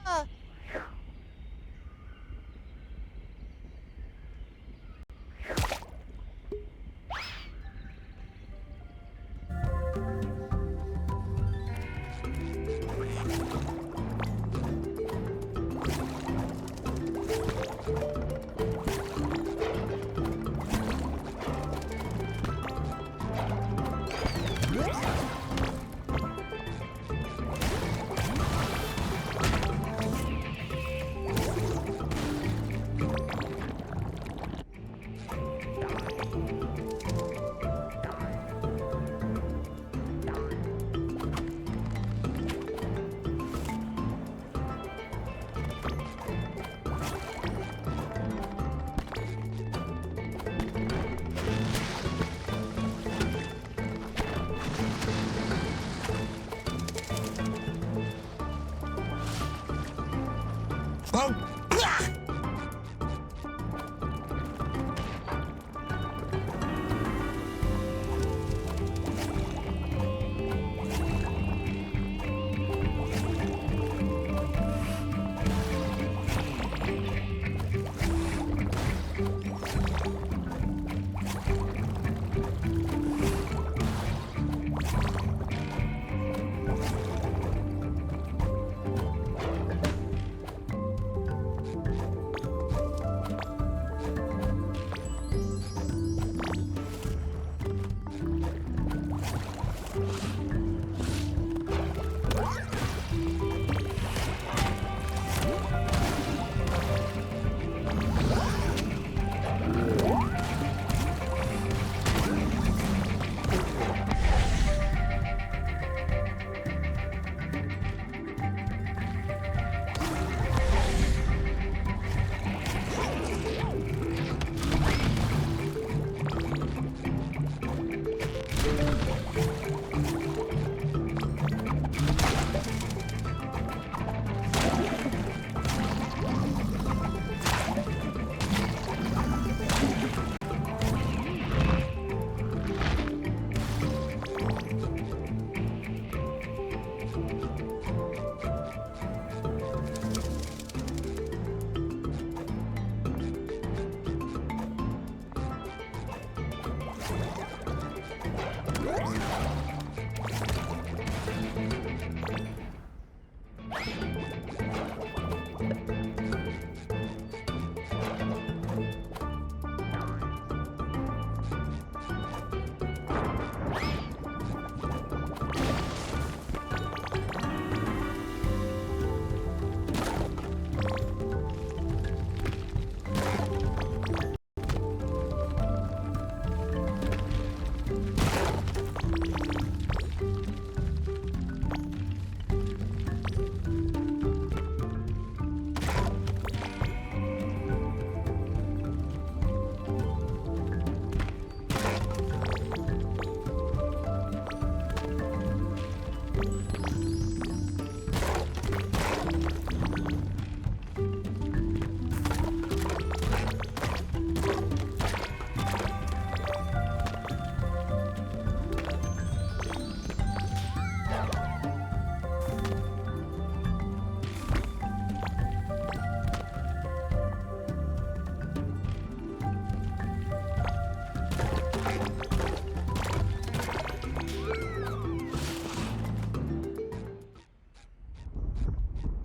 Ah!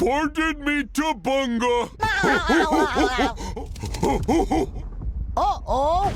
Pardon me, Tabunga. Uh-oh!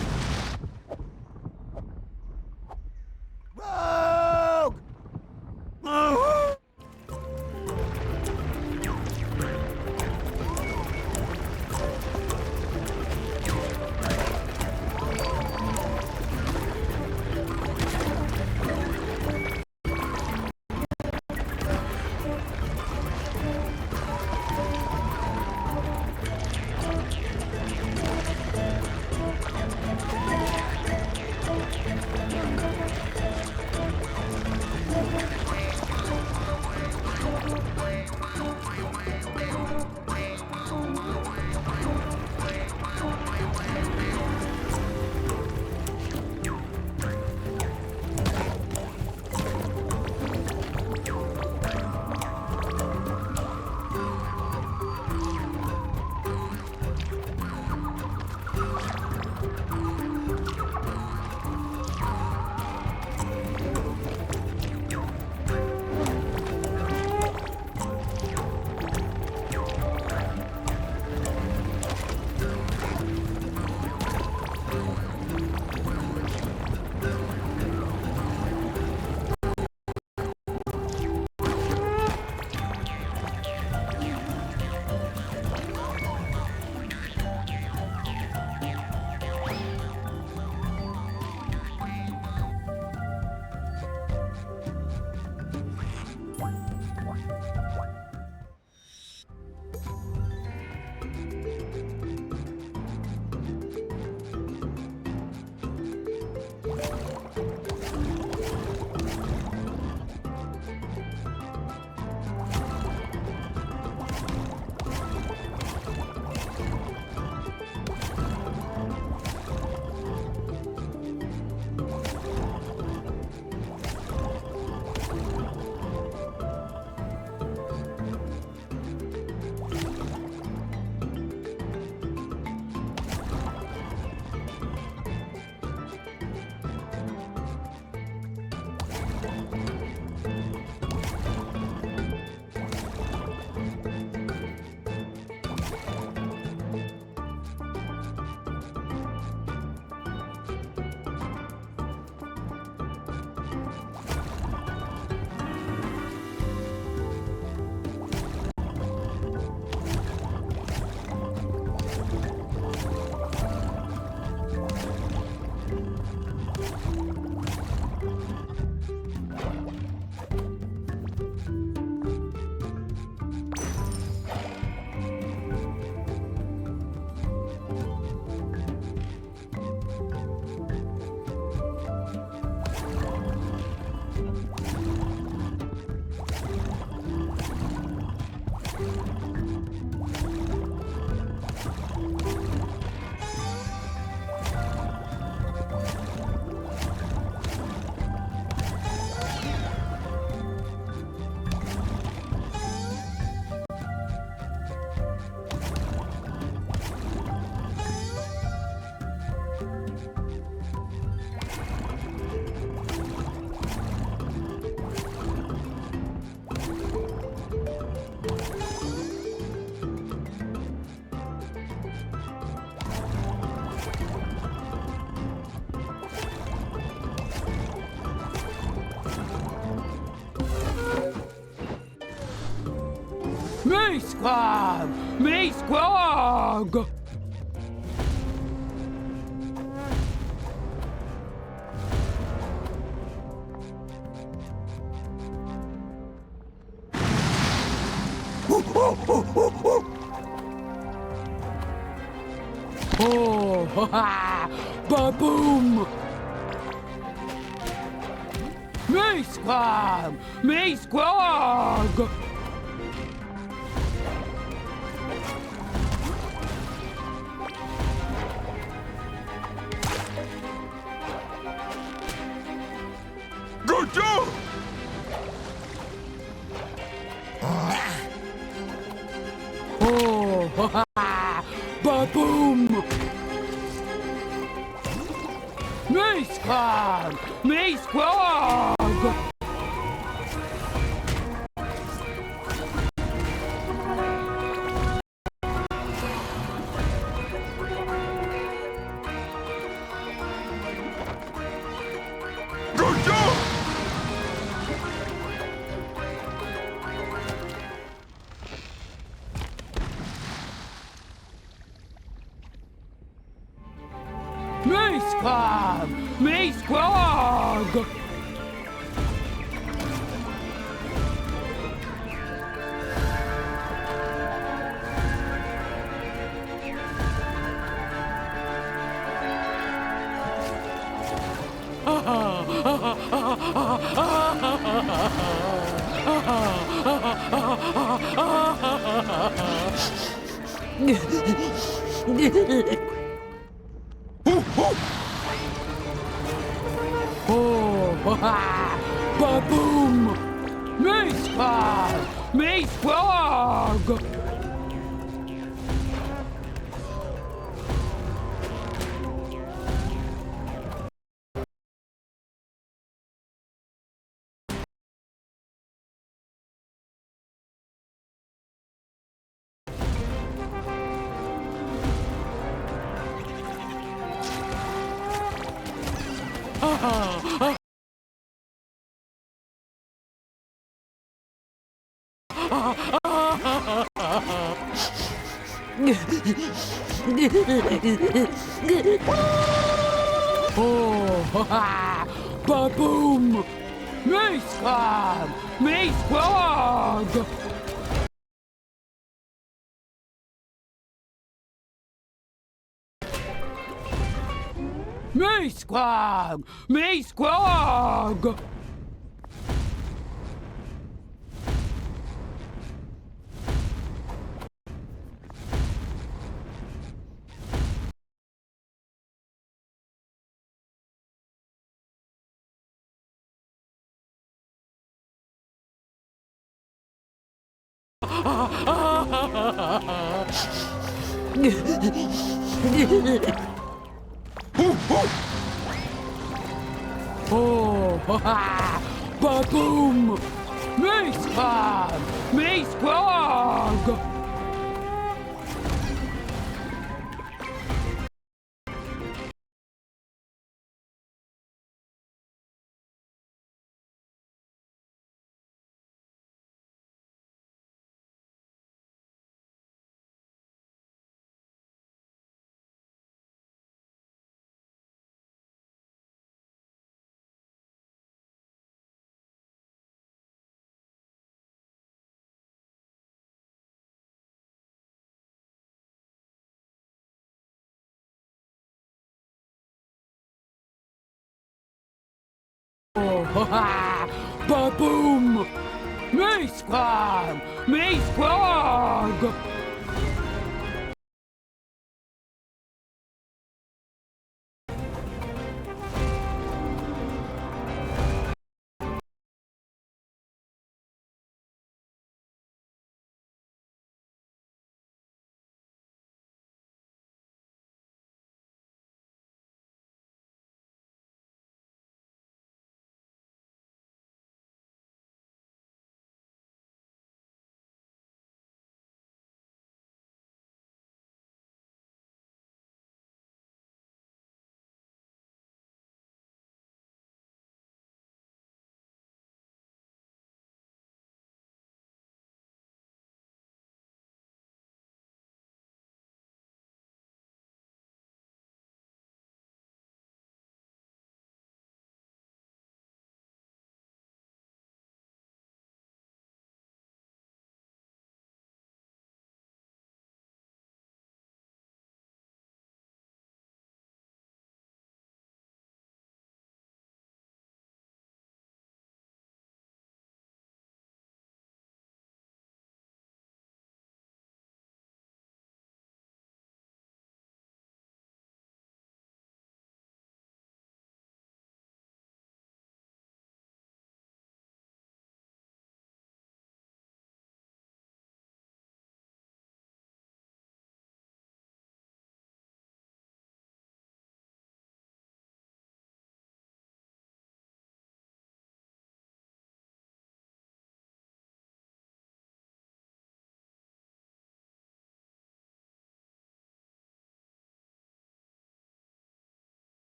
Rogue! Me squog! Me squog! Oh, ha ha! Ba-boom! Me squog! Me squog! Good job! Oh, ha ha! Ba-boom! Me squog! Me squog! Me squab! Me squab! Ba-boom! Me squab! Me squab! Ba-boom! Me squab! Me squab! Me squab! Me squab! Ba-boom! Me squab! Me squab! Ba-boom! Me squab! Me squab!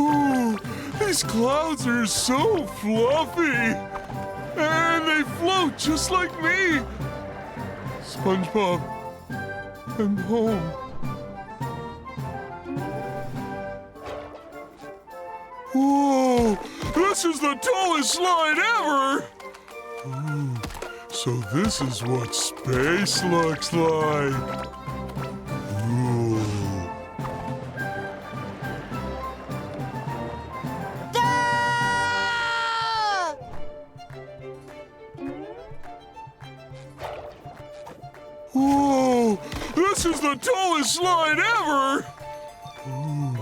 Ooh, these clouds are so fluffy. And they float just like me. SpongeBob, I'm home. Whoa, this is the tallest slide ever. Ooh, so this is what space looks like. Ooh. Whoa! This is the tallest slide ever! Ooh,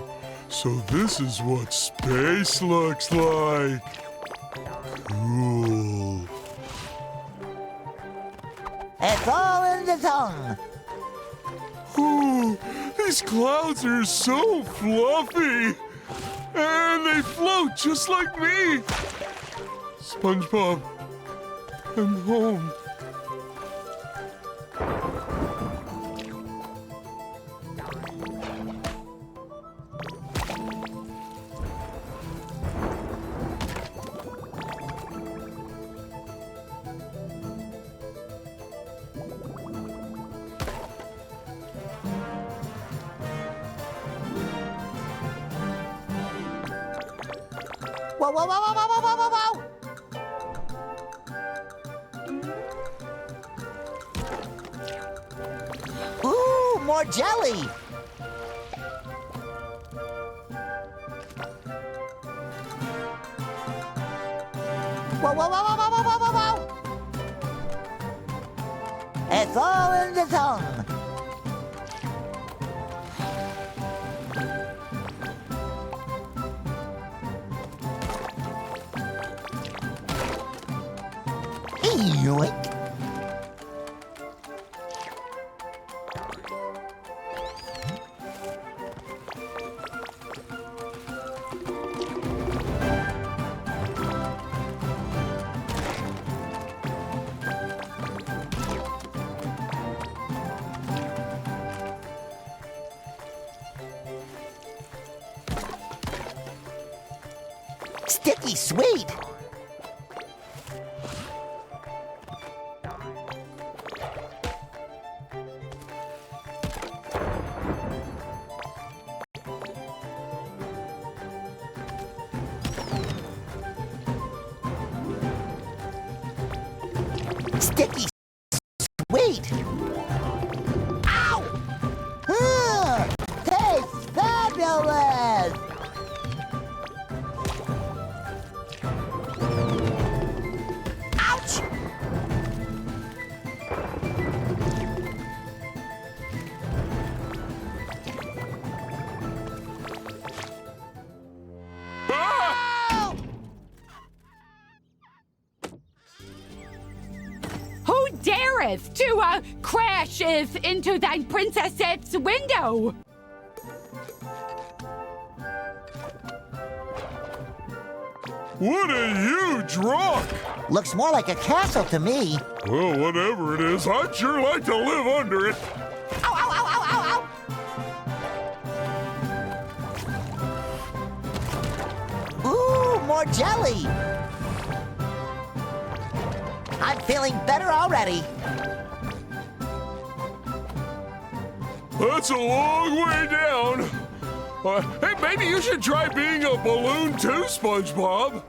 so this is what space looks like. Cool. It's all in the tongue. Ooh, these clouds are so fluffy. And they float just like me. SpongeBob, I'm home. Whoa, whoa, whoa, whoa, whoa, whoa, whoa, whoa! Ooh, more jelly! Whoa, whoa, whoa, whoa, whoa, whoa, whoa, whoa! It's all in the tongue. Yoink. Sticky sweet. Sticky sweet. Ow! Tastes fabulous! Ouch! Who dareth to crasheth into thine princess's window? What a huge rock! Looks more like a castle to me. Well, whatever it is, I'd sure like to live under it. Ow, ow, ow, ow, ow, ow! Ooh, more jelly! I'm feeling better already. That's a long way down. Hey, maybe you should try being a balloon too, SpongeBob.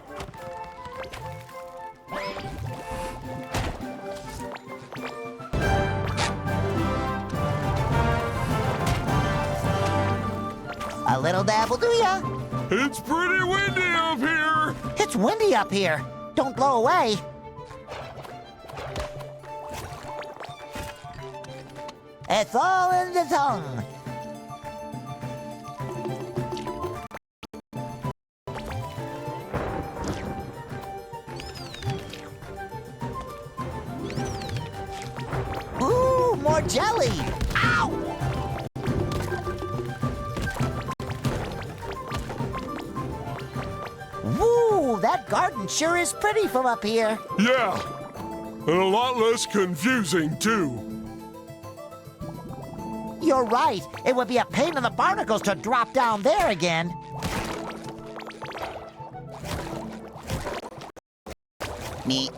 A little dab will do ya. It's pretty windy up here. It's windy up here. Don't blow away. It's all in the tongue. Ooh, more jelly! Ow! Woo, that garden sure is pretty from up here. Yeah, and a lot less confusing too. You're right. It would be a pain in the barnacles to drop down there again. Meep.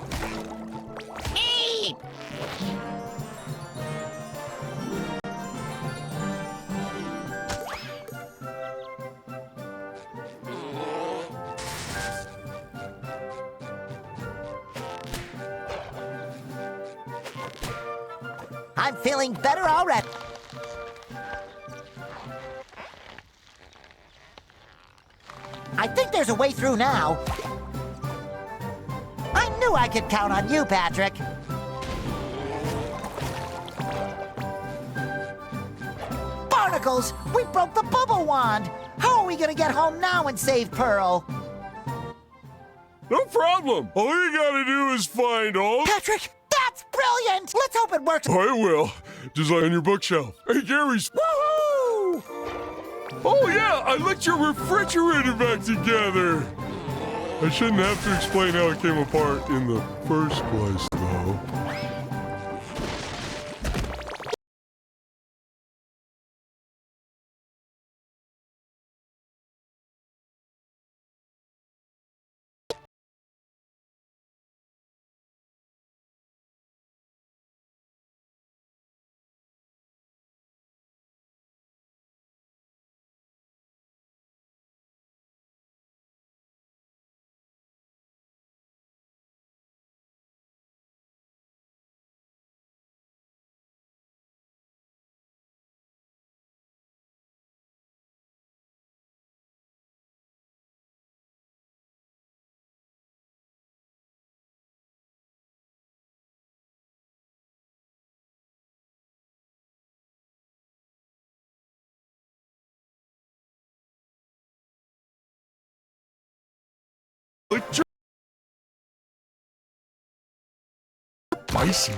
I'm feeling better already. I think there's a way through now. I knew I could count on you, Patrick. Barnacles! We broke the bubble wand! How are we gonna get home now and save Pearl? No problem. All you gotta do is find all... Patrick, that's brilliant! Let's hope it works. I will. Just like on your bookshelf. Hey, Gary's... Woohoo! Oh, yeah, I licked your refrigerator back together. I shouldn't have to explain how it came apart in the first place, though. Spicy.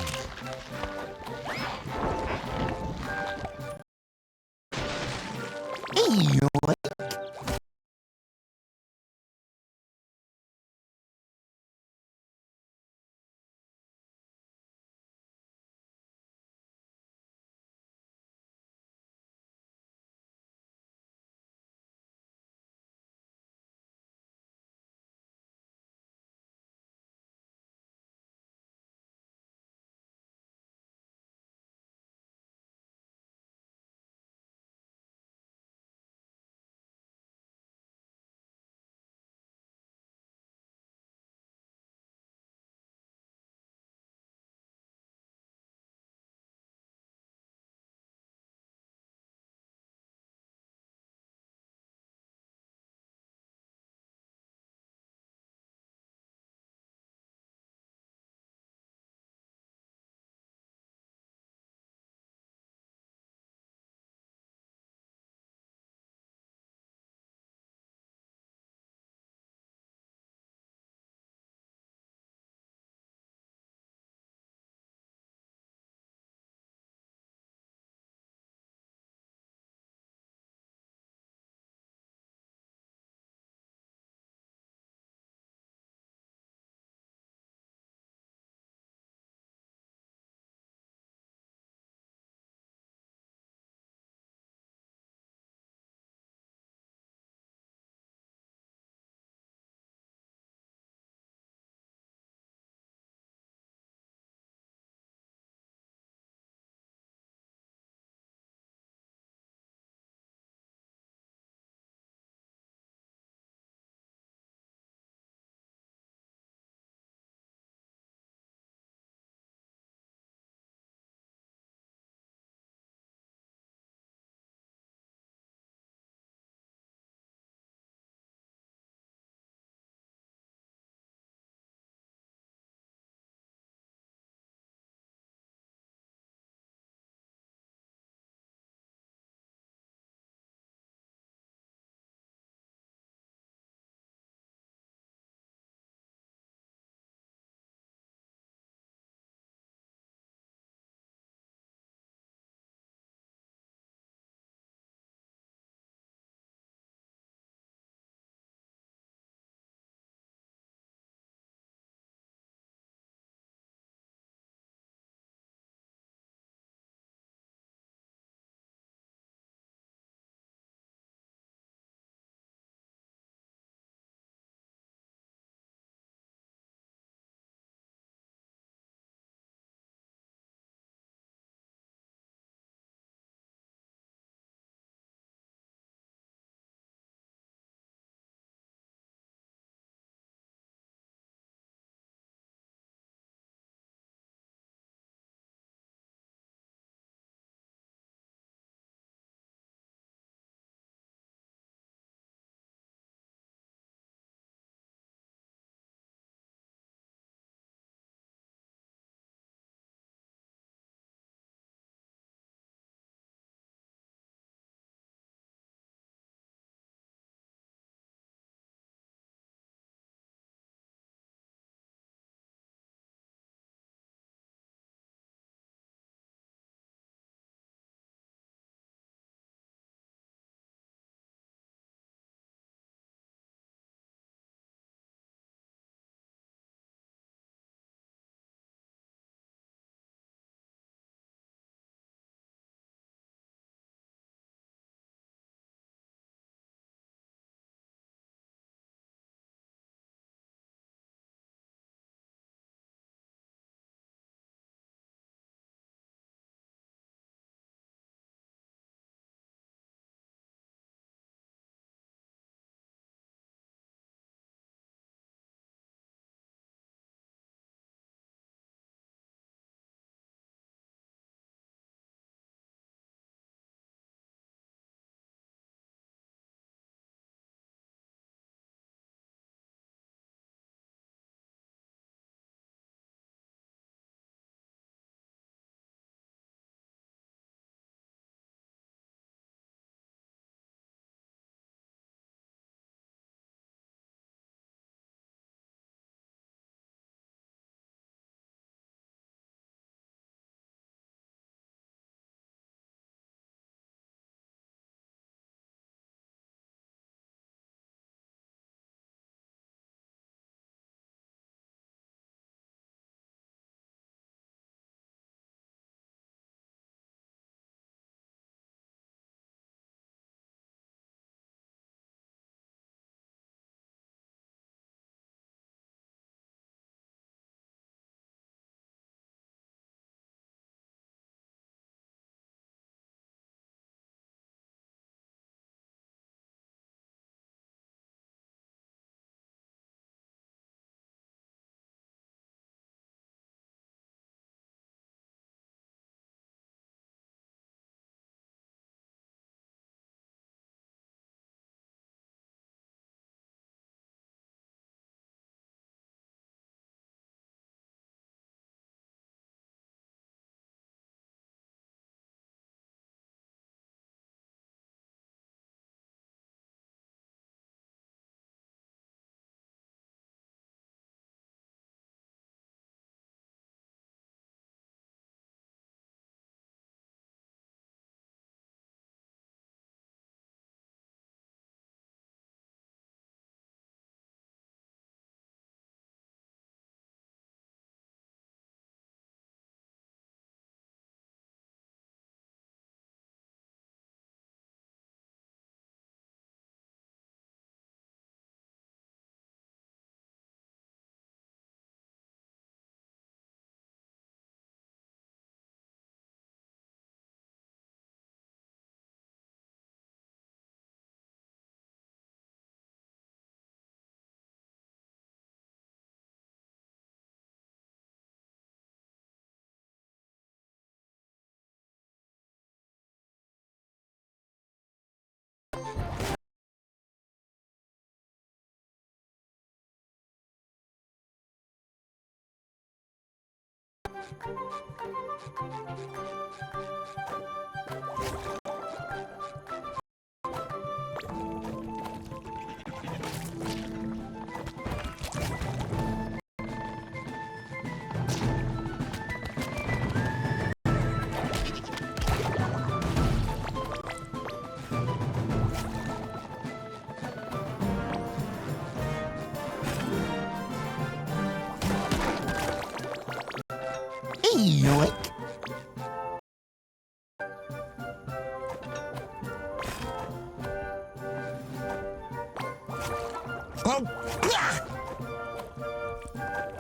Yoink.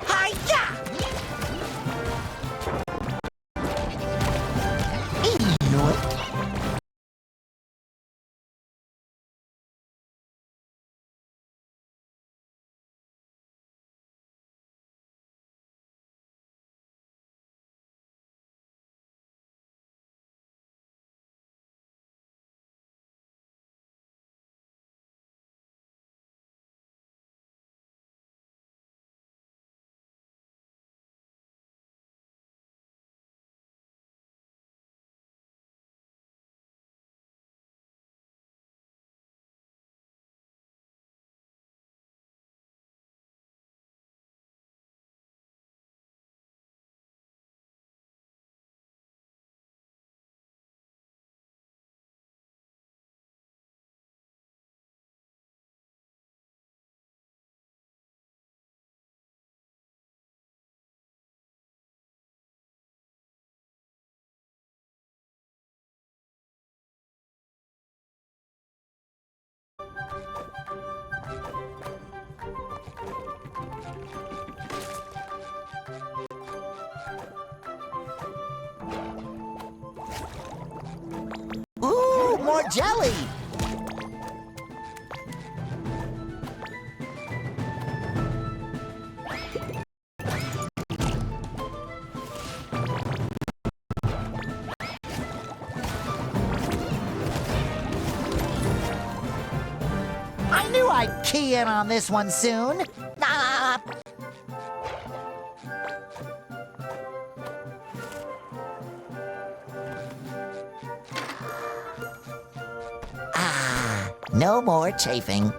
Hi-ya! Yoink. Ooh, more jelly! I knew I'd key in on this one soon. Ah. No more chafing.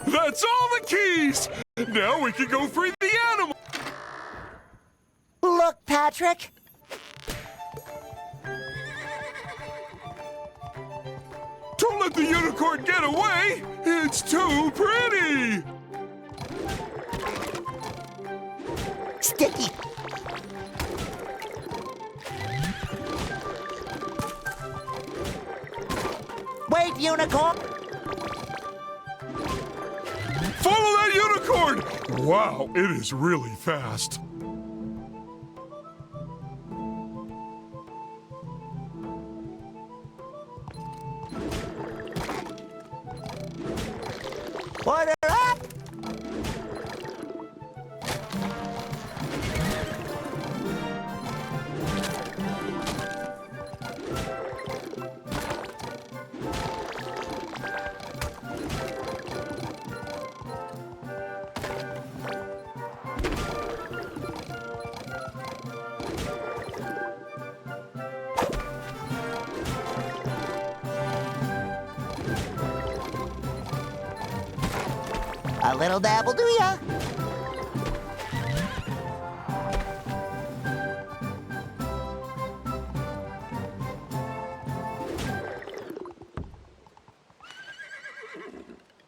That's all the keys! Now we can go free the animal! Look, Patrick. Don't let the unicorn get away! It's too pretty! Sticky. Wait, unicorn! Follow that unicorn! Wow, it is really fast. Order up! A little dabble, do ya?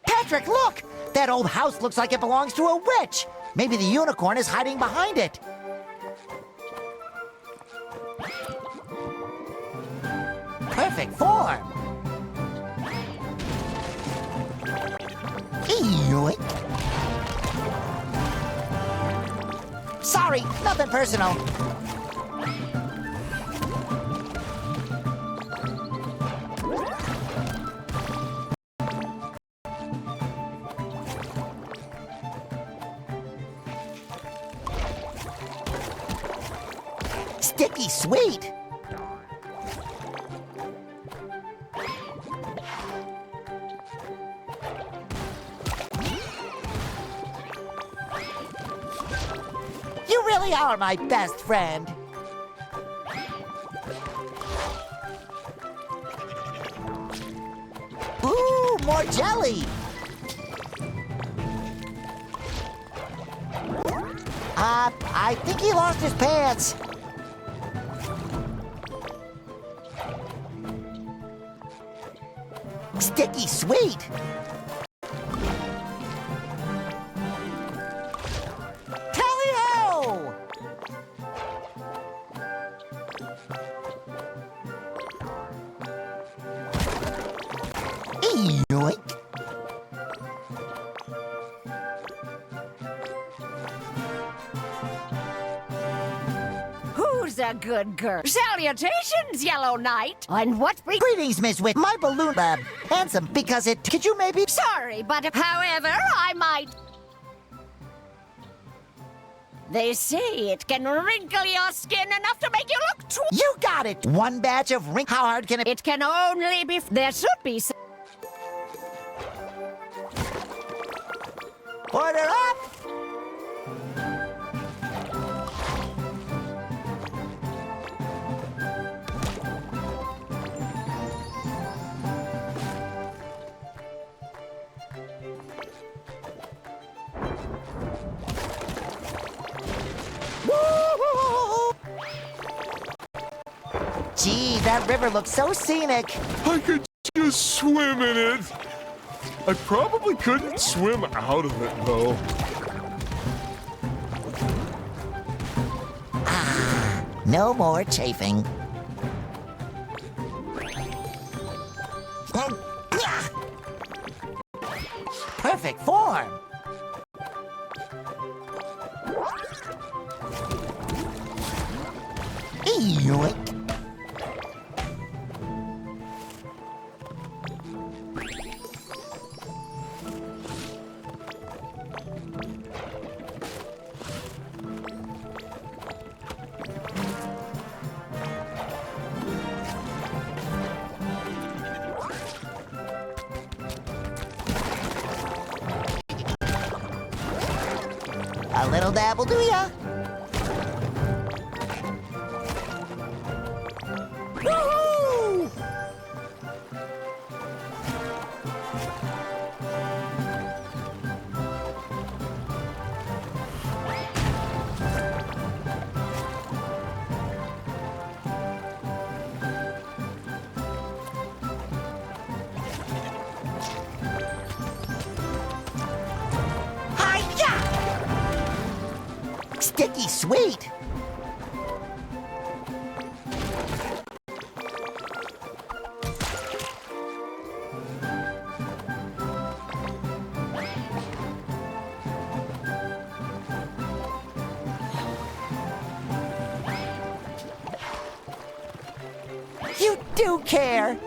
Patrick, look! That old house looks like it belongs to a witch. Maybe the unicorn is hiding behind it. Perfect form. Yoink. Sorry, nothing personal. Sticky sweet. You really are my best friend. Ooh, more jelly. I think he lost his pants. Sticky sweet. Tally-ho! Yoink. Who's a good girl? Salutations, Yellow Knight. And what Greetings, Miss Wit. My balloon, handsome because it. Could you maybe? Sorry, but however, I might. They say it can wrinkle your skin enough to make you look You got it. One batch of ring. How hard can it? It can only be. There should be. Order up. Gee, that river looks so scenic. I could just swim in it. I probably couldn't swim out of it, though. No more chafing. Perfect form. Yoink. A little dabble, do ya? Woohoo! Sticky sweet. You do care.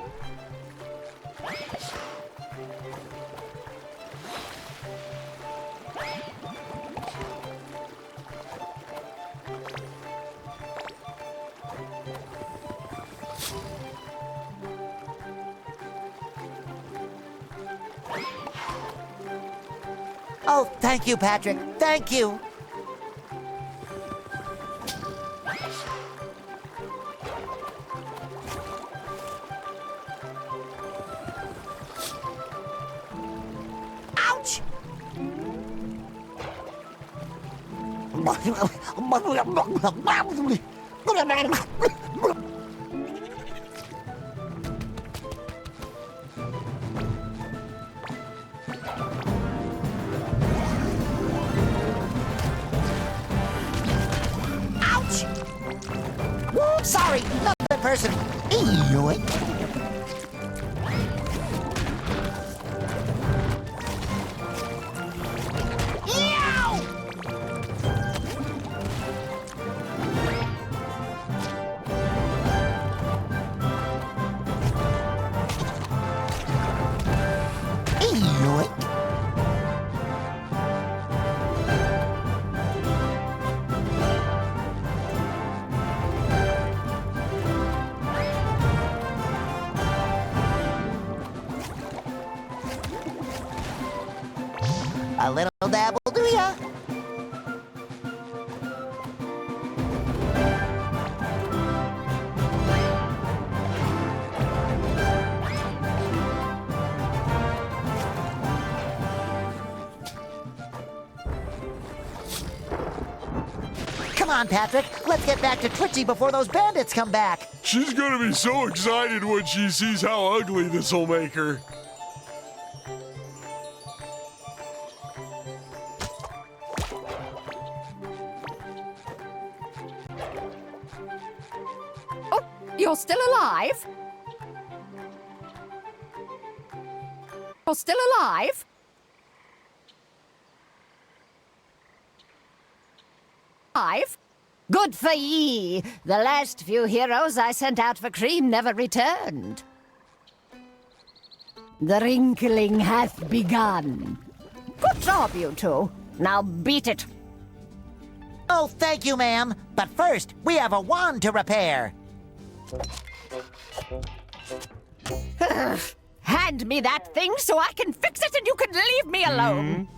Oh, thank you, Patrick. Thank you. Ouch! person. Yoink. A little dabble, do ya? Come on, Patrick. Let's get back to Twitchy before those bandits come back. She's gonna be so excited when she sees how ugly this'll make her. Oh, you're still alive? You're still alive? Alive? Good for ye. The last few heroes I sent out for cream never returned. The wrinkling hath begun. Good job, you two. Now beat it. Oh, thank you, ma'am. But first, we have a wand to repair. Hand me that thing so I can fix it and you can leave me alone.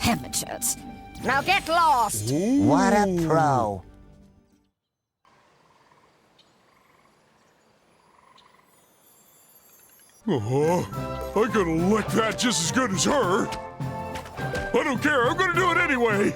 Amateurs. Now get lost. What a pro. I could have licked that just as good as her. I don't care. I'm gonna do it anyway.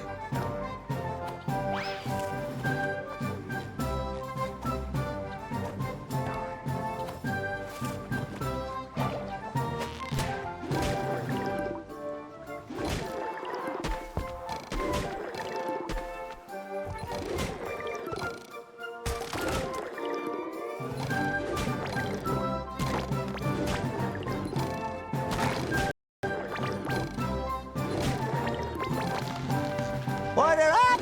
Order up!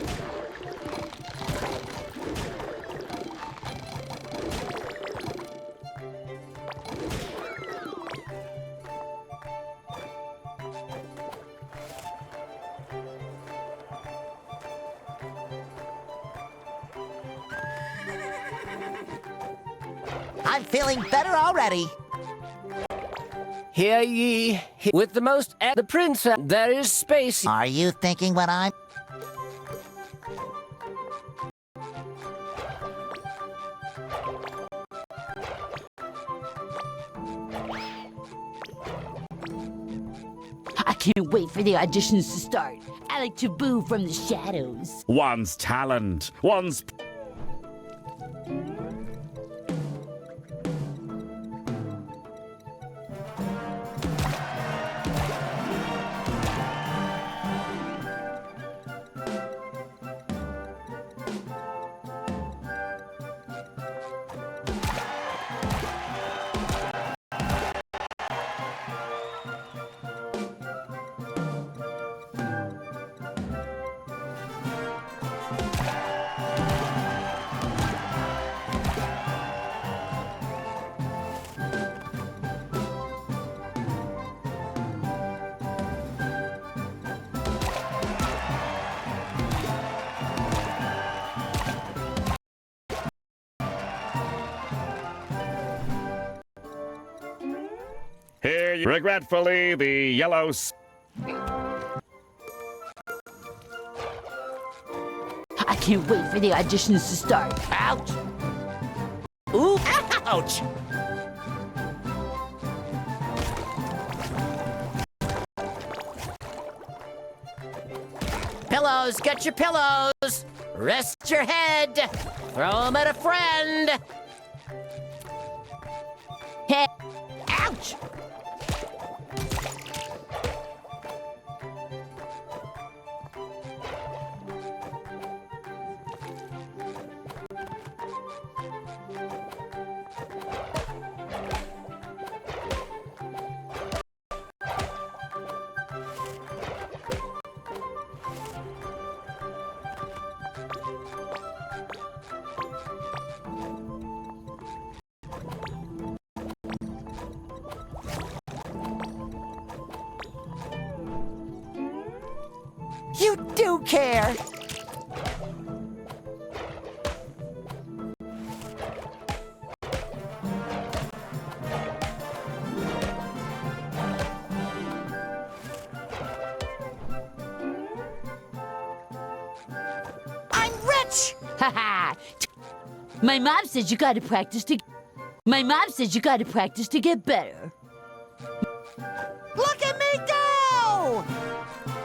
I'm feeling better already. Hear ye, with the most and the prince, there is space. Are you thinking what I'm... I can't wait for the auditions to start. I like to boo from the shadows. One's talent, one's... Here, regretfully, the yellow... I can't wait for the auditions to start. Ouch! Ooh, ouch! Pillows, get your pillows! Rest your head! Throw them at a friend! Hey, ouch! You do care. I'm rich! Haha. My mom says you gotta practice to. My mom says you gotta practice to get better. Look at me go!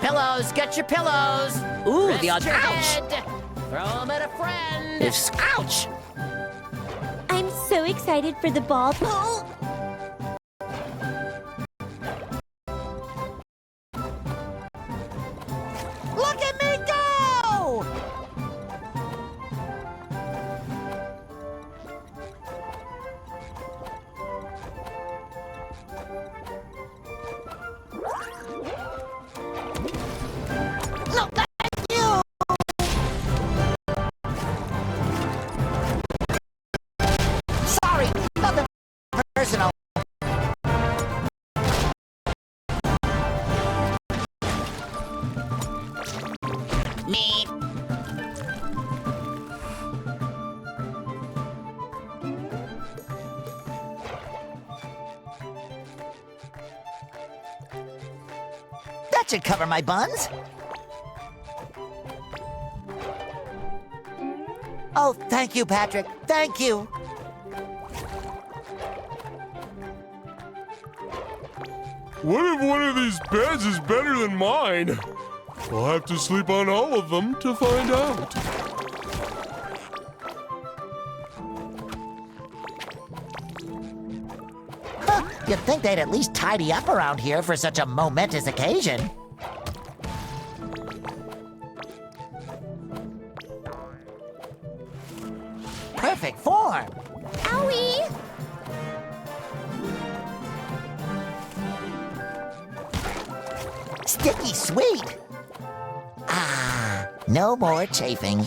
Pillows, get your pillows. Ooh, Rest the your ouch. head. Throw 'em at a friend. Ouch! I'm so excited for the ball. Look at me go! No, thank you! Sorry, nothing personal. Me. That should cover my buns. Oh, thank you, Patrick. Thank you. What if one of these beds is better than mine? I'll have to sleep on all of them to find out. Huh, you'd think they'd at least tidy up around here for such a momentous occasion. Perfect form. Owie! Sticky sweet. Ah, no more chafing.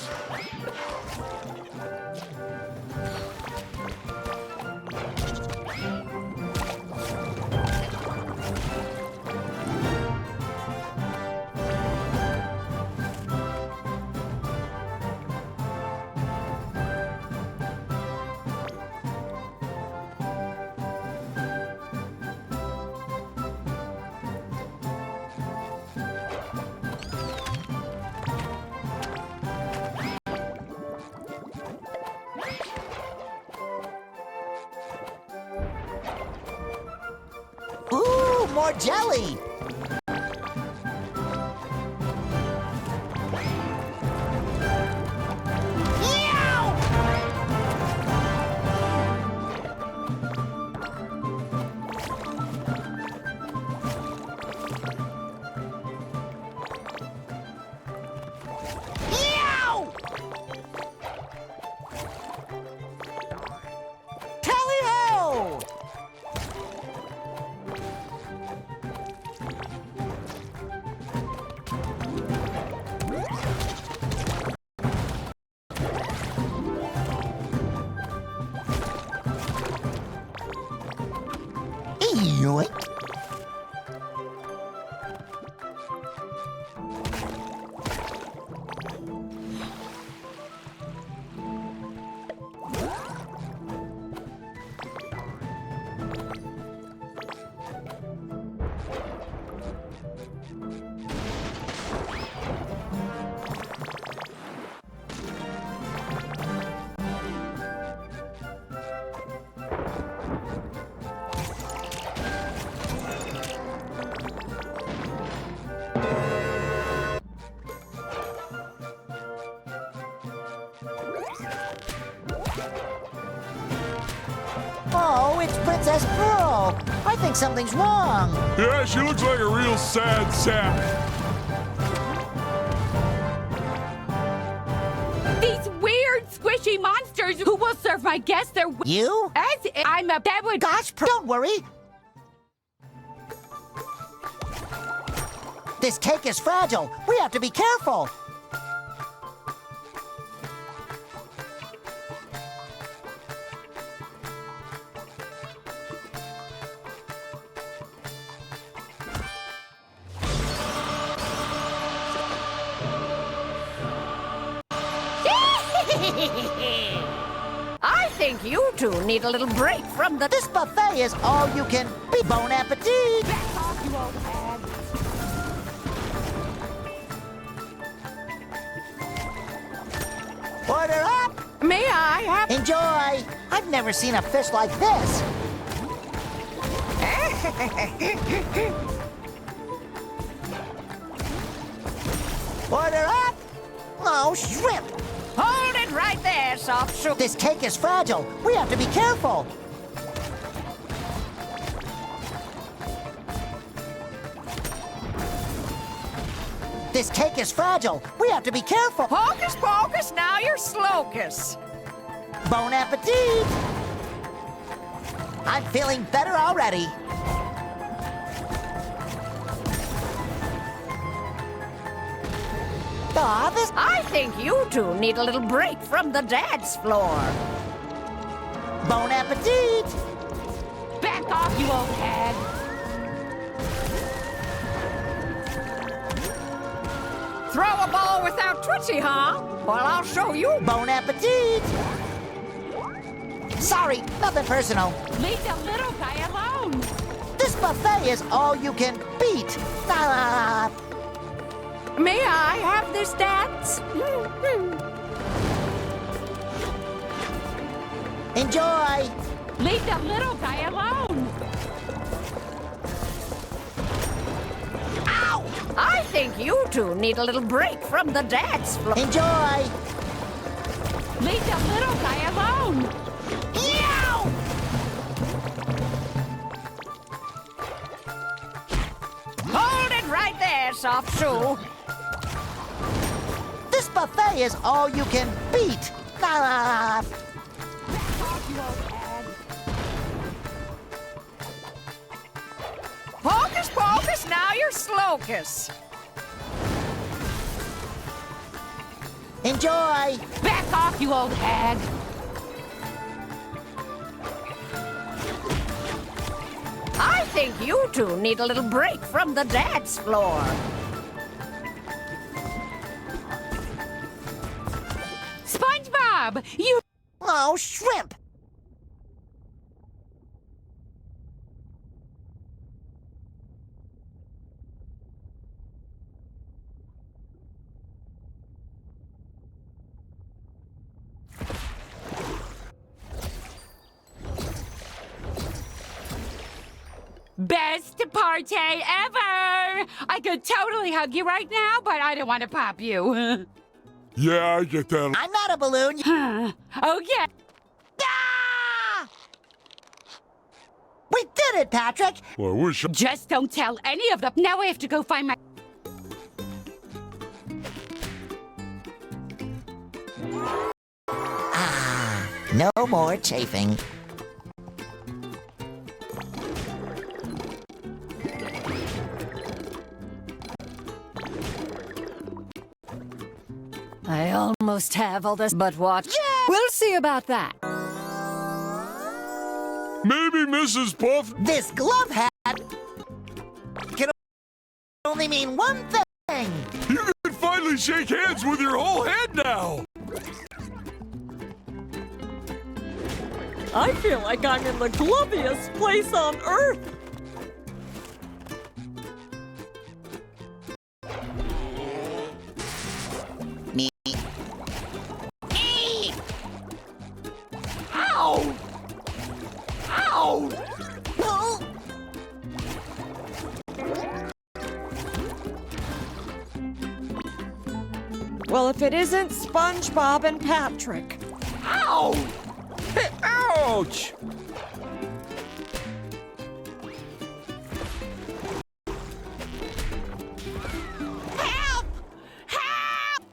Ooh, more jelly! Meow! Tally-ho! Yoink. Oh, it's Princess Pearl. I think something's wrong. Yeah, she looks like a real sad sap. These weird, squishy monsters who will serve my guests their. You? As I'm a that would. Gosh, don't worry. This cake is fragile. We have to be careful. I think you two need a little break from the... This buffet is all you can be. Bon appetit! Back off, you old hag. Order up! May I have... Enjoy! I've never seen a fish like this. Order up! Oh, shrimp! Hold it right there, soft soup. This cake is fragile. We have to be careful. This cake is fragile. We have to be careful. Hocus pocus, now you're slocus. Bon appetit! I'm feeling better already. Aw, this... I think you two need a little break from the dance floor. Bon appetit! Back off, you old hag. Throw a ball without Twitchy, huh? Well, I'll show you. Bon appetit! Sorry, nothing personal. Leave the little guy alone. This buffet is all you can beat. Ah. May I have this dance? Enjoy! Leave the little guy alone. Ow! I think you two need a little break from the dance floor. Enjoy! Leave the little guy alone. Yow! Hold it right there, soft shoe. This buffet is all you can beat. Ah. Hocus pocus, now you're slocus. Enjoy! Back off, you old hag. I think you two need a little break from the dance floor. Spongebob, you... Oh, shrimp! Best party ever! I could totally hug you right now, but I don't want to pop you. Yeah, I get that. I'm not a balloon. Okay. Ah! We did it, Patrick! Well, I wish I... Just don't tell any of them. Now I have to go find my... Ah, no more chafing. I almost have all this, but what? Yeah! We'll see about that. Maybe Mrs. Puff... This glove hat can only mean one thing. You can finally shake hands with your whole head now! I feel like I'm in the gloviest place on Earth. Me. Ow! Ow! Oh. Well, if it isn't SpongeBob and Patrick. Ow! Ouch! Help! Help!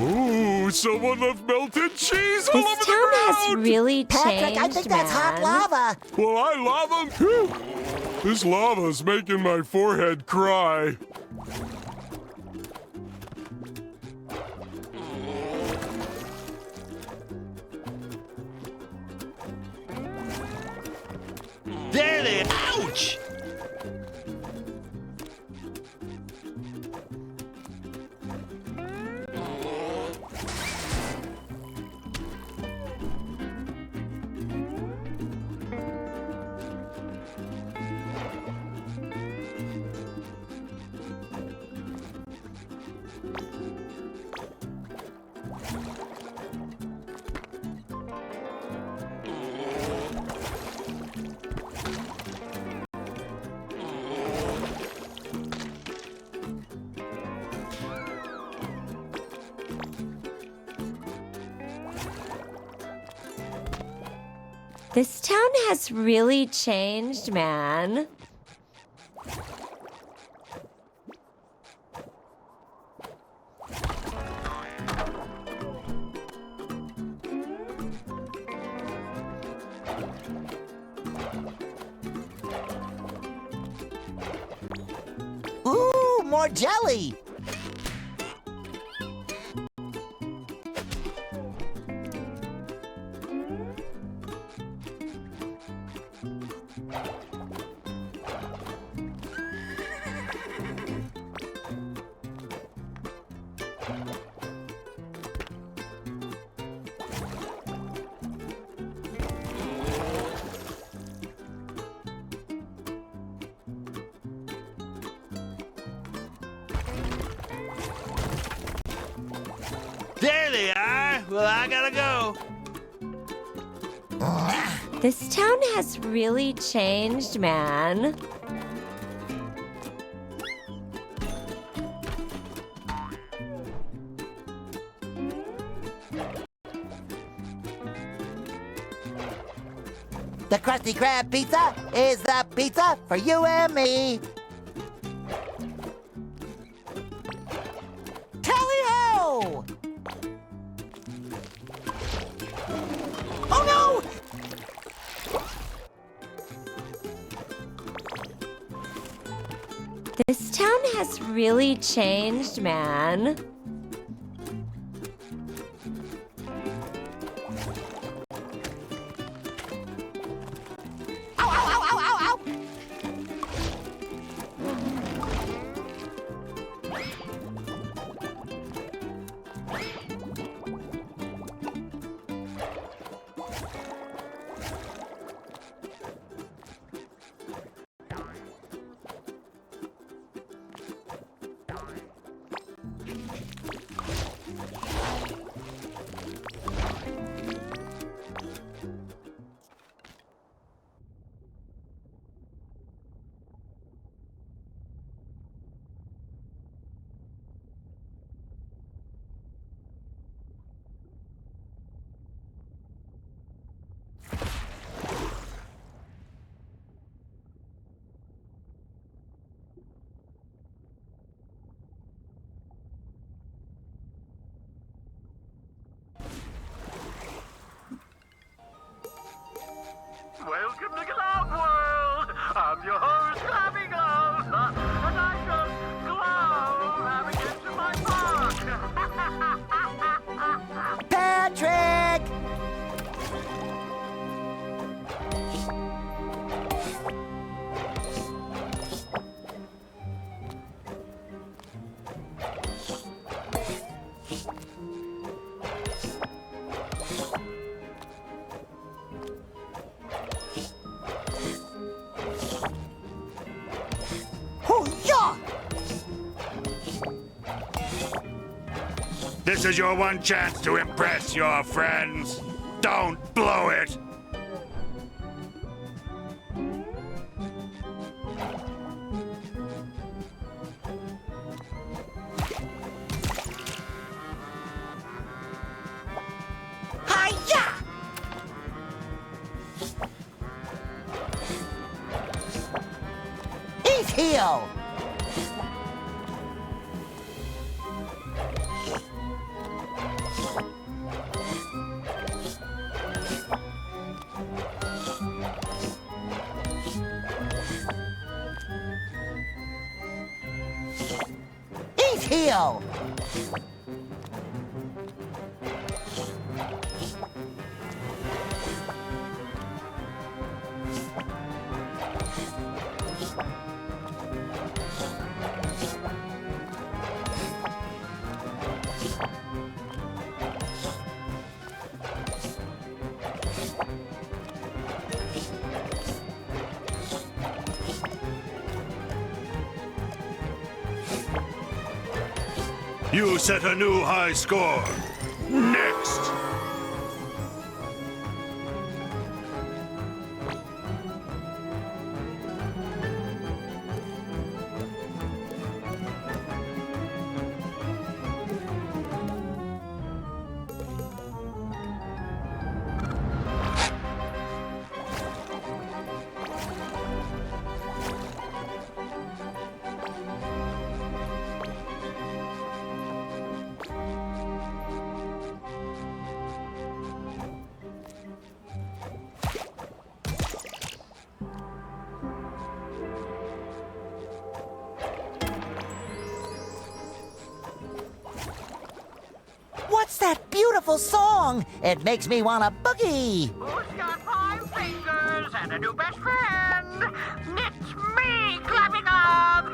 Ooh, someone left melted cheese all over This the town has ground! really Patrick, changed, I think that's hot man. lava. Well, I lava. Whew. This lava's making my forehead cry. There they... Ouch! This town has really changed, man. Ooh, more jelly! There they are. Well, I gotta go. This town has really changed, man. The Krusty Krab pizza is the pizza for you and me. Tally-ho! Oh no! This town has really changed, man. Ow, ow, ow, ow, ow, ow! Welcome to Glow World! I'm your host, Globby Glow, and I just glow having into my park! Patrick! This is your one chance to impress your friends. Don't blow it. Hi-ya! He's heel! He's heel! You set a new high score. Next! What's that beautiful song? It makes me want to boogie. Who's got 5 fingers and a new best friend? It's me, clapping up!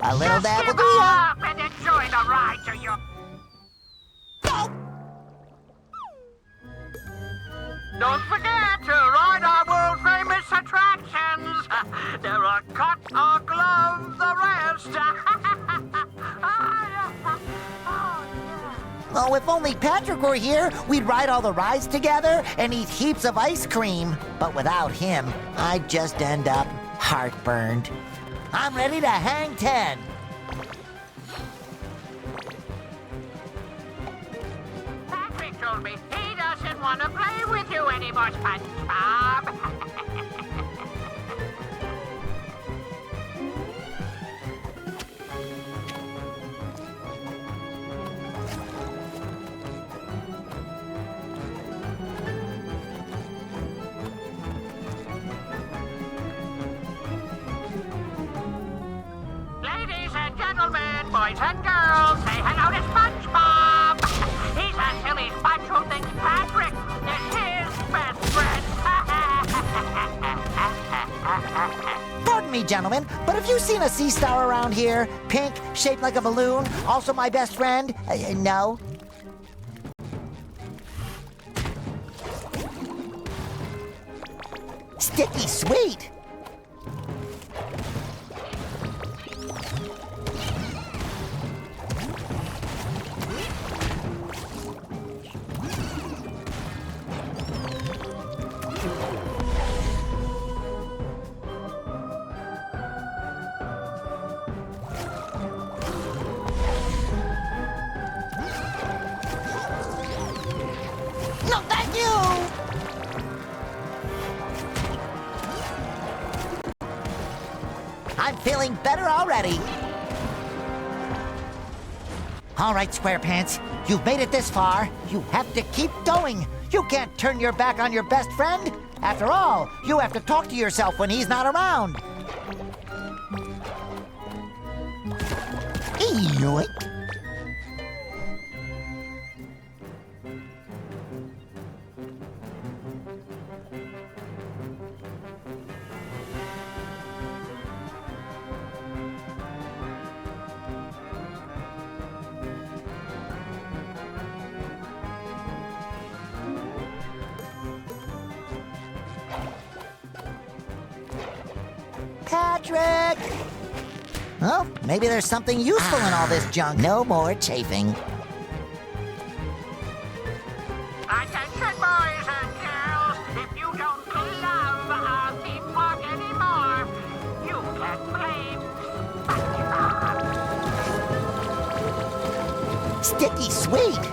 A little Just dab will give do ya. up and enjoy the ride to your... Don't forget to ride our world-famous attractions. There are cut or glove the rest. Oh, if only Patrick were here, we'd ride all the rides together and eat heaps of ice cream. But without him, I'd just end up heartburned. I'm ready to hang 10. Patrick told me he doesn't want to play with you anymore, Spongebob. Ladies and gentlemen, boys and girls, say hello to Spongebob. He's a silly sponge who thinks Patrick is his best friend. Pardon me, gentlemen, but have you seen a sea star around here? Pink, shaped like a balloon, also my best friend? No? Sticky sweet! No, thank you! I'm feeling better already. All right, Squarepants, you've made it this far. You have to keep going. You can't turn your back on your best friend. After all, you have to talk to yourself when he's not around. Yoink. Patrick! Oh, maybe there's something useful in all this junk. No more chafing. Attention, boys and girls. If you don't love our theme park anymore, you can blame SpongeBob. Sticky sweet!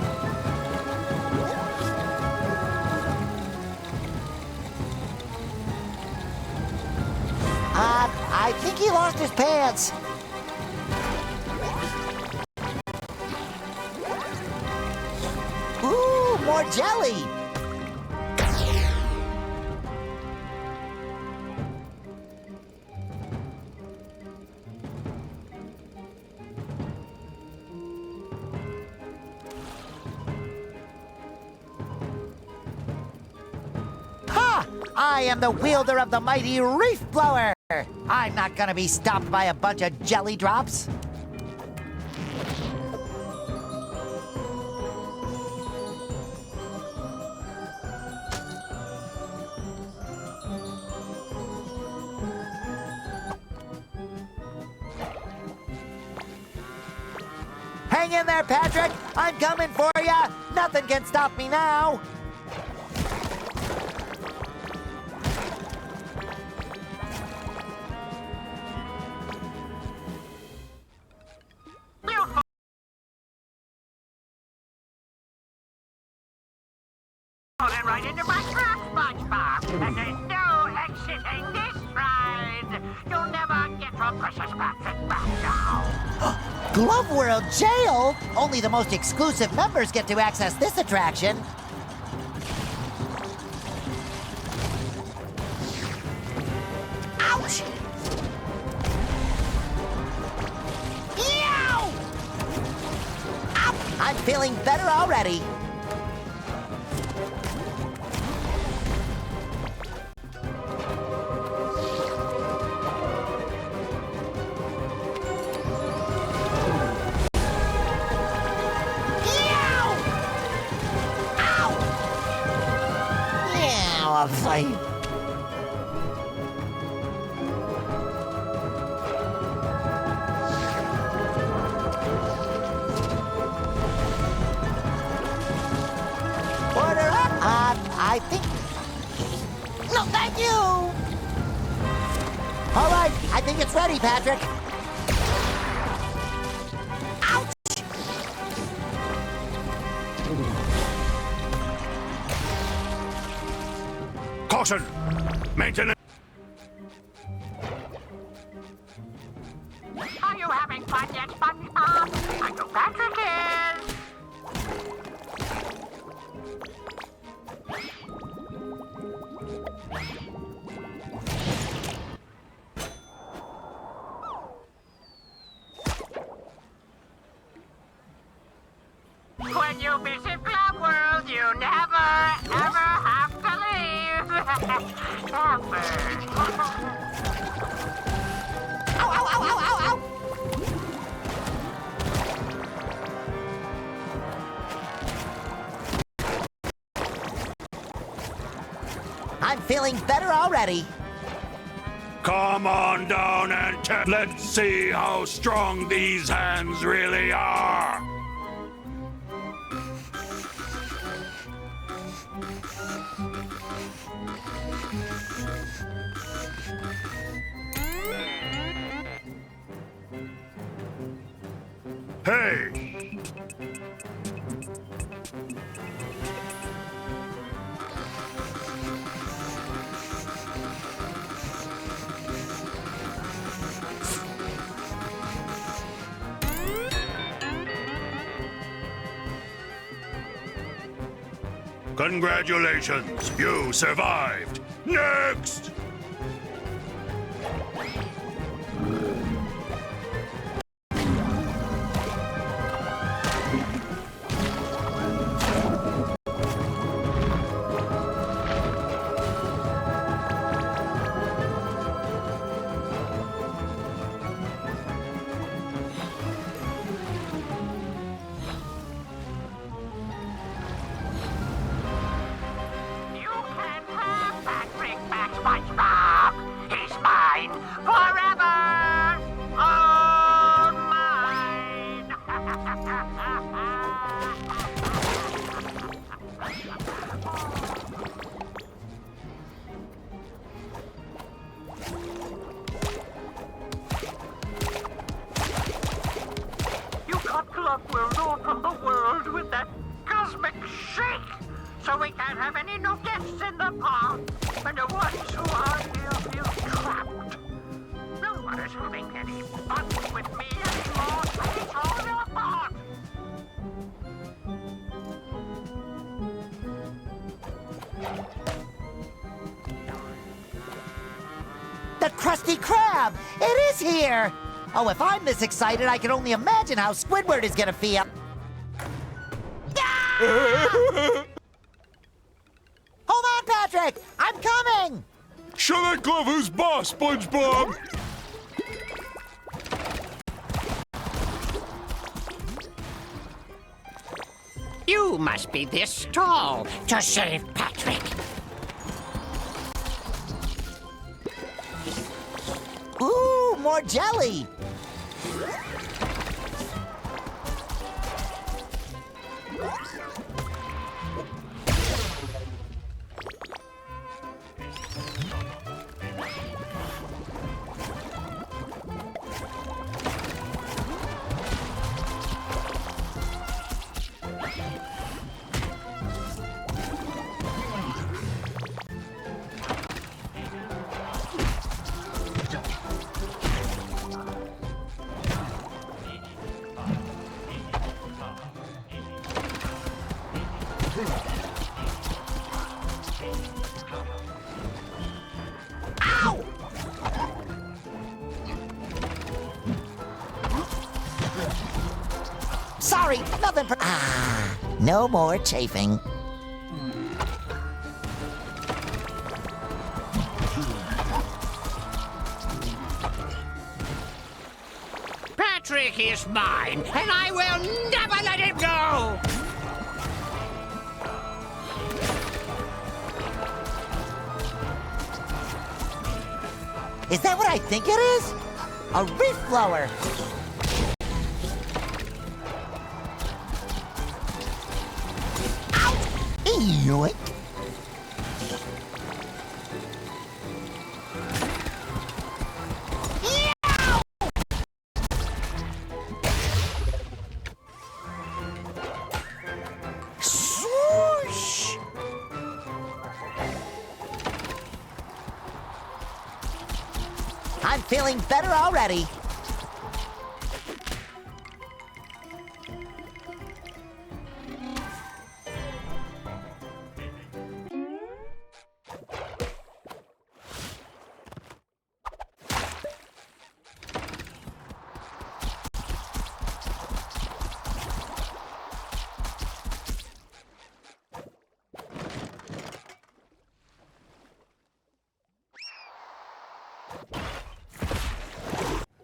I think he lost his pants. Ooh, more jelly! I am the wielder of the mighty reef blower. I'm not gonna be stopped by a bunch of jelly drops. Hang in there, Patrick! I'm coming for ya! Nothing can stop me now! Falling right into my trap, SpongeBob, and there's no exiting this ride. You'll never get your precious Patrick back now. Glove World Jail? Only the most exclusive members get to access this attraction. Ouch! Ew! Ow! I'm feeling better already. Fight. Order up. I think. No, thank you. All right, I think it's ready, Patrick. Ouch! Caution! Maintenance! Are you having fun yet, SpongeBob? I know Patrick is. When you visit Glove World, you never, ever have to leave. Ever. Ow, ow, ow, ow, ow, ow! I'm feeling better already. Come on down and let's see how strong these hands really are. Hey! Congratulations, you survived. Next! SpongeBob. He's mine forever. All mine. You cut Glove World off from the world with that cosmic shake, so we can't have any new guests in the park. And the ones who are here feel trapped. No one is having any fun with me anymore, so it's all your fault. The Krusty Krab! It is here! Oh, if I'm this excited, I can only imagine how Squidward is gonna feel. Hold on, Patrick! I'm coming! Show that glove who's boss, SpongeBob! You must be this tall to save Patrick. Ooh, more jelly! Sorry, nothing per- Ah, no more chafing. Patrick is mine, and I will never let him go! Is that what I think it is? A reef blower. Yoink. Swoosh. I'm feeling better already.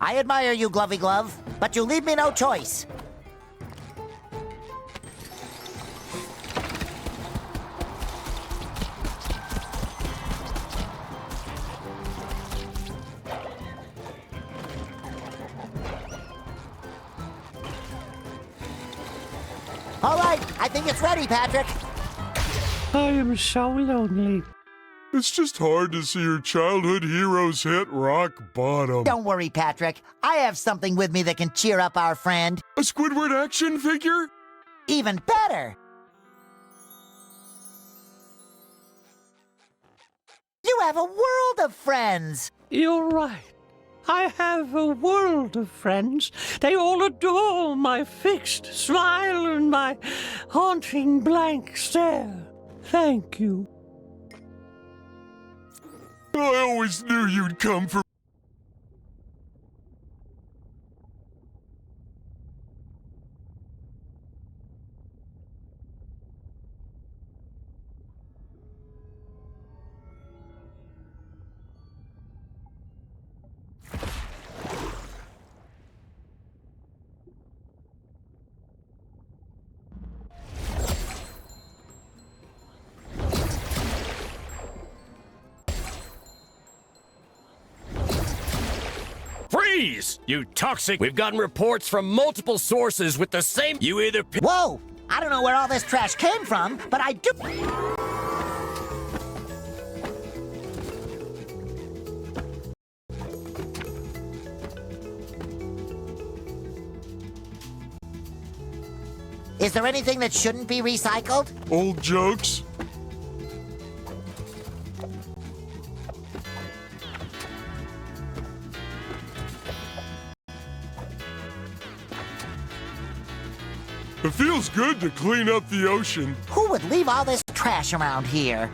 I admire you, Glovey Glove, but you leave me no choice. All right, I think it's ready, Patrick. I am so lonely. It's just hard to see your childhood heroes hit rock bottom. Don't worry, Patrick. I have something with me that can cheer up our friend. A Squidward action figure? Even better! You have a world of friends! You're right. I have a world of friends. They all adore my fixed smile and my haunting blank stare. Thank you. I always knew you'd come for... Freeze! You toxic! We've gotten reports from multiple sources with the same... You either... Whoa! I don't know where all this trash came from, but I do... Is there anything that shouldn't be recycled? Old jokes? It feels good to clean up the ocean. Who would leave all this trash around here?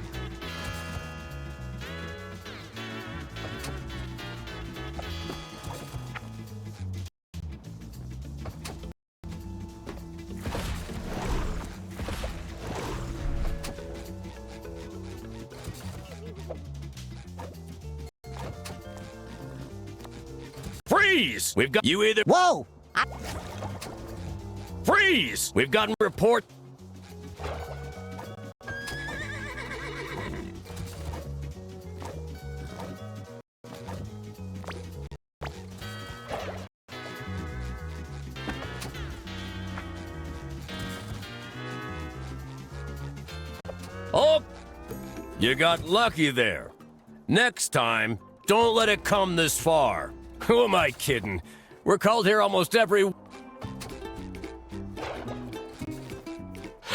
Freeze! We've got you either. Whoa! Freeze! We've gotten a report. Oh, you got lucky there. Next time, don't let it come this far. Who am I kidding? We're called here almost every...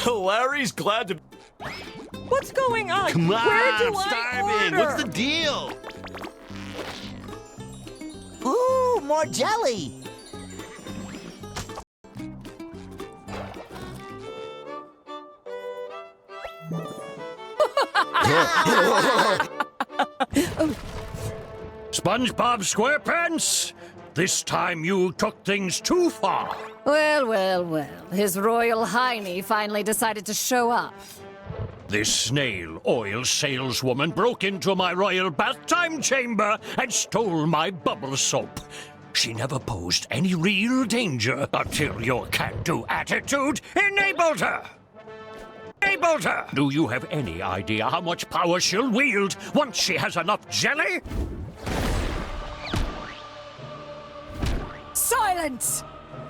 Larry's glad to... What's going on? Come on, Where do I'm starving. I order? What's the deal? Ooh, more jelly! SpongeBob SquarePants, this time you took things too far. Well, well, well. His Royal Hiney finally decided to show up. This snail oil saleswoman broke into my royal bath time chamber and stole my bubble soap. She never posed any real danger until your can-do attitude enabled her. Do you have any idea how much power she'll wield once she has enough jelly? Silence!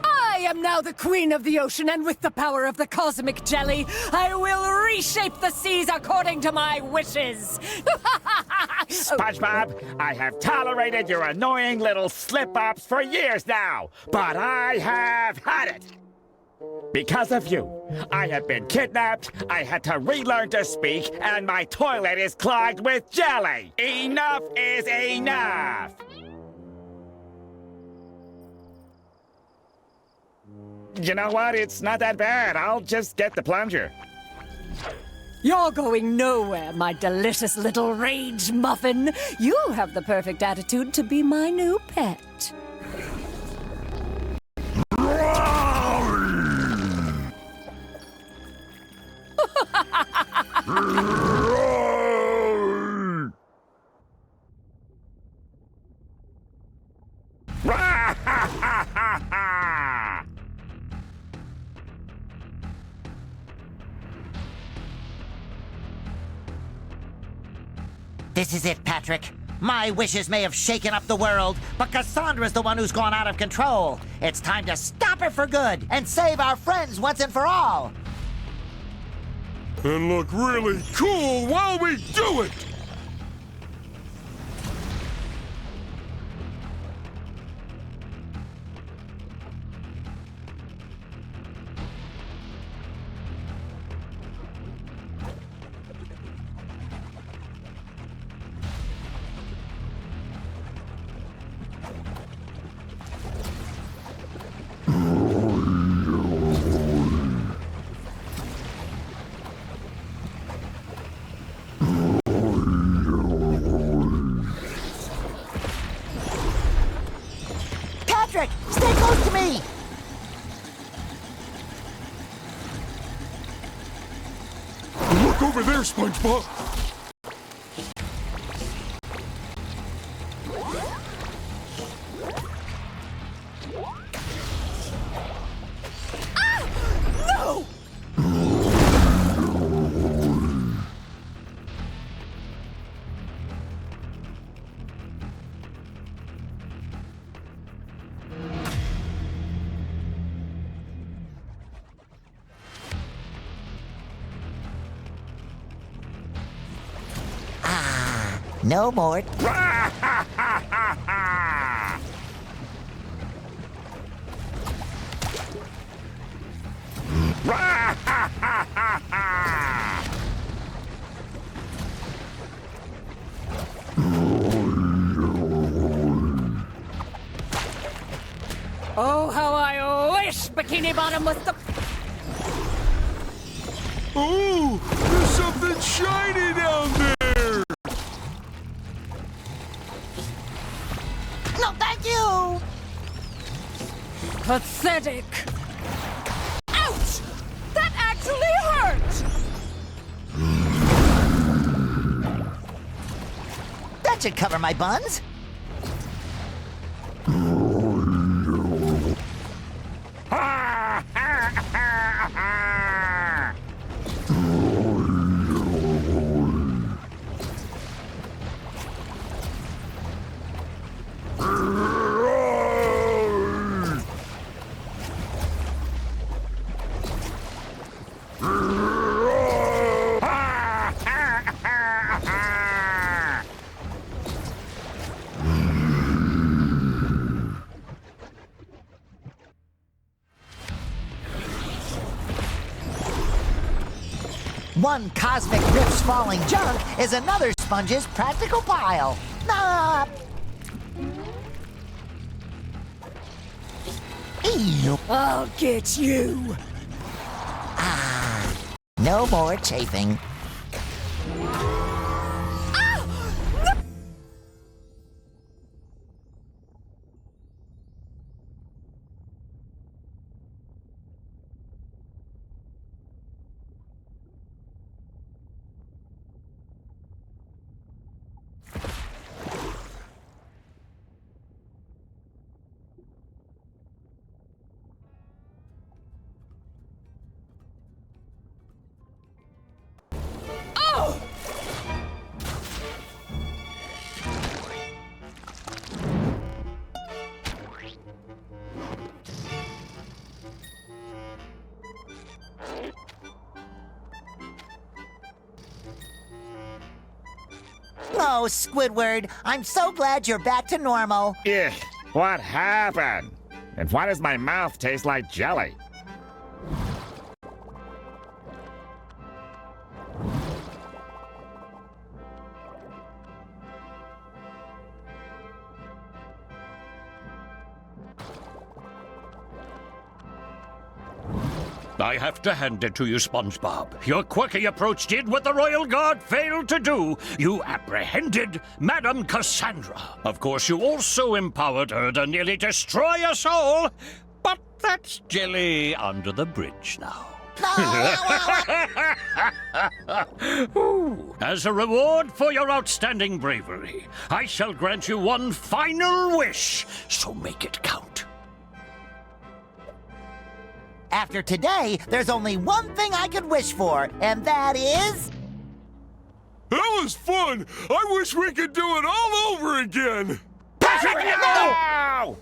I am now the queen of the ocean, and with the power of the cosmic jelly, I will reshape the seas according to my wishes! SpongeBob, I have tolerated your annoying little slip-ups for years now, but I have had it! Because of you, I have been kidnapped, I had to relearn to speak, and my toilet is clogged with jelly! Enough is enough! You know what? It's not that bad. I'll just get the plunger. You're going nowhere, my delicious little rage muffin. You have the perfect attitude to be my new pet. This is it, Patrick. My wishes may have shaken up the world, but Cassandra's the one who's gone out of control. It's time to stop her for good and save our friends once and for all. And look really cool while we do it! Patrick, stay close to me! Look over there, SpongeBob! No! No more. Oh, how I wish Bikini Bottom was the... Oh, there's something shiny down there! No, thank you! Pathetic. Ouch! That actually hurt! That should cover my buns. One cosmic rift's falling junk is another sponge's practical pile. Nah. Ew. I'll get you. Ah, no more chafing. Oh, Squidward, I'm so glad you're back to normal. Ugh, what happened? And why does my mouth taste like jelly? I have to hand it to you, Spongebob. Your quirky approach did what the Royal Guard failed to do. You apprehended Madame Cassandra. Of course, you also empowered her to nearly destroy us all. But that's jelly under the bridge now. Ooh. As a reward for your outstanding bravery, I shall grant you one final wish, so make it count. After today, there's only one thing I could wish for, and that is... That was fun! I wish we could do it all over again! Patrick, no!